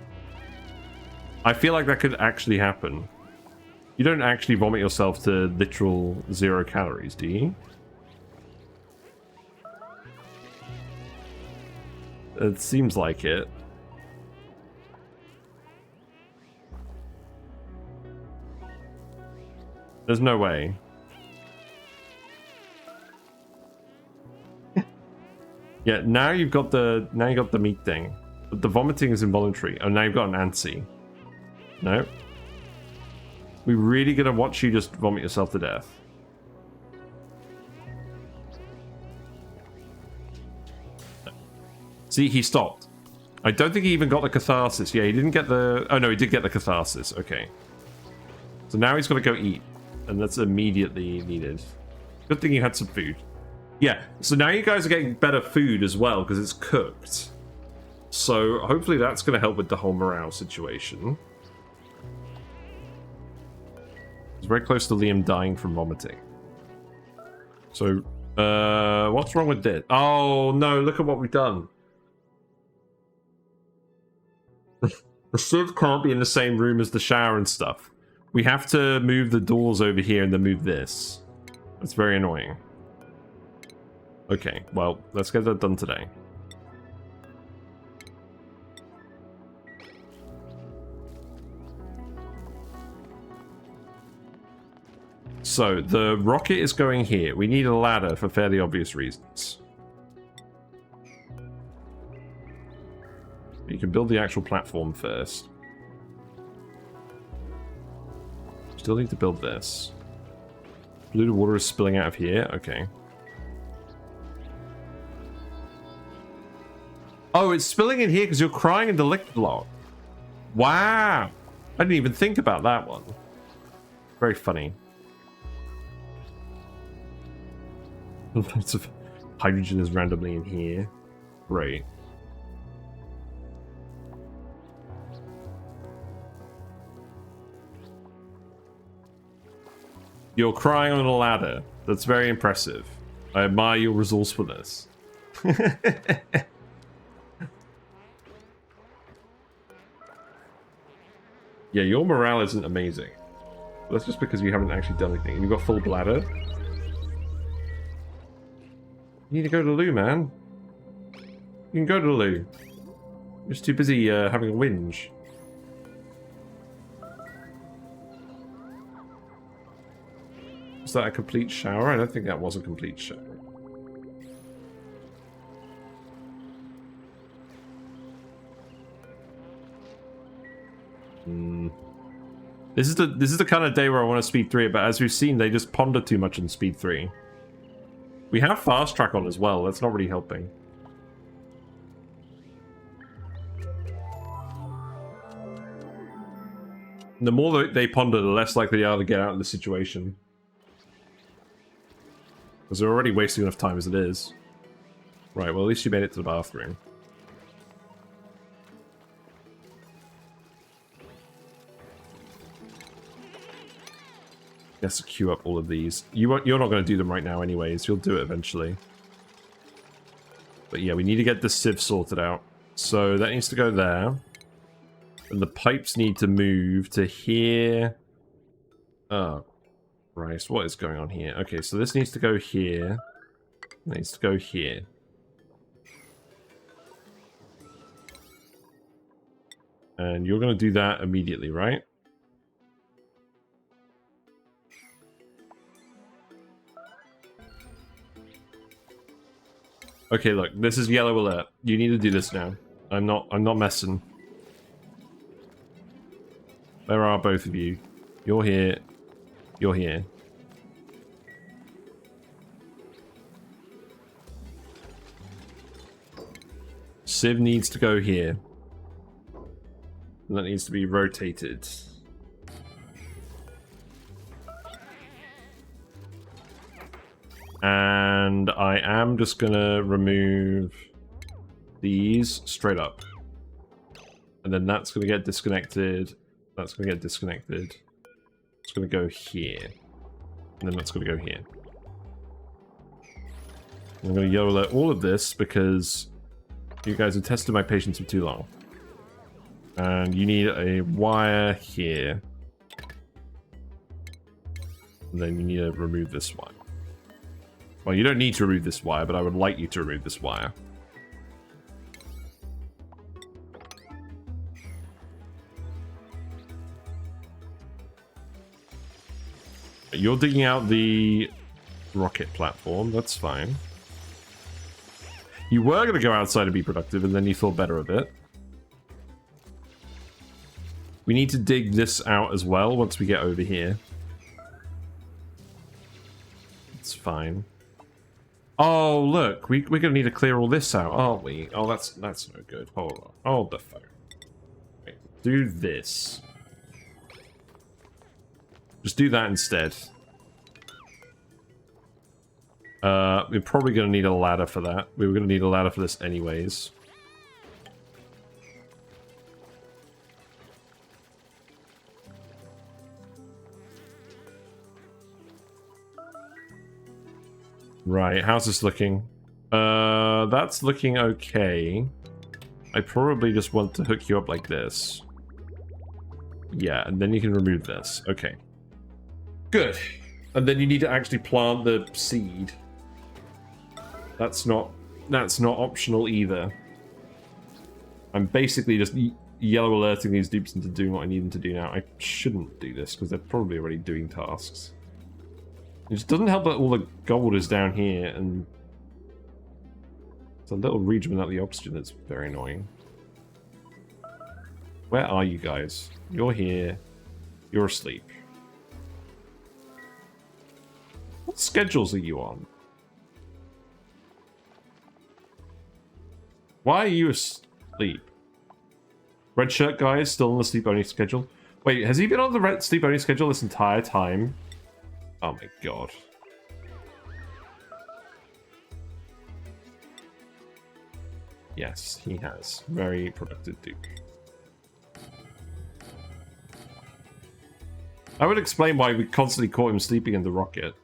I feel like that could actually happen. You don't actually vomit yourself to literal 0 calories, do you? It seems like it. There's no way. Yeah, now you've got the meat thing. But the vomiting is involuntary. Oh, now you've got an ANSI. No. We really gonna watch you just vomit yourself to death. See, he stopped. I don't think he even got the catharsis. Yeah, he didn't get the... Oh, no, he did get the catharsis. Okay. So now he's got to go eat. And that's immediately needed. Good thing you had some food. Yeah, so now you guys are getting better food as well because it's cooked. So hopefully that's going to help with the whole morale situation. It's very close to Liam dying from vomiting. So, what's wrong with this? Oh, no, look at what we've done. The sieve can't be in the same room as the shower and stuff. We have to move the doors over here and then move this. That's very annoying. Okay, well, let's get that done today. So, the rocket is going here. We need a ladder for fairly obvious reasons. You can build the actual platform first. Still need to build this. Polluted water is spilling out of here. Okay. Oh, it's spilling in here because you're crying in the liquid block. Wow. I didn't even think about that one. Very funny. Lots of hydrogen is randomly in here. Great. You're crying on a ladder. That's very impressive. I admire your resourcefulness. Yeah, your morale isn't amazing. That's just because you haven't actually done anything. You've got full bladder. You need to go to the loo, man. You can go to the loo. You're just too busy having a whinge. Was that a complete shower? I don't think that was a complete shower. This is the kind of day where I want to speed 3 it, but as we've seen, they just ponder too much in speed 3. We have fast track on as well. That's not really helping. The more they ponder, the less likely they are to get out of the situation. Because they're already wasting enough time as it is. Right, well at least you made it to the bathroom. Let's queue up all of these. You're not going to do them right now anyways. You'll do it eventually. But yeah, we need to get the sieve sorted out. So that needs to go there. And the pipes need to move to here. Oh, Christ. What is going on here? Okay, so this needs to go here. It needs to go here. And you're going to do that immediately, right? Okay, look, this is yellow alert. You need to do this now. I'm not messing. Where are both of you? You're here. You're here. Sieve needs to go here. And that needs to be rotated. And I am just gonna remove these straight up. And then that's gonna get disconnected. That's gonna get disconnected. It's gonna go here. And then that's gonna go here. I'm gonna yellow alert all of this because you guys have tested my patience for too long. And you need a wire here. And then you need to remove this one. Well, you don't need to remove this wire, but I would like you to remove this wire. You're digging out the rocket platform, that's fine. You were going to go outside and be productive, and then you thought better of it. We need to dig this out as well once we get over here. It's fine. Oh, look, we're going to need to clear all this out, aren't we? Oh, that's no good. Hold on. Hold the phone. Wait, do this. Just do that instead. We're probably going to need a ladder for that. We were going to need a ladder for this anyways. Right, how's this looking? That's looking okay. I probably just want to hook you up like this. Yeah, and then you can remove this. Okay. Good. And then you need to actually plant the seed. That's not optional either. I'm basically just yellow alerting these dupes into doing what I need them to do now. I shouldn't do this because they're probably already doing tasks. It just doesn't help that all the gold is down here, and it's a little region without the oxygen that's very annoying. Where are you guys? You're here. You're asleep. What schedules are you on? Why are you asleep? Red shirt guy is still on the sleep-only schedule. Wait, has he been on the sleep-only schedule this entire time? Oh my god. Yes, he has. Very productive dude. I would explain why we constantly caught him sleeping in the rocket.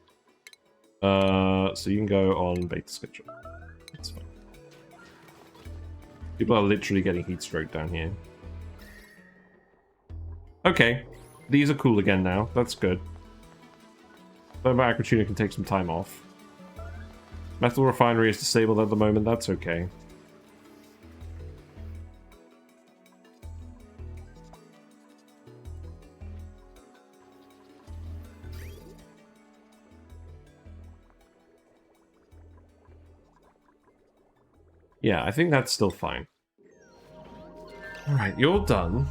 So you can go on beta schedule. That's fine. People are literally getting heat stroke down here. Okay. These are cool again now. That's good. Thermal Aquatuna can take some time off. Metal refinery is disabled at the moment. That's okay. Yeah, I think that's still fine. Alright, you're done.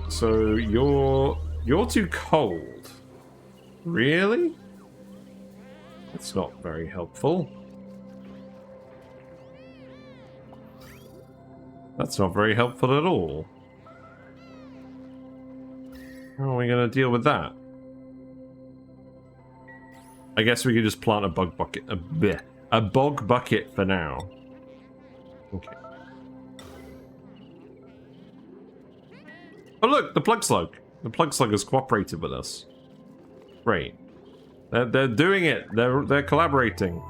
So you're too cold. Really? That's not very helpful. That's not very helpful at all. How are we going to deal with that? I guess we could just plant a bug bucket. A bog bucket for now. Okay. Oh look, the plug slug. The plug slug has cooperated with us. Great. They're doing it. They're collaborating.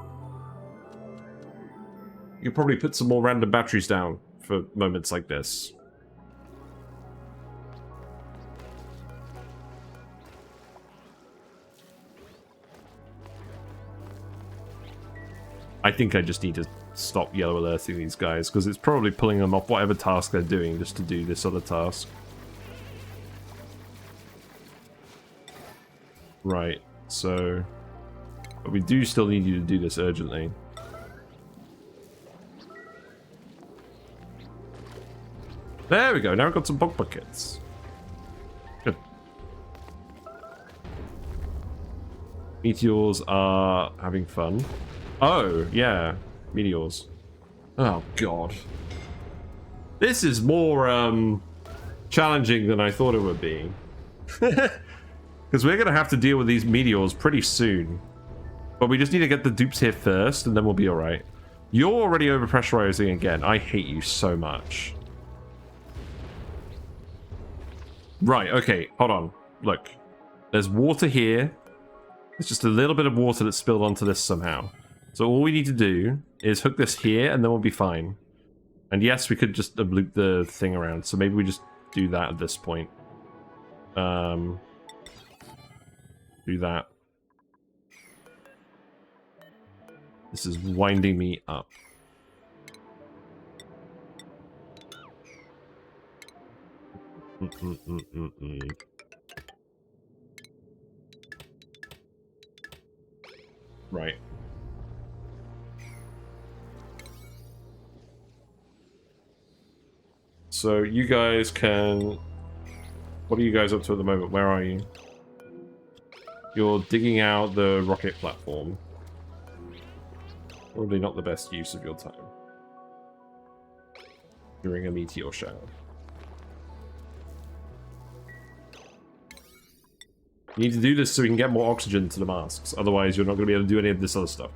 You could probably put some more random batteries down for moments like this. I think I just need to stop yellow alerting these guys, because it's probably pulling them off whatever task they're doing just to do this other task. Right, so... But we do still need you to do this urgently. There we go, now we've got some bog buckets. Good. Meteors are having fun. Oh, yeah. Meteors. Oh, God. This is more, challenging than I thought it would be. Because we're going to have to deal with these meteors pretty soon. But we just need to get the dupes here first, and then we'll be alright. You're already overpressurizing again. I hate you so much. Right, okay, hold on. Look. There's water here. There's just a little bit of water that's spilled onto this somehow. So all we need to do is hook this here, and then we'll be fine. And yes, we could just loop the thing around, so maybe we just do that at this point. Do that. This is winding me up. Right. So you guys can... What are you guys up to at the moment? Where are you? You're digging out the rocket platform. Probably not the best use of your time. During a meteor shower. You need to do this so we can get more oxygen to the masks. Otherwise, you're not going to be able to do any of this other stuff.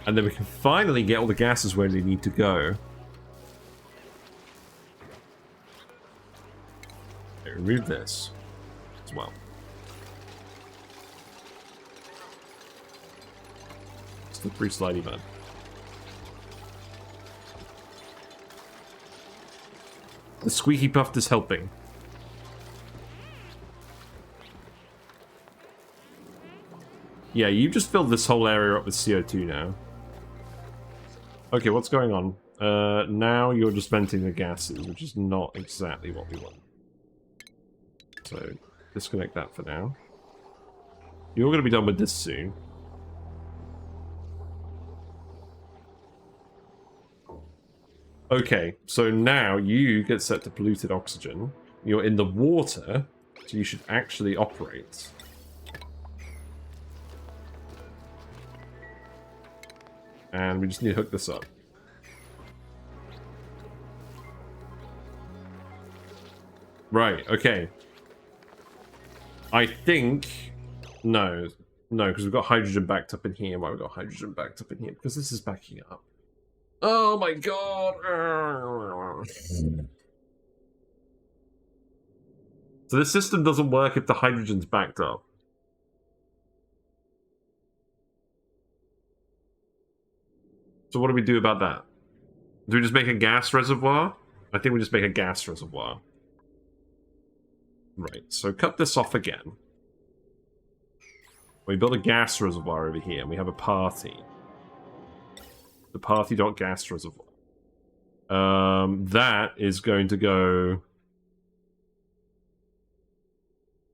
And then we can finally get all the gases where they need to go. Okay, remove this as well. Slippery slidey man. The squeaky puff is helping. Yeah, you just filled this whole area up with CO2 now. Okay, what's going on? Now you're just venting the gases, which is not exactly what we want. So, disconnect that for now. You're going to be done with this soon. Okay, so now you get set to polluted oxygen. You're in the water, so you should actually operate. And we just need to hook this up. Right, okay. I think... No. No, because we've got hydrogen backed up in here. Why we got hydrogen backed up in here? Because this is backing up. Oh my god! So this system doesn't work if the hydrogen's backed up. So what do we do about that? Do we just make a gas reservoir? I think we just make a gas reservoir. Right, so cut this off again. We build a gas reservoir over here, and we have a party. The party.gas reservoir. That is going to go...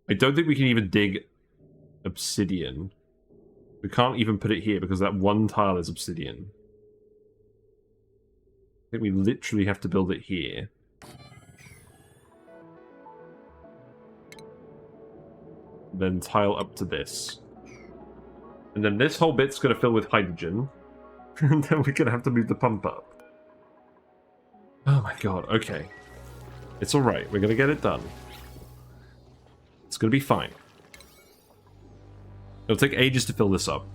I don't think we can even dig obsidian. We can't even put it here because that one tile is obsidian. I think we literally have to build it here. Then tile up to this. And then this whole bit's going to fill with hydrogen. And then we're going to have to move the pump up. Oh my god, okay. It's alright, we're going to get it done. It's going to be fine. It'll take ages to fill this up.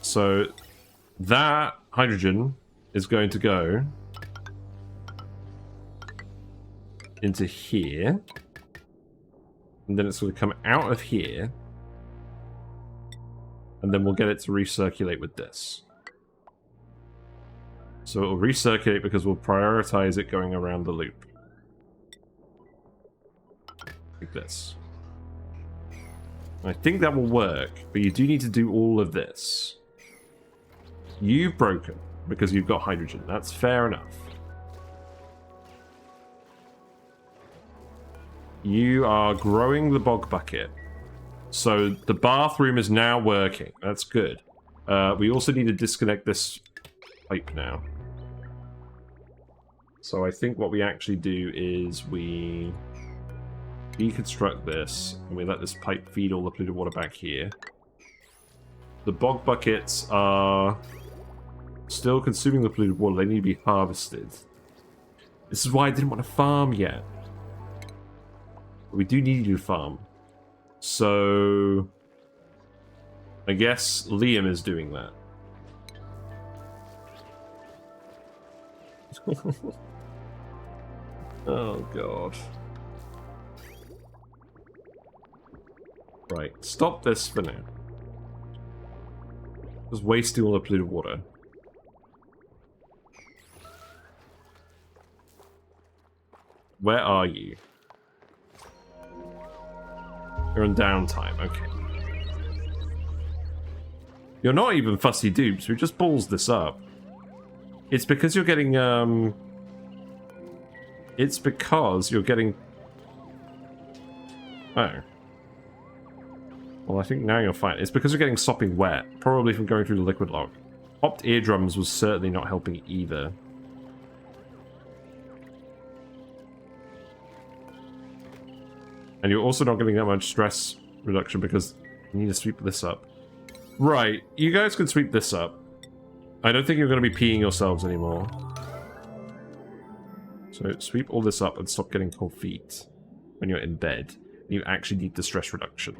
So, that hydrogen is going to go into here. And then it's going to come out of here. And then we'll get it to recirculate with this. So it'll recirculate because we'll prioritize it going around the loop. Like this. I think that will work, but you do need to do all of this. You've broken because you've got hydrogen. That's fair enough. You are growing the bog bucket. So the bathroom is now working. That's good. We also need to disconnect this pipe now. So I think what we actually do is we deconstruct this and we let this pipe feed all the polluted water back here. The bog buckets are still consuming the polluted water. They need to be harvested. This is why I didn't want to farm yet. But we do need you to farm. So I guess Liam is doing that. Oh god. Right, stop this for now. Just wasting all the polluted water. Where are you? You're on downtime, okay. You're not even fussy dupes, we just balls this up. It's because you're getting, It's because you're getting... Oh. Well, I think now you're fine. It's because you're getting sopping wet, probably from going through the liquid lock. Popped eardrums was certainly not helping either. And you're also not getting that much stress reduction because you need to sweep this up. Right, you guys can sweep this up. I don't think you're going to be peeing yourselves anymore. So sweep all this up and stop getting cold feet when you're in bed. You actually need the stress reduction.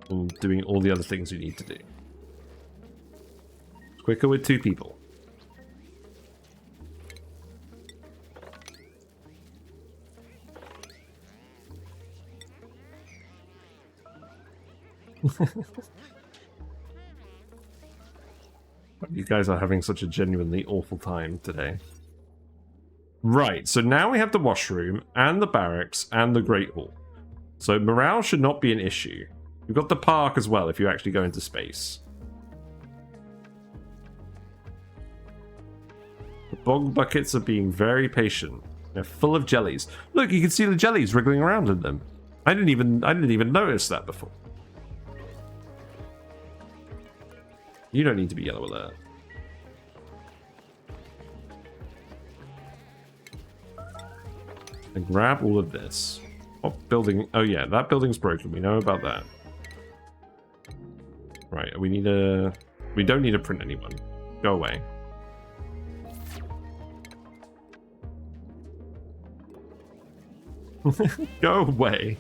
And doing all the other things you need to do. It's quicker with 2 people. You guys are having such a genuinely awful time today. Right, so now we have the washroom, and the barracks, and the Great Hall. So morale should not be an issue. We've got the park as well, if you actually go into space. The bog buckets are being very patient. They're full of jellies. Look, you can see the jellies wriggling around in them. I didn't even notice that before. You don't need to be yellow alert. And grab all of this. Oh, building. Oh yeah, that building's broken. We know about that. Right, we need a... We don't need to print anyone. Go away. Go away.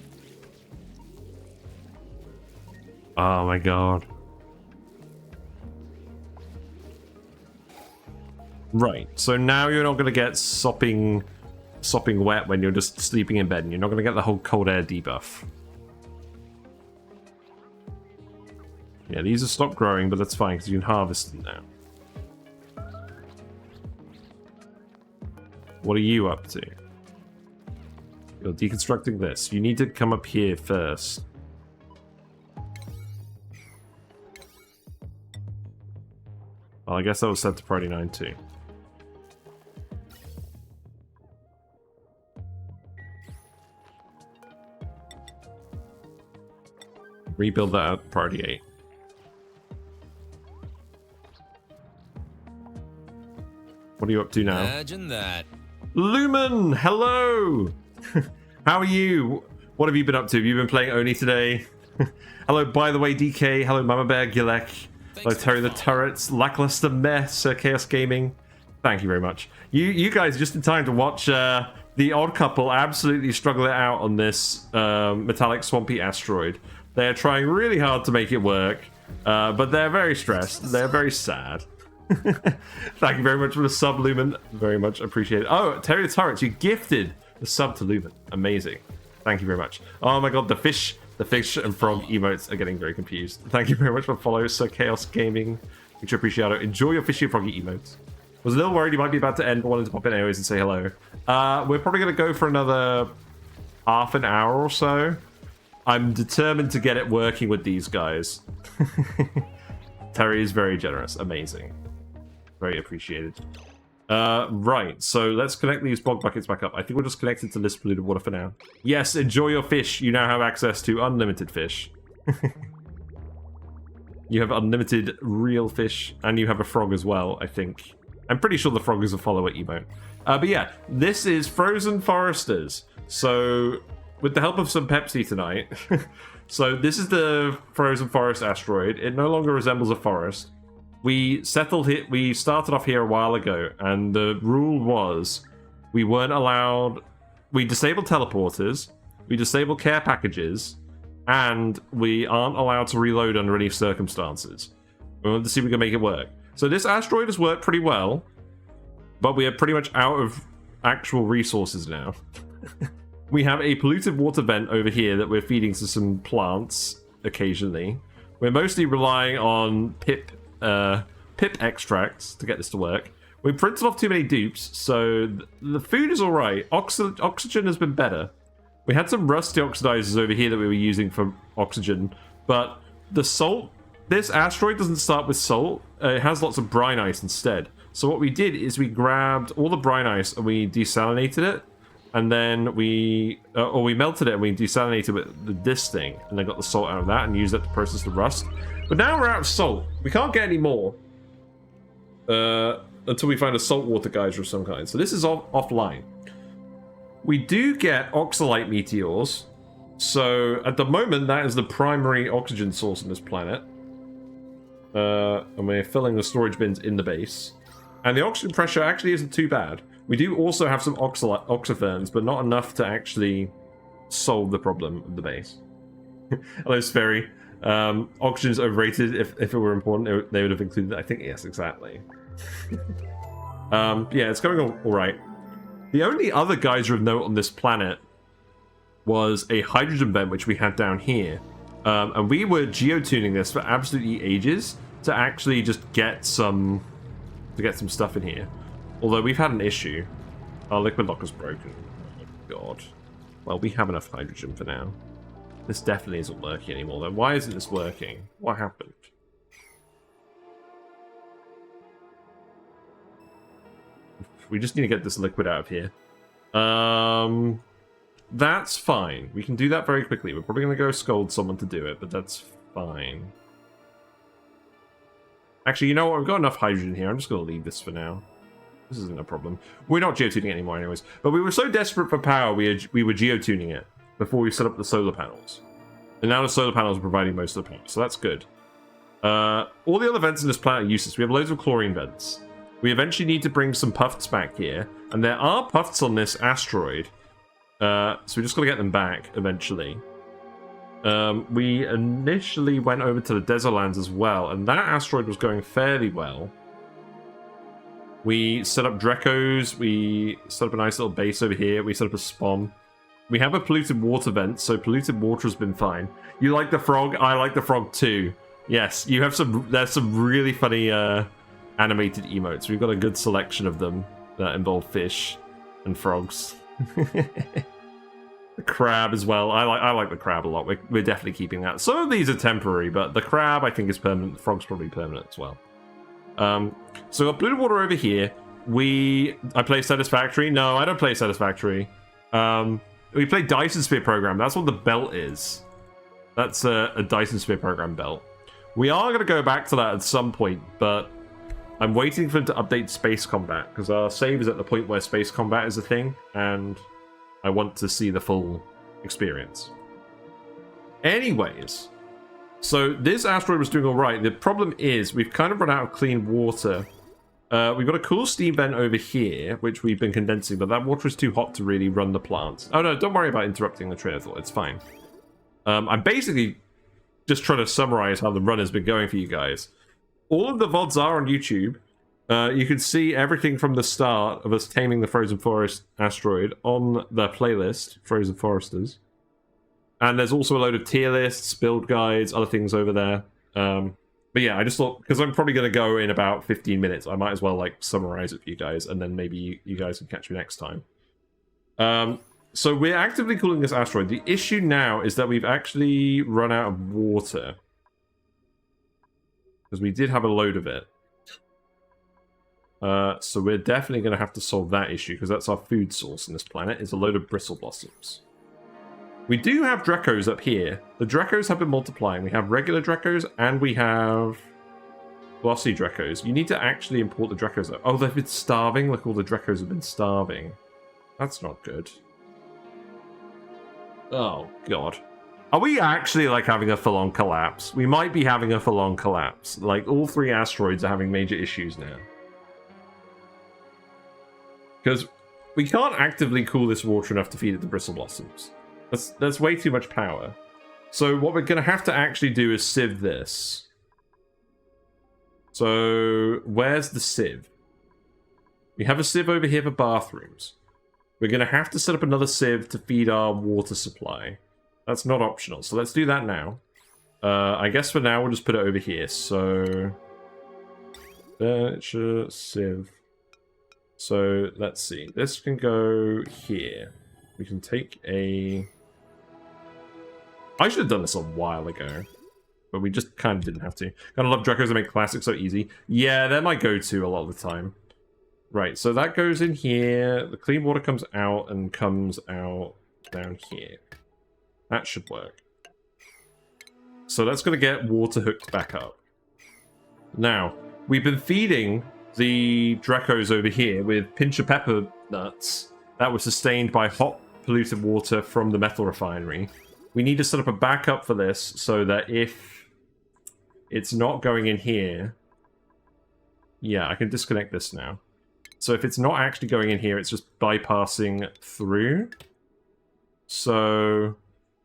Oh my god. Right, so now you're not going to get sopping wet when you're just sleeping in bed, and you're not going to get the whole cold air debuff. Yeah, these have stopped growing, but that's fine because you can harvest them now. What are you up to? You're deconstructing this. You need to come up here first. Well, I guess that was set to priority 9 too. Rebuild that at priority 8. What are you up to now? Imagine that. Lumen, hello! How are you? What have you been up to? Have you been playing ONI today? Hello, by the way, DK. Hello, Mama Bear, Gilek. Hello, Terry the Turrets. Lackluster Mess, Chaos Gaming. Thank you very much. You guys just in time to watch the odd couple absolutely struggle it out on this Metallic Swampy asteroid. They're trying really hard to make it work, but they're very stressed. They're very sad. Thank you very much for the sub, Lumen. Very much appreciated. Oh, Terry the Turrets, you gifted the sub to Lumen. Amazing. Thank you very much. Oh my god, the fish and frog emotes are getting very confused. Thank you very much for following Sir Chaos Gaming. Which I appreciate. Enjoy your fishy and froggy emotes. Was a little worried you might be about to end, but wanted to pop in anyways and say hello. We're probably going to go for another half an hour or so. I'm determined to get it working with these guys. Terry is very generous. Amazing. Very appreciated. Right, so let's connect these bog buckets back up. I think we'll just connect it to this polluted water for now. Yes, enjoy your fish. You now have access to unlimited fish. You have unlimited real fish, and you have a frog as well, I think. I'm pretty sure the frog is a follower emote. But yeah, this is Frozen Foresters. So, with the help of some Pepsi tonight... So, this is the Frozen Forest asteroid. It no longer resembles a forest. We settled here. We started off here a while ago, and the rule was we weren't allowed. We disabled teleporters, we disabled care packages, and we aren't allowed to reload under any circumstances. We wanted to see if we can make it work. So this asteroid has worked pretty well, but we are pretty much out of actual resources now. We have a polluted water vent over here that we're feeding to some plants occasionally. We're mostly relying on pip extracts to get this to work. We printed off too many dupes, so the food is alright. Oxygen has been better. We had some rusty oxidizers over here that we were using for oxygen, but the salt, this asteroid doesn't start with salt. It has lots of brine ice instead. So what we did is we grabbed all the brine ice and we desalinated it, and then we melted it and we desalinated it with this thing, and then got the salt out of that and used it to process the rust. But now we're out of salt. We can't get any more until we find a saltwater geyser of some kind. So this is offline. We do get oxalite meteors. So at the moment, that is the primary oxygen source on this planet. And we're filling the storage bins in the base. And the oxygen pressure actually isn't too bad. We do also have some oxyferns, but not enough to actually solve the problem of the base. Hello, Sperry. Oxygen is overrated. If it were important, they would have included it. I think, yes, exactly. Yeah, it's going all right. The only other geyser of note on this planet was a hydrogen vent, which we had down here. And we were geotuning this for absolutely ages to actually just get some stuff in here. Although we've had an issue. Our liquid locker's broken. Oh, God. Well, we have enough hydrogen for now. This definitely isn't working anymore, though. Why isn't this working? What happened? We just need to get this liquid out of here. That's fine. We can do that very quickly. We're probably going to go scold someone to do it, but that's fine. Actually, you know what? We've got enough hydrogen here. I'm just going to leave this for now. This isn't a problem. We're not geotuning anymore anyways. But we were so desperate for power, we were geotuning it before we set up the solar panels. And now the solar panels are providing most of the power, so that's good. All the other vents in this planet are useless. We have loads of chlorine vents. We eventually need to bring some puffs back here. And there are puffs on this asteroid. So we just got to get them back eventually. We initially went over to the Desolands as well, and that asteroid was going fairly well. We set up Drecos, we set up a nice little base over here, we set up a spawn. We have a polluted water vent, so polluted water has been fine. You like the frog? I like the frog too. Yes, you have there's some really funny animated emotes. We've got a good selection of them that involve fish and frogs. The crab as well. I like the crab a lot. We're definitely keeping that. Some of these are temporary, but the crab I think is permanent. The frog's probably permanent as well. So got polluted water over here. I play Satisfactory. No, I don't play Satisfactory. We play Dyson Sphere Program. That's what the belt is. That's a Dyson Sphere Program belt. We are going to go back to that at some point, but I'm waiting for them to update Space Combat, because our save is at the point where Space Combat is a thing, and I want to see the full experience. Anyways, so this asteroid was doing alright. The problem is we've kind of run out of clean water. We've got a cool steam vent over here, which we've been condensing, but that water is too hot to really run the plants. Oh no, don't worry about interrupting the train of thought. It's fine. I'm basically just trying to summarize how the run has been going for you guys. All of the VODs are on YouTube. You can see everything from the start of us taming the Frozen Forest asteroid on the playlist, Frozen Foresters. And there's also a load of tier lists, build guides, other things over there. But yeah, I just thought, because I'm probably going to go in about 15 minutes, I might as well like summarize it for you guys, and then maybe you guys can catch me next time. So we're actively cooling this asteroid. The issue now is that we've actually run out of water. Because we did have a load of it. So we're definitely going to have to solve that issue, because that's our food source on this planet, is a load of bristle blossoms. We do have Drecos up here. The Drecos have been multiplying. We have regular Drecos, and we have glossy Drecos. You need to actually import the Drecos up. Oh, they've been starving? Look, all the Drecos have been starving. That's not good. Oh, God. Are we actually, like, having a full-on collapse? We might be having a full-on collapse. Like, all three asteroids are having major issues now. Because we can't actively cool this water enough to feed it the bristle blossoms. That's way too much power. So what we're going to have to actually do is sieve this. So where's the sieve? We have a sieve over here for bathrooms. We're going to have to set up another sieve to feed our water supply. That's not optional, so let's do that now. I guess for now we'll just put it over here. So furniture, sieve. So let's see. This can go here. We can take a... I should have done this a while ago, but we just kind of didn't have to. Kind of love Drecos that make plastic so easy. Yeah, they're my go-to a lot of the time. Right, so that goes in here. The clean water comes out and comes out down here. That should work. So that's going to get water hooked back up. Now, we've been feeding the Drecos over here with pinch of pepper nuts that was sustained by hot polluted water from the metal refinery. We need to set up a backup for this so that if it's not going in here... Yeah, I can disconnect this now. So if it's not actually going in here, it's just bypassing through. So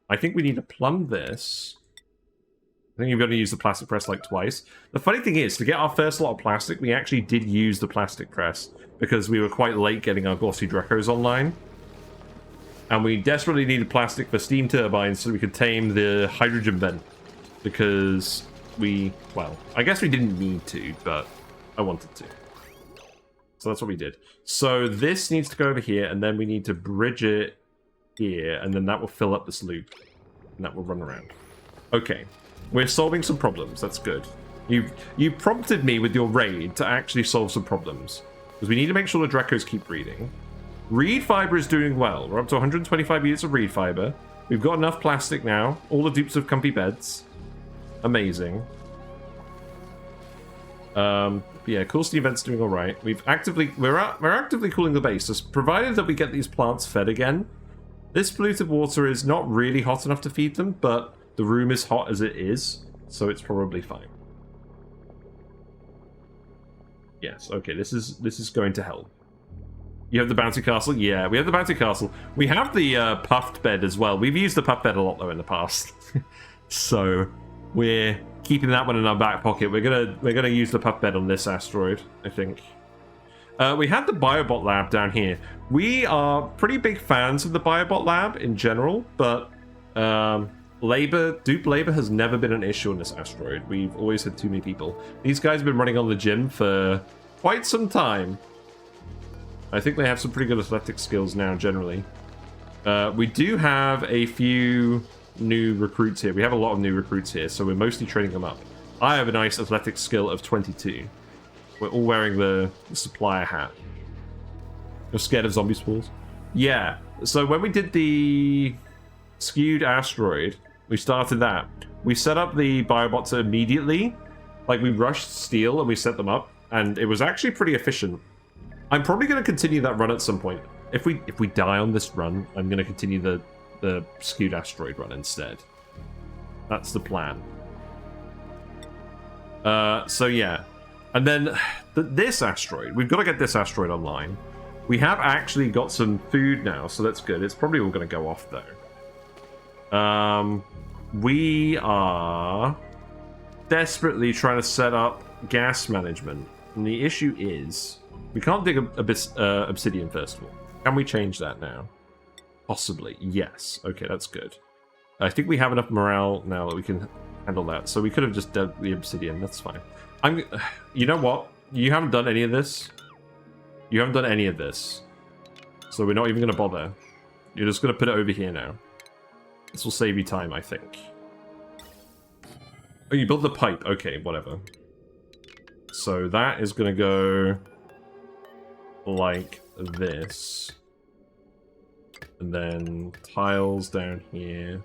I think we need to plumb this. I think you've got to use the plastic press like twice. The funny thing is, to get our first lot of plastic, we actually did use the plastic press because we were quite late getting our glossy Drecos online. And we desperately needed plastic for steam turbines so we could tame the hydrogen vent. Because we, well, I guess we didn't need to, but I wanted to. So that's what we did. So this needs to go over here, and then we need to bridge it here, and then that will fill up this loop. And that will run around. Okay. We're solving some problems. That's good. You prompted me with your raid to actually solve some problems. Because we need to make sure the Drecos keep breeding. Reed fiber is doing well. We're up to 125 units of reed fiber. We've got enough plastic now. All the dupes have comfy beds. Amazing. Yeah, cool steam vent's doing all right. We're actively cooling the base, so provided that we get these plants fed again. This polluted water is not really hot enough to feed them, but the room is hot as it is, so it's probably fine. Yes, okay, this is going to help. You have the bouncy castle? Yeah, we have the bouncy castle. We have the puffed bed as well. We've used the puffed bed a lot, though, in the past. So, we're keeping that one in our back pocket. We're gonna use the puffed bed on this asteroid, I think. We had the Biobot lab down here. We are pretty big fans of the Biobot lab in general, but dupe labor has never been an issue on this asteroid. We've always had too many people. These guys have been running on the gym for quite some time. I think they have some pretty good athletic skills now, generally. We do have a few new recruits here. We have a lot of new recruits here, so we're mostly training them up. I have a nice athletic skill of 22. We're all wearing the supplier hat. You're scared of zombie spawns? Yeah. So when we did the skewed asteroid, we started that. We set up the biobots immediately. Like, we rushed steel and we set them up, and it was actually pretty efficient. I'm probably going to continue that run at some point. If we die on this run, I'm going to continue the skewed asteroid run instead. That's the plan. So yeah. And then this asteroid, we've got to get this asteroid online. We have actually got some food now, so that's good. It's probably all going to go off, though. We are desperately trying to set up gas management. And the issue is, we can't dig obsidian, first of all. Can we change that now? Possibly, yes. Okay, that's good. I think we have enough morale now that we can handle that. So we could have just dug the obsidian, that's fine. You know what? You haven't done any of this. You haven't done any of this. So we're not even going to bother. You're just going to put it over here now. This will save you time, I think. Oh, you built the pipe. Okay, whatever. So that is going to go like this. And then tiles down here.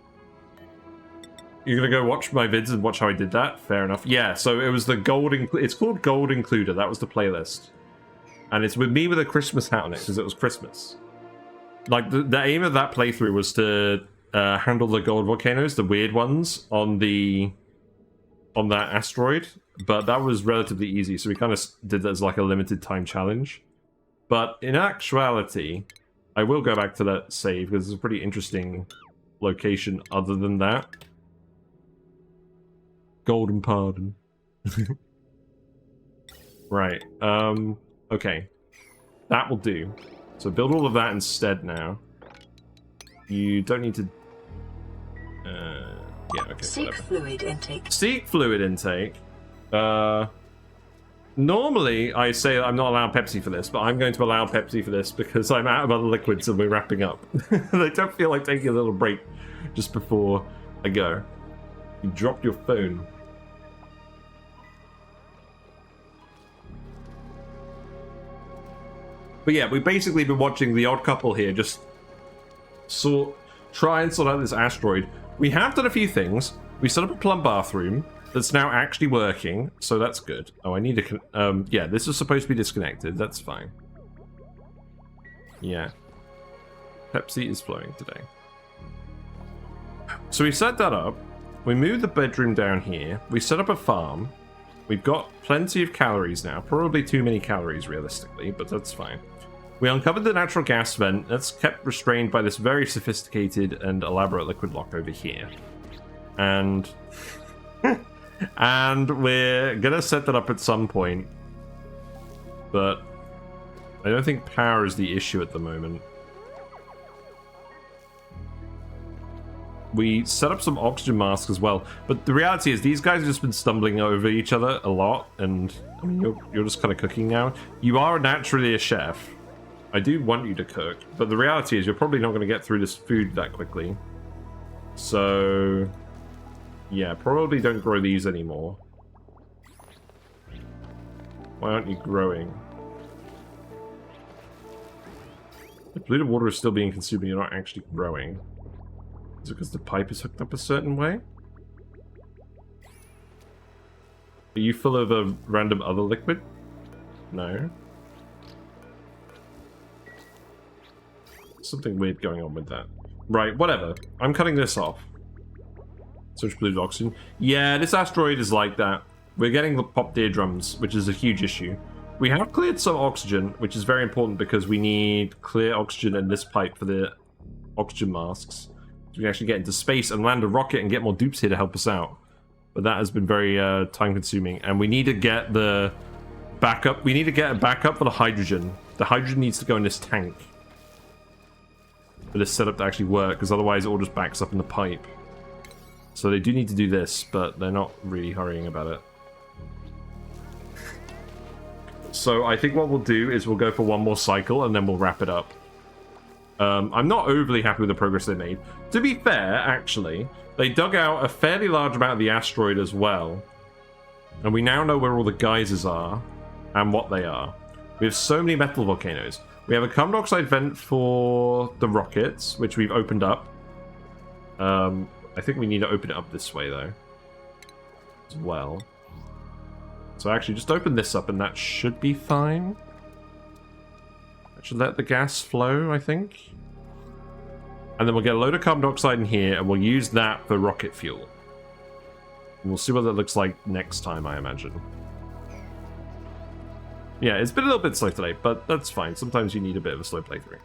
You're gonna go watch my vids and watch how I did that? Fair enough. Yeah, so it was the gold... It's called Gold Includer. That was the playlist. And it's with me with a Christmas hat on it, because it was Christmas. Like, the aim of that playthrough was to handle the gold volcanoes, the weird ones, on that asteroid. But that was relatively easy, so we kind of did that as like a limited time challenge. But in actuality, I will go back to that save, because it's a pretty interesting location other than that. Golden pardon. Right. Okay. That will do. So build all of that instead now. You don't need to... yeah, okay, Seek whatever. fluid intake. Seek fluid intake. Normally, I say that I'm not allowed Pepsi for this, but I'm going to allow Pepsi for this because I'm out of other liquids and we're wrapping up. And I don't feel like taking a little break just before I go. You dropped your phone. But yeah, we've basically been watching The Odd Couple here just try and sort out this asteroid. We have done a few things. We set up a plum bathroom that's now actually working, so that's good. Oh, I need to... yeah, this is supposed to be disconnected. That's fine. Yeah. Pepsi is flowing today. So we set that up. We moved the bedroom down here. We set up a farm. We've got plenty of calories now. Probably too many calories, realistically, but that's fine. We uncovered the natural gas vent that's kept restrained by this very sophisticated and elaborate liquid lock over here. And... and we're gonna set that up at some point. But I don't think power is the issue at the moment. We set up some oxygen masks as well. But the reality is these guys have just been stumbling over each other a lot. And I mean, you're just kind of cooking now. You are naturally a chef. I do want you to cook. But the reality is you're probably not going to get through this food that quickly. So... yeah, probably don't grow these anymore. Why aren't you growing? The polluted water is still being consumed and you're not actually growing. Is it because the pipe is hooked up a certain way? Are you full of a random other liquid? No. Something weird going on with that. Right, whatever. I'm cutting this off. Search polluted oxygen. Yeah, this asteroid is like that. We're getting the popped eardrums, which is a huge issue. we have cleared some oxygen, which is very important because we need clear oxygen in this pipe for the oxygen masks. So we can actually get into space and land a rocket and get more dupes here to help us out. But that has been very time-consuming, and we need to get the backup. We need to get a backup for the hydrogen. The hydrogen needs to go in this tank for this setup to actually work, because otherwise it all just backs up in the pipe. So they do need to do this, but they're not really hurrying about it. So I think what we'll do is we'll go for one more cycle, and then we'll wrap it up. I'm not overly happy with the progress they made. To be fair, actually, they dug out a fairly large amount of the asteroid as well. And we now know where all the geysers are and what they are. We have so many metal volcanoes. We have a carbon dioxide vent for the rockets, which we've opened up. I think we need to open it up this way, though, as well. So actually, just open this up and that should be fine. That should let the gas flow, I think. And then we'll get a load of carbon dioxide in here, and we'll use that for rocket fuel. And we'll see what that looks like next time, I imagine. Yeah, it's been a little bit slow today, but that's fine. Sometimes you need a bit of a slow playthrough.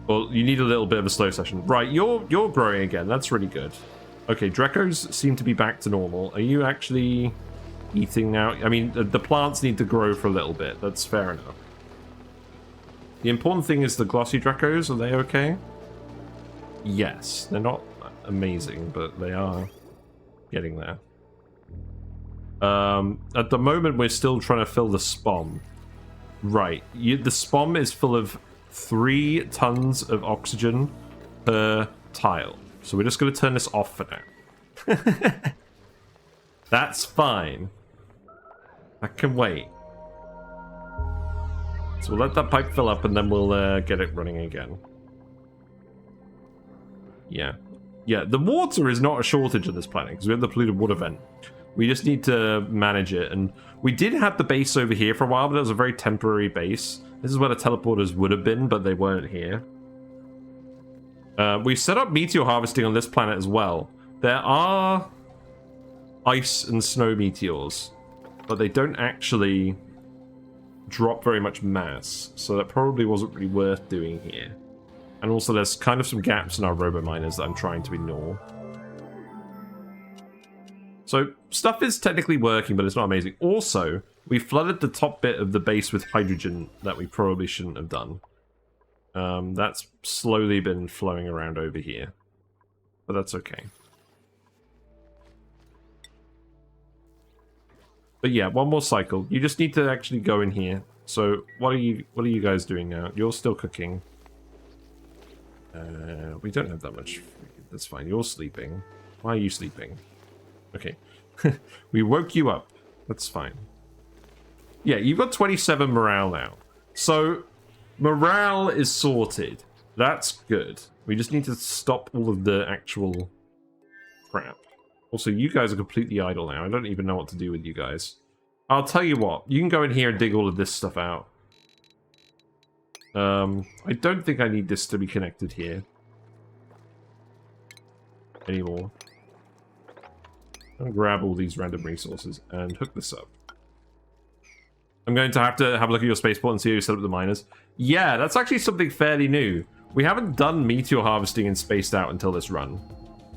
Well, you need a little bit of a slow session. Right, you're growing again. That's really good. Okay, Drecos seem to be back to normal. Are you actually eating now? I mean, the plants need to grow for a little bit. That's fair enough. The important thing is the glossy Drecos. Are they okay? Yes. They're not amazing, but they are getting there. At the moment, we're still trying to fill the spom. Right. The spom is full of 3 tons of oxygen per tile. So we're just going to turn this off for now. That's fine. I can wait. So we'll let that pipe fill up and then we'll get it running again. Yeah. Yeah, the water is not a shortage on this planet because we have the polluted water vent. We just need to manage it. And we did have the base over here for a while, but it was a very temporary base. This is where the teleporters would have been, but they weren't here. We set up meteor harvesting on this planet as well. There are ice and snow meteors, but they don't actually drop very much mass, so that probably wasn't really worth doing here. And also there's kind of some gaps in our robo-miners that I'm trying to ignore. So stuff is technically working, but it's not amazing. Also, we flooded the top bit of the base with hydrogen that we probably shouldn't have done. That's slowly been flowing around over here, but that's okay. But yeah, one more cycle. You just need to actually go in here. So what are you guys doing now? You're still cooking. We don't have that much. That's fine. You're sleeping. Why are you sleeping? Okay. We woke you up. That's fine. Yeah, you've got 27 morale now. So morale is sorted. That's good. We just need to stop all of the actual crap. Also, you guys are completely idle now. I don't even know what to do with you guys. I'll tell you what. You can go in here and dig all of this stuff out. I don't think I need this to be connected here anymore. I'm going to grab all these random resources and hook this up. I'm going to have a look at your spaceport and see how you set up the miners. Yeah, that's actually something fairly new. We haven't done meteor harvesting in Spaced Out until this run.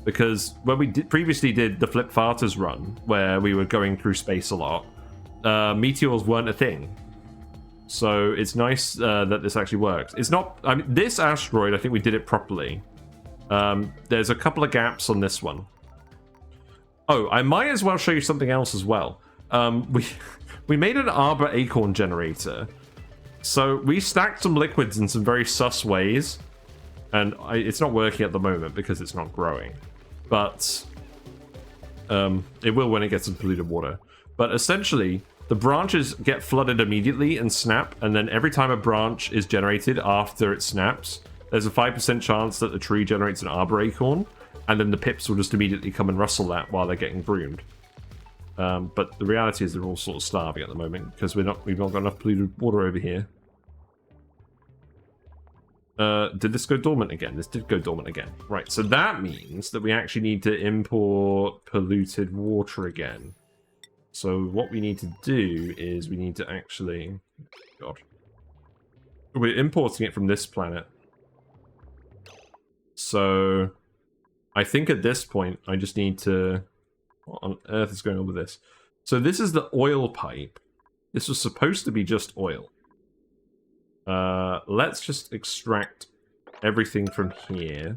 Because when we previously did the Flip Farters run, where we were going through space a lot, meteors weren't a thing. So it's nice that this actually works. It's not... I mean, this asteroid, I think we did it properly. There's a couple of gaps on this one. Oh, I might as well show you something else as well. We made an arbor acorn generator. So we stacked some liquids in some very sus ways. And it's not working at the moment because it's not growing. But it will when it gets into polluted water. But essentially, the branches get flooded immediately and snap. And then every time a branch is generated after it snaps, there's a 5% chance that the tree generates an arbor acorn. And then the pips will just immediately come and rustle that while they're getting broomed. But the reality is they're all sort of starving at the moment because we've not got enough polluted water over here. Did this go dormant again? This did go dormant again. Right, so that means that we actually need to import polluted water again. So what we need to do is we need to actually... God. We're importing it from this planet. So I think at this point I just need to... What on earth is going on with this? So this is the oil pipe. This was supposed to be just oil. Let's just extract everything from here.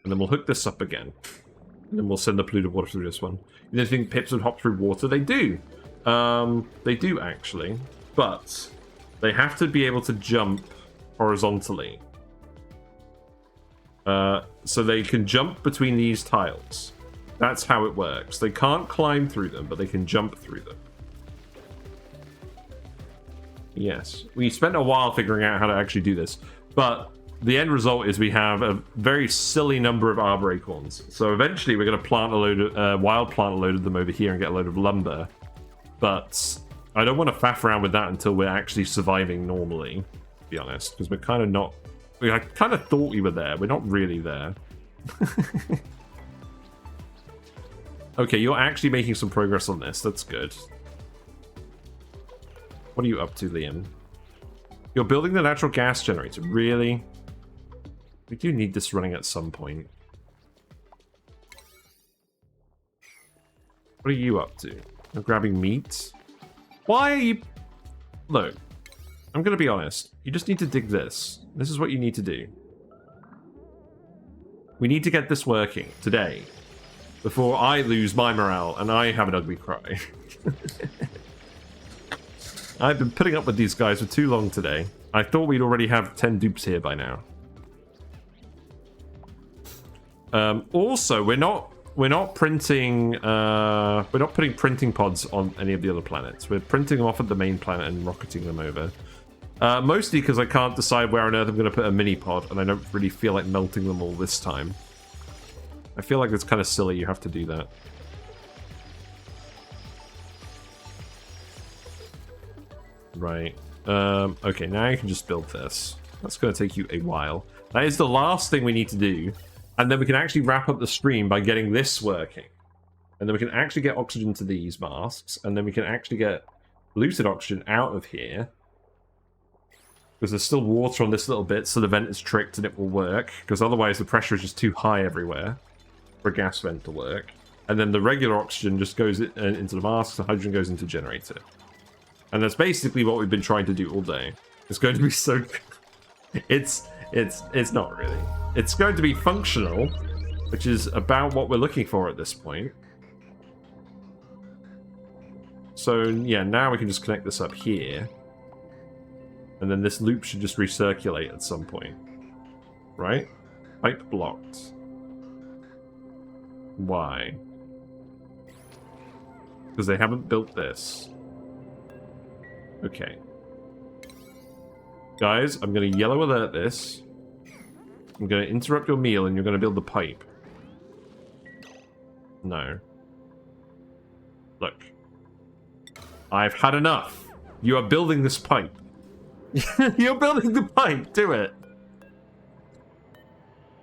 And then we'll hook this up again. And then we'll send the polluted water through this one. You don't think pips would hop through water? They do. They do, actually. But they have to be able to jump horizontally. So they can jump between these tiles. That's how it works. They can't climb through them, but they can jump through them. Yes. We spent a while figuring out how to actually do this. But the end result is we have a very silly number of arbor acorns. So eventually we're going to plant a load of, wild plant a load of them over here and get a load of lumber. But I don't want to faff around with that until we're actually surviving normally, to be honest. Because we're kind of not... I kind of thought we were there. We're not really there. Okay, you're actually making some progress on this. That's good. What are you up to, Liam? You're building the natural gas generator. Really? We do need this running at some point. What are you up to? You're grabbing meat? Why are you... Look, I'm going to be honest. You just need to dig this. This is what you need to do. We need to get this working today. Before I lose my morale and I have an ugly cry. I've been putting up with these guys for too long today. I thought we'd already have 10 dupes here by now. Also, we're not printing we're not putting printing pods on any of the other planets. We're printing them off at the main planet and rocketing them over. Mostly because I can't decide where on earth I'm going to put a mini pod, and I don't really feel like melting them all this time. I feel like it's kind of silly you have to do that. Right. Okay, now you can just build this. That's going to take you a while. That is the last thing we need to do. And then we can actually wrap up the stream by getting this working. And then we can actually get oxygen to these masks. And then we can actually get polluted oxygen out of here. Because there's still water on this little bit, so the vent is tricked and it will work. Because otherwise the pressure is just too high everywhere for a gas vent to work. And then the regular oxygen just goes into the mask, the hydrogen goes into the generator. And that's basically what we've been trying to do all day. It's going to be so... It's not really. It's going to be functional, which is about what we're looking for at this point. So, yeah, now we can just connect this up here. And then this loop should just recirculate at some point. Right? Pipe blocked. Why? Because they haven't built this. Okay. Guys, I'm going to yellow alert this. I'm going to interrupt your meal and you're going to build the pipe. No. Look. I've had enough. You are building this pipe. You're building the pipe. Do it.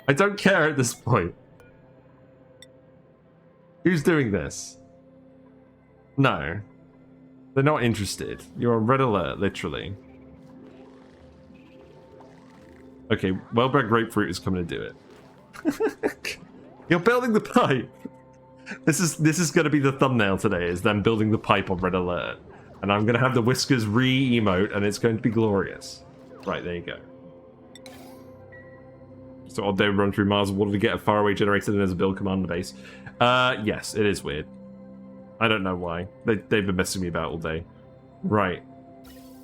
I don't care at this point. Who's doing this? No. They're not interested. You're on red alert, literally. Okay, WellBredGrapefruit is coming to do it. You're building the pipe. This is going to be the thumbnail today, is them building the pipe on red alert. And I'm going to have the whiskers re-emote, and it's going to be glorious. Right, there you go. So odd day run through Mars water to get a faraway generator and there's a build command base. Yes, it is weird. I don't know why. They've been messing me about all day. Right.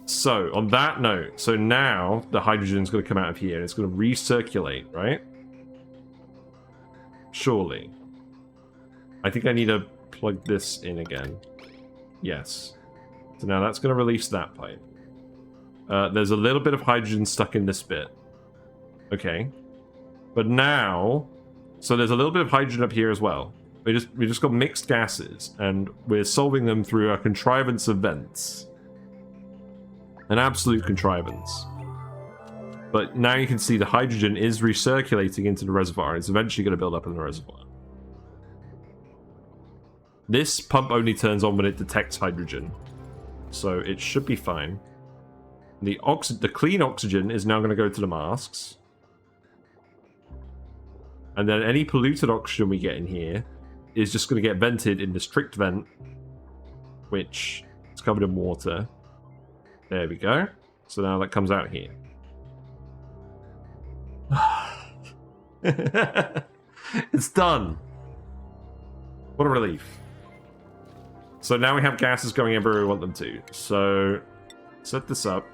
So, on that note, so now the hydrogen's going to come out of here and it's going to recirculate, right? Surely. I think I need to plug this in again. Yes. So now that's going to release that pipe. There's a little bit of hydrogen stuck in this bit. Okay. But now... So there's a little bit of hydrogen up here as well. We just got mixed gases, and we're solving them through a contrivance of vents. An absolute contrivance. But now you can see the hydrogen is recirculating into the reservoir, and it's eventually going to build up in the reservoir. This pump only turns on when it detects hydrogen. So it should be fine. The clean oxygen is now going to go to the masks. And then any polluted oxygen we get in here is just going to get vented in the strict vent, which is covered in water. There we go. So now that comes out here. It's done. What a relief. So now we have gases going everywhere we want them to. So set this up.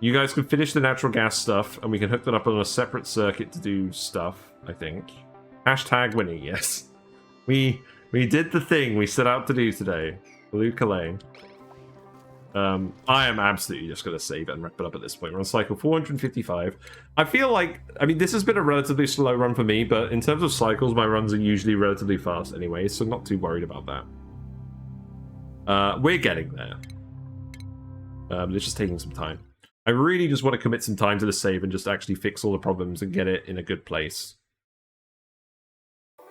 You guys can finish the natural gas stuff, and we can hook that up on a separate circuit to do stuff, I think. Hashtag winning, yes. We did the thing we set out to do today. Blue Calais. I am absolutely just going to save it and wrap it up at this point. We're on cycle 455. I feel like, I mean, this has been a relatively slow run for me, but in terms of cycles, my runs are usually relatively fast anyway, so I'm not too worried about that. We're getting there. It's just taking some time. I really just want to commit some time to the save and just actually fix all the problems and get it in a good place.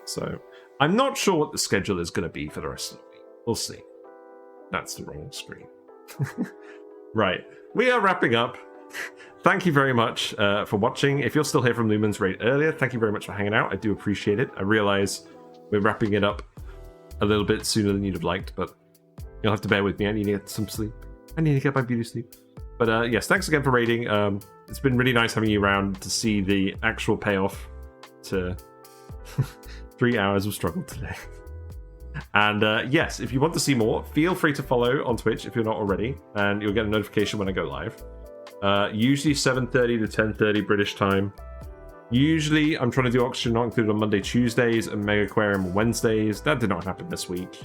So, I'm not sure what the schedule is going to be for the rest of the week. We'll see. That's the wrong screen. Right, we are wrapping up. Thank you very much for watching. If you're still here from Lumen's Raid earlier, thank you very much for hanging out. I do appreciate it. I realize we're wrapping it up a little bit sooner than you'd have liked, but you'll have to bear with me. I need to get some sleep. I need to get my beauty sleep. But yes, thanks again for raiding. It's been really nice having you around to see the actual payoff to 3 hours of struggle today. And yes, if you want to see more, feel free to follow on Twitch if you're not already, and you'll get a notification when I go live. Usually 7:30 to 10:30 British time. Usually I'm trying to do Oxygen Not Included on Monday, Tuesdays, and Mega Aquarium on Wednesdays. That did not happen this week.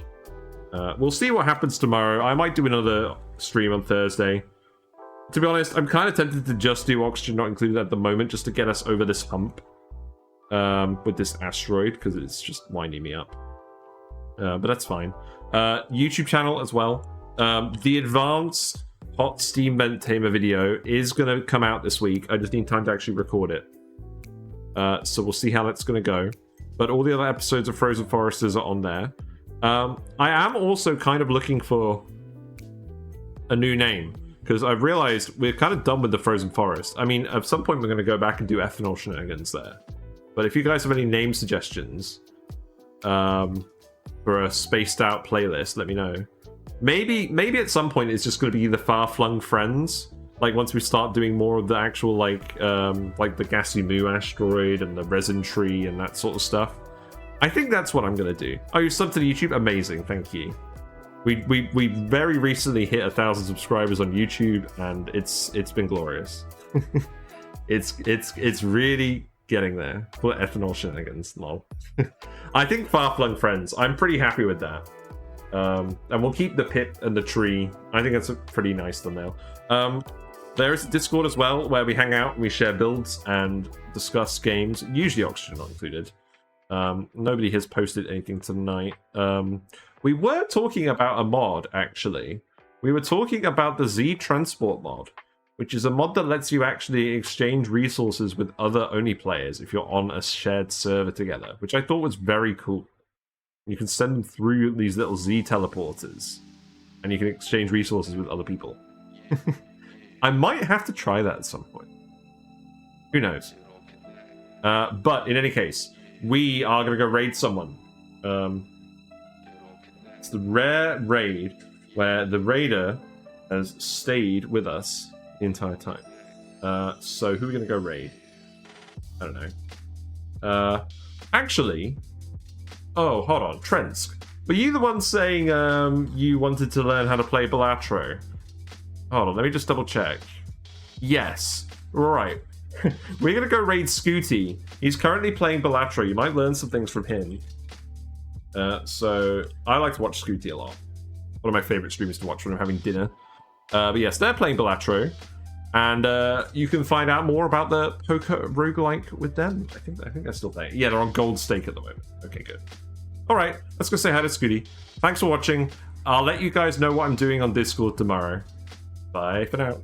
We'll see what happens tomorrow. I might do another stream on Thursday. To be honest, I'm kind of tempted to just do Oxygen Not Included at the moment, just to get us over this hump with this asteroid, because it's just winding me up. But that's fine. YouTube channel as well. The advanced hot steam vent tamer video is going to come out this week. I just need time to actually record it. So we'll see how that's going to go. But all the other episodes of Frozen Foresters are on there. I am also kind of looking for a new name, because I've realized we're kind of done with the Frozen Forest. I mean, at some point we're going to go back and do ethanol shenanigans there. But if you guys have any name suggestions for a spaced out playlist, let me know. Maybe at some point it's just going to be the Far-Flung Friends. Like once we start doing more of the actual like the Gassy Moo asteroid and the resin tree and that sort of stuff. I think that's what I'm going to do. Oh, you subbed to the YouTube? Amazing, thank you. We very recently hit 1,000 subscribers on YouTube, and it's been glorious. it's really getting there. Full of ethanol shenanigans, lol. I think Far-Flung Friends. I'm pretty happy with that. And we'll keep the pit and the tree. I think that's a pretty nice thumbnail. There is a Discord as well where we hang out and we share builds and discuss games. Usually Oxygen Not Included. Nobody has posted anything tonight. We were talking about a mod, actually. We were talking about the Z Transport mod, which is a mod that lets you actually exchange resources with other ONI players if you're on a shared server together, which I thought was very cool. You can send them through these little Z teleporters, and you can exchange resources with other people. I might have to try that at some point. Who knows? But in any case, we are going to go raid someone. It's the rare raid where the raider has stayed with us the entire time. So who are we going to go raid? I don't know. Actually... Oh, hold on. Trensk. Were you the one saying you wanted to learn how to play Balatro? Hold on, let me just double check. Yes. Right. We're going to go raid Scooty. He's currently playing Balatro. You might learn some things from him. So, I like to watch Scooty a lot. One of my favourite streamers to watch when I'm having dinner. But yes, they're playing Balatro. And you can find out more about the poker roguelike with them. I think they're still playing. Yeah, they're on gold stake at the moment. Okay, good. Alright, let's go say hi to Scooty. Thanks for watching. I'll let you guys know what I'm doing on Discord tomorrow. Bye for now.